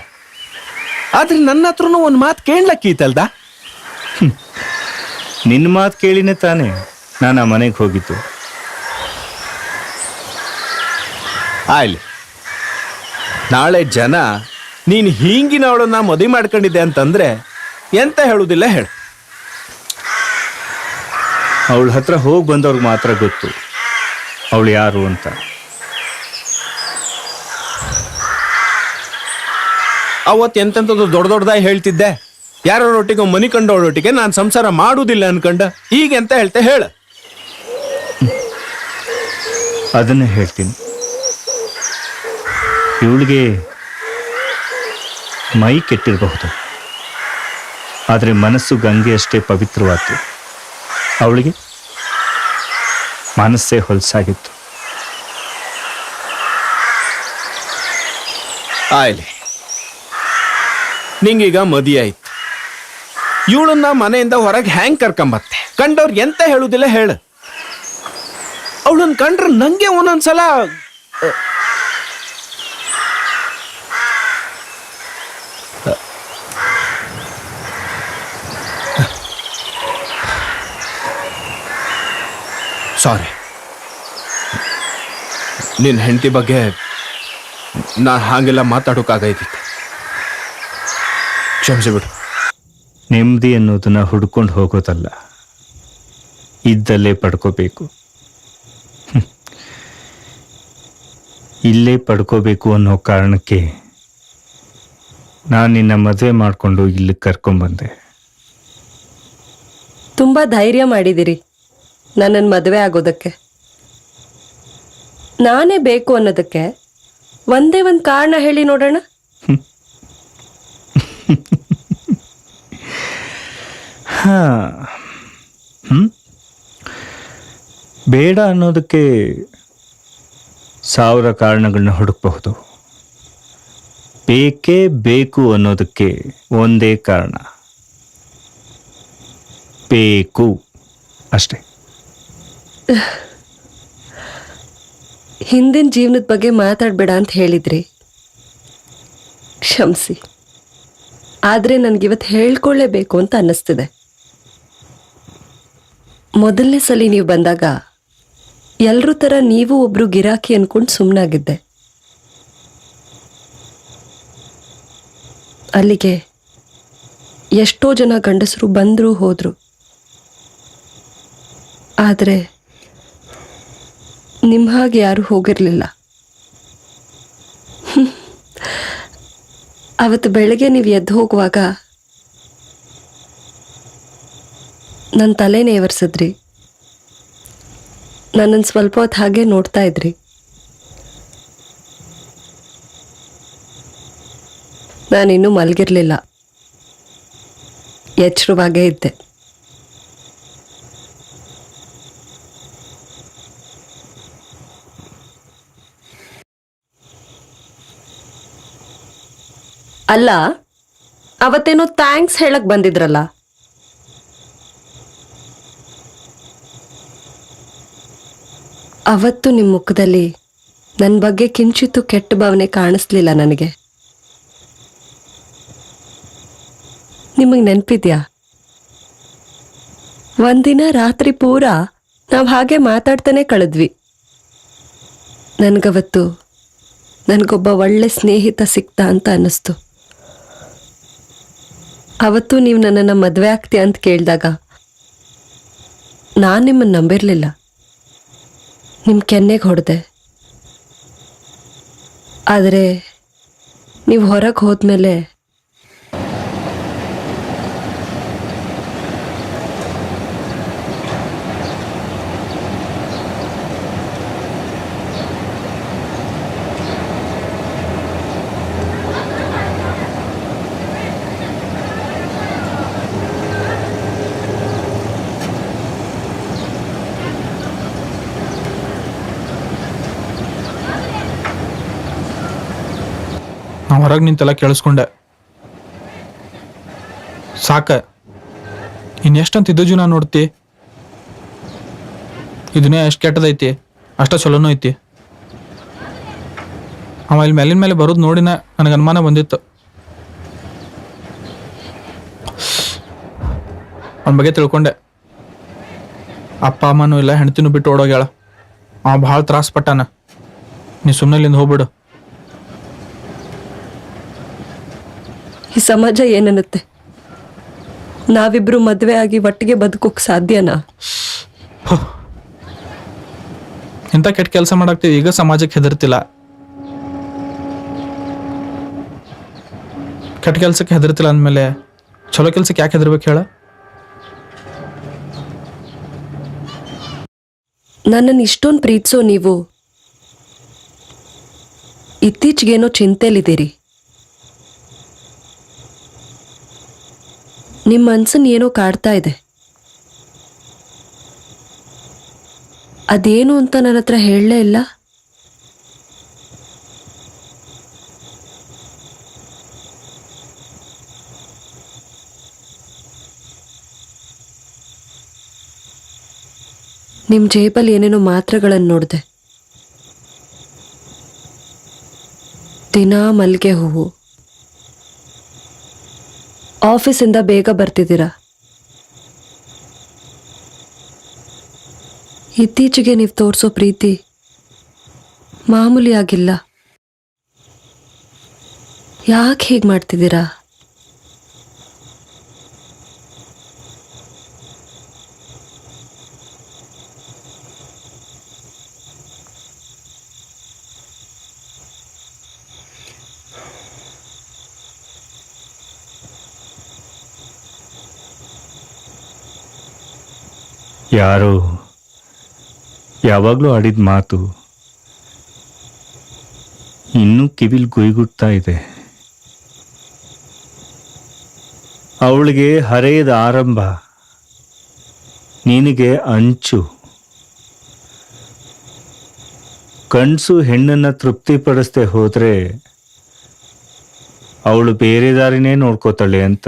ಆದ್ರೆ ನನ್ನ ಹತ್ರನೂ ಒಂದು ಮಾತು ಕೇಳಲಕ್ಕೀತಲ್ದ. ನಿನ್ನ ಮಾತು ಕೇಳಿನೇ ತಾನೇ ನಾನು ಆ ಮನೆಗೆ ಹೋಗಿದ್ದು. ಆಯ್ಲಿ, ನಾಳೆ ಜನ ನೀನು ಹೀಂಗಿನವಳನ್ನ ಮದುವೆ ಮಾಡ್ಕೊಂಡಿದ್ದೆ ಅಂತಂದ್ರೆ ಎಂತ ಹೇಳುದಿಲ್ಲ ಹೇಳು. ಅವಳ ಹತ್ರ ಹೋಗಿ ಬಂದವ್ರಿಗೆ ಮಾತ್ರ ಗೊತ್ತು ಅವಳು ಯಾರು ಅಂತ. ಅವತ್ತು ಎಂತೆಂಥದ್ದು ದೊಡ್ಡ ದೊಡ್ಡದಾಗಿ ಹೇಳ್ತಿದ್ದೆ, ಯಾರೊಟ್ಟಿಗೆ ಮನಿ ಕಂಡವಳೊಟ್ಟಿಗೆ ನಾನು ಸಂಸಾರ ಮಾಡುವುದಿಲ್ಲ ಅನ್ಕಂಡ, ಈಗ ಎಂತ ಹೇಳ್ತೆ ಹೇಳು. ಅದನ್ನೇ ಹೇಳ್ತೀನಿ. ಇವಳಿಗೆ ಮೈ ಕೆಟ್ಟಿರಬಹುದು, ಆದರೆ ಮನಸ್ಸು ಗಂಗೆ ಅಷ್ಟೇ ಪವಿತ್ರವಾದ್ದು. ಅವಳಿಗೆ ಮನಸ್ಸೇ ಹೊಲಸಾಗಿತ್ತು. ಆಯ್ಲಿ, ನಿಂಗೀಗ ಮದಿ ಆಯ್ತು, ಇವಳನ್ನ ಮನೆಯಿಂದ ಹೊರಗೆ ಹ್ಯಾಂಗ್ ಕರ್ಕೊಂಬತ್ತೆ? ಕಂಡವ್ರು ಎಂತ ಹೇಳುದಿಲ್ಲ ಹೇಳು. ಅವಳನ್ನ ಕಂಡ್ರೆ ನಂಗೆ ಒಂದೊಂದ್ಸಲ ಸಾರಿ, ನಿನ್ನ ಹೆಂಡತಿ ಬಗ್ಗೆ ನಾನು ಹಾಗೆಲ್ಲ ಮಾತಾಡೋಕ್ಕಾಗೈತಿತ್ತು, ಕ್ಷಮಿಸಿಬಿಡು. ನೆಮ್ಮದಿ ಅನ್ನೋದನ್ನ ಹುಡ್ಕೊಂಡು ಹೋಗೋದಲ್ಲ, ಇದ್ದಲ್ಲೇ ಪಡ್ಕೋಬೇಕು. ಇಲ್ಲೇ ಪಡ್ಕೋಬೇಕು ಅನ್ನೋ ಕಾರಣಕ್ಕೆ ನಾನು ನಿನ್ನ ಮದುವೆ ಮಾಡಿಕೊಂಡು ಇಲ್ಲಿಗೆ ಕರ್ಕೊಂಡ್ಬಂದೆ. ತುಂಬಾ ಧೈರ್ಯ ಮಾಡಿದಿರಿ ನನ್ನನ್ನು ಮದುವೆ ಆಗೋದಕ್ಕೆ. ನಾನೇ ಬೇಕು ಅನ್ನೋದಕ್ಕೆ ಒಂದೇ ಒಂದು ಕಾರಣ ಹೇಳಿ ನೋಡೋಣ. ಬೇಡ ಅನ್ನೋದಕ್ಕೆ 1000 ಕಾರಣಗಳನ್ನ ಹುಡುಕಬಹುದು. ಬೇಕೇ ಬೇಕು ಅನ್ನೋದಕ್ಕೆ ಒಂದೇ ಕಾರಣ, ಬೇಕು ಅಷ್ಟೇ. ಹಿಂದಿನ ಜೀವನದ ಬಗ್ಗೆ ಮಾತಾಡಬೇಡ ಅಂತ ಹೇಳಿದ್ರಿ, ಕ್ಷಮಿಸಿ. ಆದರೆ ನನಗಿವತ್ತು ಹೇಳ್ಕೊಳ್ಳೇಬೇಕು ಅಂತ ಅನ್ನಿಸ್ತಿದೆ. ಮೊದಲನೇ ಸಲ ನೀವು ಬಂದಾಗ ಎಲ್ಲರೂ ಥರ ನೀವು ಒಬ್ರು ಗಿರಾಕಿ ಅನ್ಕೊಂಡು ಸುಮ್ಮನಾಗಿದ್ದೆ. ಅಲ್ಲಿಗೆ ಎಷ್ಟೋ ಜನ ಗಂಡಸರು ಬಂದರು ಹೋದರು. ಆದರೆ ನಿಮ್ಮ ಹಾಗೆ ಯಾರೂ ಹೋಗಿರಲಿಲ್ಲ. ಅವತ್ತು ಬೆಳಗ್ಗೆ ನೀವು ಎದ್ದು ಹೋಗುವಾಗ ನನ್ನ ತಲೆನೇ ಒರೆಸಿದ್ರಿ. ನನ್ನನ್ನು ಸ್ವಲ್ಪ ಹೊತ್ತು ಹಾಗೆ ನೋಡ್ತಾ ಇದ್ರಿ. ನಾನಿನ್ನೂ ಮಲಗಿರಲಿಲ್ಲ, ಎಚ್ಚರವಾಗೇ ಇದ್ದೆ. ಅಲ್ಲ, ಅವತ್ತೇನೋ ಥ್ಯಾಂಕ್ಸ್ ಹೇಳಕ್ ಬಂದಿದ್ರಲ್ಲ, ಅವತ್ತು ನಿಮ್ಮ ಮುಖದಲ್ಲಿ ನನ್ನ ಬಗ್ಗೆ ಕಿಂಚಿತ್ತು ಕೆಟ್ಟ ಭಾವನೆ ಕಾಣಿಸ್ಲಿಲ್ಲ ನನಗೆ. ನಿಮಗೆ ನೆನಪಿದ್ಯಾ? ಒಂದಿನ ರಾತ್ರಿ ಪೂರ ನಾವು ಹಾಗೆ ಮಾತಾಡ್ತಾನೆ ಕಳೆದ್ವಿ. ನನಗವತ್ತು ನನಗೊಬ್ಬ ಒಳ್ಳೆ ಸ್ನೇಹಿತ ಸಿಕ್ತ ಅಂತ ಅನ್ನಿಸ್ತು. ಅವತ್ತು ನೀವು ನನ್ನನ್ನು ಮದುವೆ ಆಗ್ತೀಯ ಅಂತ ಕೇಳಿದಾಗ ನಾನು ನಿಮ್ಮನ್ನು ನಂಬಿರಲಿಲ್ಲ. ನಿಮ್ಮ ಕೆನ್ನೆಗೆ ಹೊಡೆದೆ. ಆದರೆ ನೀವು ಹೊರಗೆ ಹೋದ್ಮೇಲೆ ಹೊರಗೆ ನಿಂತೆಲ್ಲ ಕೇಳಿಸ್ಕೊಂಡೆ. ಸಾಕ, ಇನ್ನೆಷ್ಟಂತ ಇದು ಜೀವನ ನೋಡ್ತಿ? ಇದನ್ನೇ ಎಷ್ಟು ಕೆಟ್ಟದೈತಿ ಅಷ್ಟ ಚಲೋನೂ ಐತಿ. ಅವ ಇಲ್ಲಿ ಮೇಲಿನ ಮೇಲೆ ಬರೋದು ನೋಡಿನ ನನಗೆ ಅನುಮಾನ ಬಂದಿತ್ತು. ಅವನ ಬಗ್ಗೆ ತಿಳ್ಕೊಂಡೆ. ಅಪ್ಪ ಅಮ್ಮನೂ ಇಲ್ಲ, ಹೆಂಡ್ತಿನೂ ಬಿಟ್ಟು ಓಡೋಗ್ಯಾಳ. ಅವ ಭಾಳ ತ್ರಾಸ ಪಟ್ಟಾನ. ನೀ ಸುಮ್ಮನೆ ಇಲ್ಲಿಂದ ಹೋಗ್ಬಿಡು. ಈ ಸಮಾಜ ಏನನ್ನುತ್ತೆ? ನಾವಿಬ್ರು ಮದುವೆ ಆಗಿ ಒಟ್ಟಿಗೆ ಬದುಕೋಕ್ ಸಾಧ್ಯನಾ? ಇಂಥ ಕೆಟ್ಟ ಕೆಲಸ ಮಾಡಾಕ್ತೀವಿ, ಈಗ ಸಮಾಜಕ್ಕೆ ಹೆದರ್ತಿಲ್ಲ. ಕೆಟ್ಟ ಕೆಲ್ಸಕ್ಕೆ ಹೆದರ್ತಿಲ್ಲ ಅಂದಮೇಲೆ ಚಲೋ ಕೆಲ್ಸಕ್ಕೆ ಯಾಕೆ ಹೆದರ್ಬೇಕು ಹೇಳ? ನನ್ನನ್ನು ಇಷ್ಟೊಂದು ಪ್ರೀತಿಸೋ ನೀವು ಇತ್ತೀಚೆಗೇನೋ ಚಿಂತೆಲಿದ್ದೀರಿ. ನಿಮ್ಮ ಮನ್ಸನ್ನು ಏನೋ ಕಾಡ್ತಾ ಇದೆ. ಅದೇನು ಅಂತ ನನ್ನ ಹತ್ರ ಹೇಳಲೇ ಇಲ್ಲ. ನಿಮ್ಮ ಜೇಬಲ್ಲಿ ಏನೇನೋ ಮಾತ್ರೆಗಳನ್ನು ನೋಡಿದೆ. ದಿನಾ ಮಲ್ಲಿಗೆ ಹೂವು. ಆಫೀಸಿಂದ ಬೇಗ ಬರ್ತಿದ್ದೀರಾ. ಇತ್ತೀಚೆಗೆ ನೀವು ತೋರಿಸೋ ಪ್ರೀತಿ ಮಾಮೂಲಿ ಆಗಿಲ್ಲ. ಯಾಕೆ ಹೀಗೆ ಮಾಡ್ತಿದ್ದೀರಾ? ಯಾರೋ ಯಾವಾಗಲೂ ಆಡಿದ ಮಾತು ಇನ್ನೂ ಕಿವಿಲ್ ಗುಯ್ಗುಡ್ತಾ ಇದೆ. ಅವಳಿಗೆ ಹರೆಯದ ಆರಂಭ, ನಿನಗೆ ಅಂಚು. ಗಂಡಸು ಹೆಣ್ಣನ್ನು ತೃಪ್ತಿಪಡಿಸದೆ ಹೋದ್ರೆ ಅವಳು ಬೇರೆ ದಾರಿನೇ ನೋಡ್ಕೋತಾಳೆ ಅಂತ.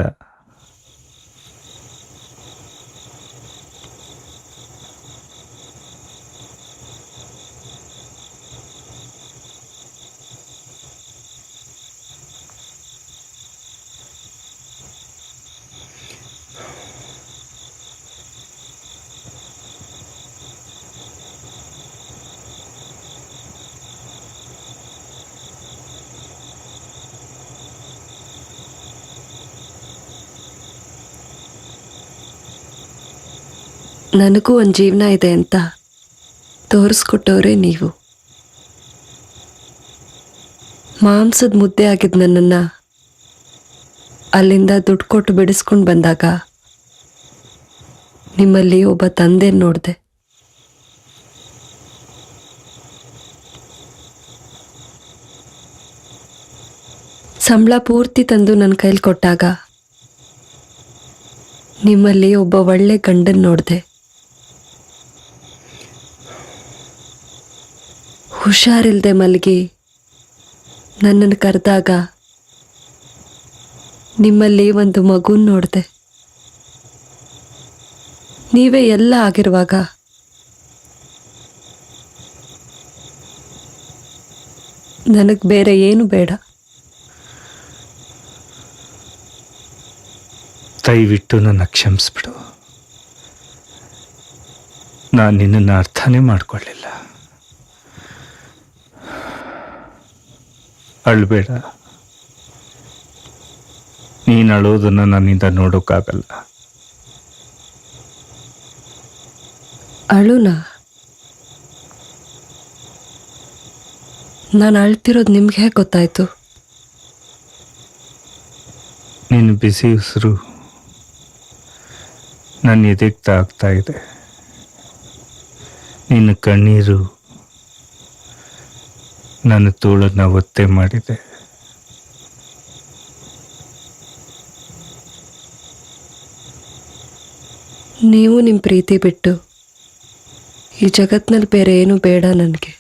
ನನಗೂ ಒಂದು ಜೀವನ ಇದೆ ಅಂತ ತೋರಿಸ್ಕೊಟ್ಟವ್ರೆ ನೀವು. ಮಾಂಸದ ಮುದ್ದೆ ಆಗಿದ್ದ ನನ್ನನ್ನು ಅಲ್ಲಿಂದ ದುಡ್ಡು ಕೊಟ್ಟು ಬಿಡಿಸ್ಕೊಂಡು ಬಂದಾಗ ನಿಮ್ಮಲ್ಲಿ ಒಬ್ಬ ತಂದೆ ನೋಡಿದೆ. ಸಂಬಳ ಪೂರ್ತಿ ತಂದು ನನ್ನ ಕೈಲಿ ಕೊಟ್ಟಾಗ ನಿಮ್ಮಲ್ಲಿ ಒಬ್ಬ ಒಳ್ಳೆ ಗಂಡನ್ ನೋಡಿದೆ. ಹುಷಾರಿಲ್ದೆ ಮಲಗಿ ನನ್ನನ್ನು ಕರೆದಾಗ ನಿಮ್ಮಲ್ಲಿ ಒಂದು ಮಗುನ್ ನೋಡಿದೆ. ನೀವೇ ಎಲ್ಲ ಆಗಿರುವಾಗ ನನಗೆ ಬೇರೆ ಏನು ಬೇಡ. ದಯವಿಟ್ಟು ನನ್ನ ಕ್ಷಮಿಸ್ಬಿಡು. ನಾನು ನಿನ್ನನ್ನು ಅರ್ಥನೇ ಮಾಡ್ಕೊಳ್ಳಿಲ್ಲ. ಅಳ್ಬೇಡ. ನೀನು ಅಳೋದನ್ನು ನನ್ನಿಂದ ನೋಡೋಕ್ಕಾಗಲ್ಲ. ಅಳುನಾ? ನಾನು ಅಳ್ತಿರೋದು ನಿಮ್ಗೆ ಹೇಗೆ ಗೊತ್ತಾಯ್ತು? ನಿನ್ನ ಬಿಸಿ ಉಸಿರು ನನ್ನ ಎದೆಗೆ ತಾಗ್ತಾ ಇದೆ. ನಿನ್ನ ಕಣ್ಣೀರು ನನ್ನ ತೋಳನ್ನು ಒತ್ತೆ ಮಾಡಿದೆ. ನೀವು ನಿಮ್ಮ ಪ್ರೀತಿ ಬಿಟ್ಟು ಈ ಜಗತ್ತಿನಲ್ಲಿ ಬೇರೆ ಏನು ಬೇಡ ನನಗೆ.